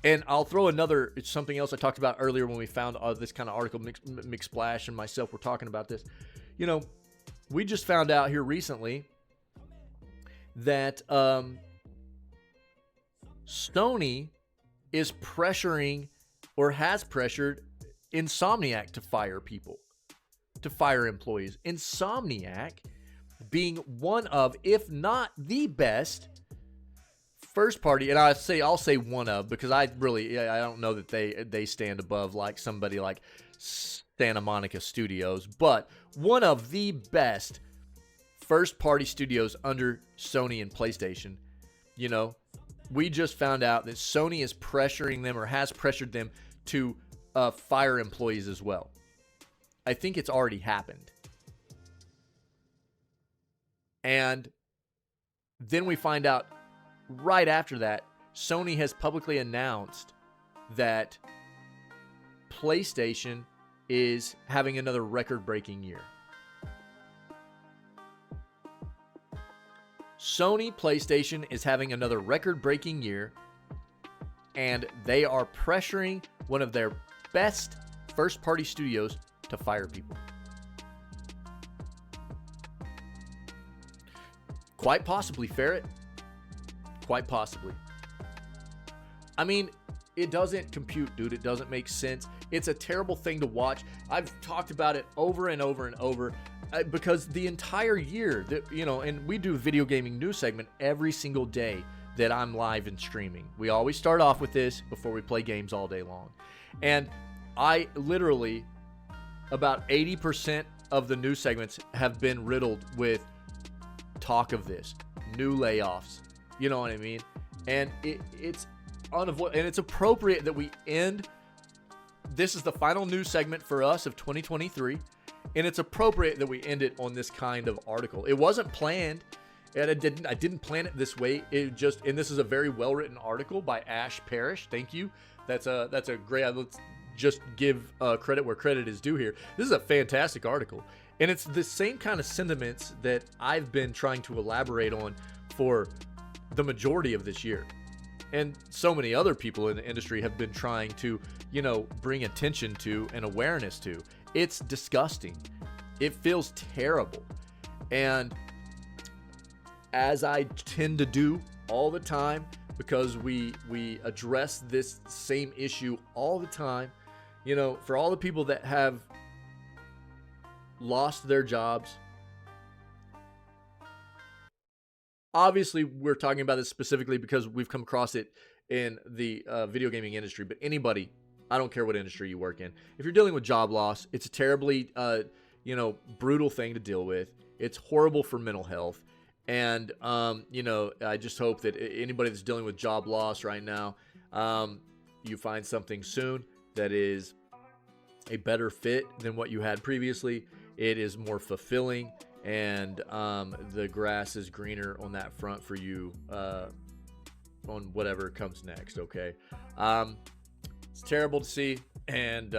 And I'll throw it's something else I talked about earlier when we found this kind of article. McSplash and myself were talking about this. We just found out here recently that Sony is pressuring or has pressured Insomniac to fire people, to fire employees. Insomniac being one of, if not the best first party, and I'll say one of, because I don't know that they stand above like somebody like Santa Monica Studios, but one of the best first party studios under Sony and PlayStation. We just found out that Sony is pressuring them, or has pressured them, to fire employees as well. I think it's already happened. And then we find out right after that, Sony has publicly announced that PlayStation is having another record-breaking year. Sony PlayStation is having another record-breaking year, and they are pressuring one of their best first-party studios to fire people. Quite possibly, Ferret. Quite possibly. I mean, it doesn't compute, dude. It doesn't make sense. It's a terrible thing to watch. I've talked about it over and over and over because the entire year that, you know, and we do video gaming news segment every single day that I'm live and streaming. We always start off with this before we play games all day long. And I literally, about 80% of the news segments have been riddled with talk of this, new layoffs. You know what I mean? And it's unavoidable, and it's appropriate that we end. This is the final news segment for us of 2023, and it's appropriate that we end it on this kind of article. It wasn't planned, and I didn't plan it this way. It just, and this is a very well written article by Ash Parrish. Thank you. That's a great. Let's just give credit where credit is due here. This is a fantastic article, and it's the same kind of sentiments that I've been trying to elaborate on for the majority of this year. And so many other people in the industry have been trying to, you know, bring attention to and awareness to. It's disgusting. It feels terrible. And as I tend to do all the time, because we address this same issue all the time, you know, for all the people that have lost their jobs, obviously, we're talking about this specifically because we've come across it in the video gaming industry. But anybody, I don't care what industry you work in, if you're dealing with job loss, it's a terribly, brutal thing to deal with. It's horrible for mental health. And, I just hope that anybody that's dealing with job loss right now, you find something soon that is a better fit than what you had previously. It is more fulfilling. And the grass is greener on that front for you on whatever comes next, okay? It's terrible to see, and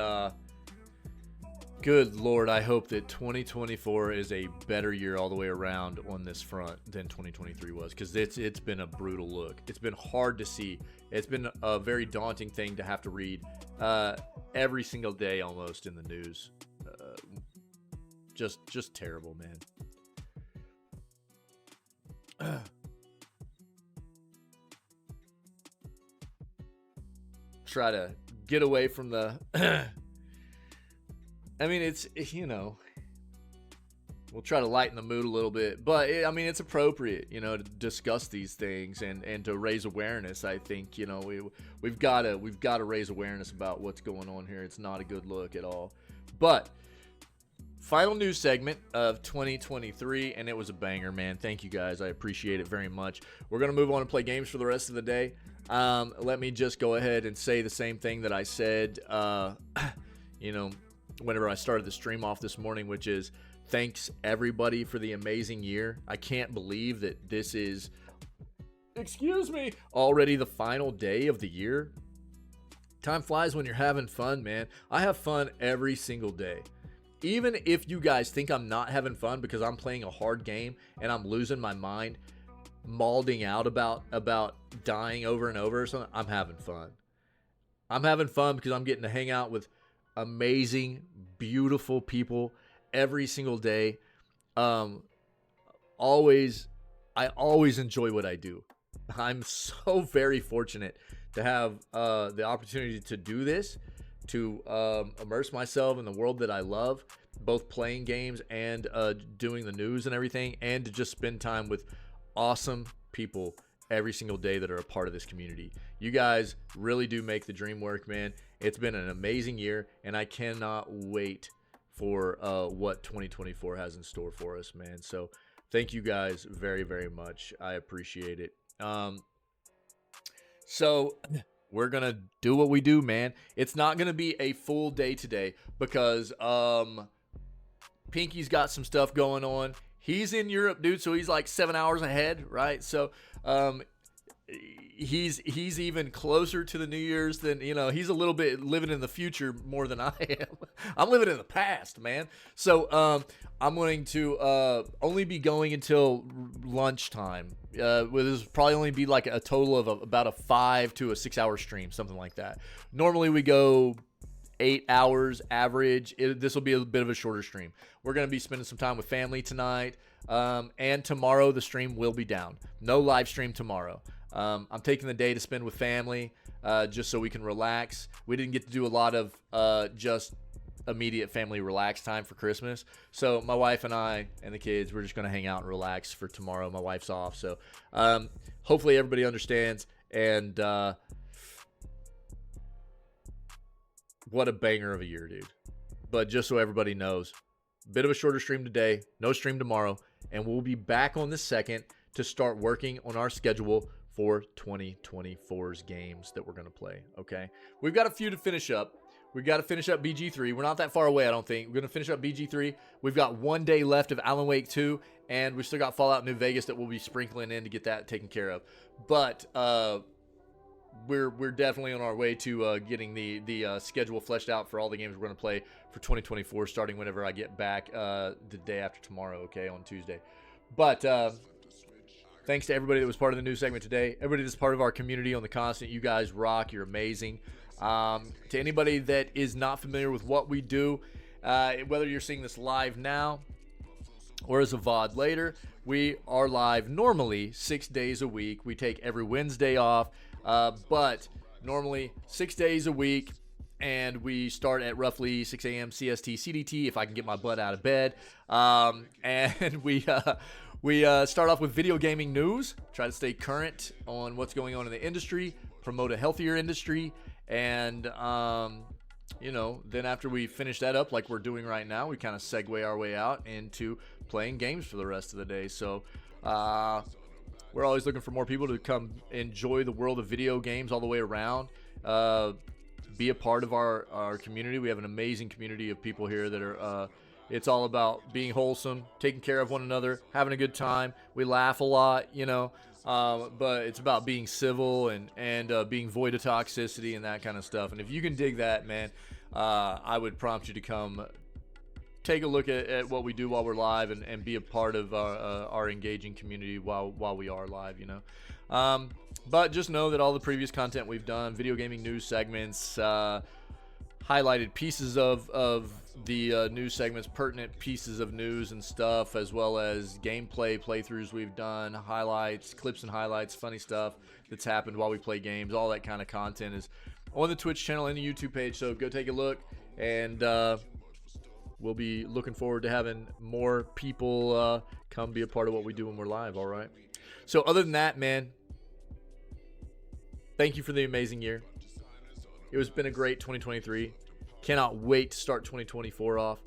good Lord, I hope that 2024 is a better year all the way around on this front than 2023 was, because it's been a brutal look. It's been hard to see. It's been a very daunting thing to have to read every single day almost in the news. Just terrible, man. Try to get away from the I mean, it's, we'll try to lighten the mood a little bit, but it's appropriate, to discuss these things and to raise awareness. I think, we've got to raise awareness about what's going on here. It's not a good look at all. But final news segment of 2023, and it was a banger, man. Thank you guys. I appreciate it very much. We're going to move on and play games for the rest of the day. Let me just go ahead and say the same thing that I said, whenever I started the stream off this morning, which is thanks everybody for the amazing year. I can't believe that this is, already the final day of the year. Time flies when you're having fun, man. I have fun every single day. Even if you guys think I'm not having fun because I'm playing a hard game and I'm losing my mind, mauling out about dying over and over or something, I'm having fun. I'm having fun because I'm getting to hang out with amazing, beautiful people every single day. I always enjoy what I do. I'm so very fortunate to have the opportunity to do this, to immerse myself in the world that I love, both playing games and doing the news and everything, and to just spend time with awesome people every single day that are a part of this community. You guys really do make the dream work, man. It's been an amazing year, and I cannot wait for what 2024 has in store for us, man. So thank you guys very, very much. I appreciate it. So we're going to do what we do, man. It's not going to be a full day today because Pinky's got some stuff going on. He's in Europe, dude, so he's like 7 hours ahead, right? So he's even closer to the New Year's than, he's a little bit living in the future more than I am. I'm living in the past, man. So I'm going to only be going until lunchtime. This will probably only be like a total of about a 5 to a 6 hour stream, something like that. Normally we go 8 hours average. This will be a bit of a shorter stream. We're going to be spending some time with family tonight. And tomorrow the stream will be down. No live stream tomorrow. I'm taking the day to spend with family just so we can relax. We didn't get to do a lot of just immediate family relax time for Christmas. So my wife and I and the kids, we're just going to hang out and relax for tomorrow. My wife's off. So hopefully everybody understands. And what a banger of a year, dude. But just so everybody knows, bit of a shorter stream today, no stream tomorrow, and we'll be back on the 2nd to start working on our schedule for 2024's games that we're going to play, okay? We've got a few to finish up. We've got to finish up BG3. We're not that far away, I don't think. We're going to finish up BG3. We've got 1 day left of Alan Wake 2, and we've still got Fallout New Vegas that we'll be sprinkling in to get that taken care of. But we're definitely on our way to getting the schedule fleshed out for all the games we're going to play for 2024, starting whenever I get back the day after tomorrow, okay, on Tuesday. But thanks to everybody that was part of the news segment today. Everybody that's part of our community on the Constant. You guys rock. You're amazing. To anybody that is not familiar with what we do, whether you're seeing this live now or as a VOD later, we are live normally 6 days a week. We take every Wednesday off, but normally 6 days a week, and we start at roughly 6 a.m. CST CDT if I can get my butt out of bed. And we start off with video gaming news, try to stay current on what's going on in the industry, promote a healthier industry, and then after we finish that up like we're doing right now, we kind of segue our way out into playing games for the rest of the day. So we're always looking for more people to come enjoy the world of video games all the way around, be a part of our community. We have an amazing community of people here that are it's all about being wholesome, taking care of one another, having a good time. We laugh a lot, but it's about being civil and being void of toxicity and that kind of stuff. And if you can dig that, man, I would prompt you to come take a look at what we do while we're live and be a part of our engaging community while we are live, But just know that all the previous content we've done, video gaming news segments, highlighted pieces of the news segments, pertinent pieces of news and stuff, as well as gameplay playthroughs we've done, highlights, clips and highlights, funny stuff that's happened while we play games. All that kind of content is on the Twitch channel and the YouTube page, so go take a look, and we'll be looking forward to having more people come be a part of what we do when we're live, all right? So other than that, man, thank you for the amazing year. It's been a great 2023. Cannot wait to start 2024 off.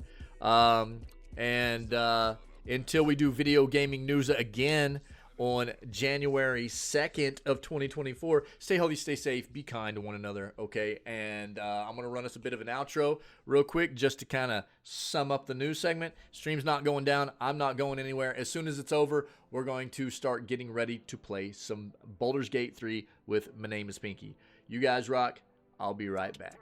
Until we do video gaming news again on January 2nd of 2024, stay healthy, stay safe, be kind to one another, okay? And I'm going to run us a bit of an outro real quick just to kind of sum up the news segment. Stream's not going down. I'm not going anywhere. As soon as it's over, we're going to start getting ready to play some Baldur's Gate 3 with My Name is Pinky. You guys rock. I'll be right back.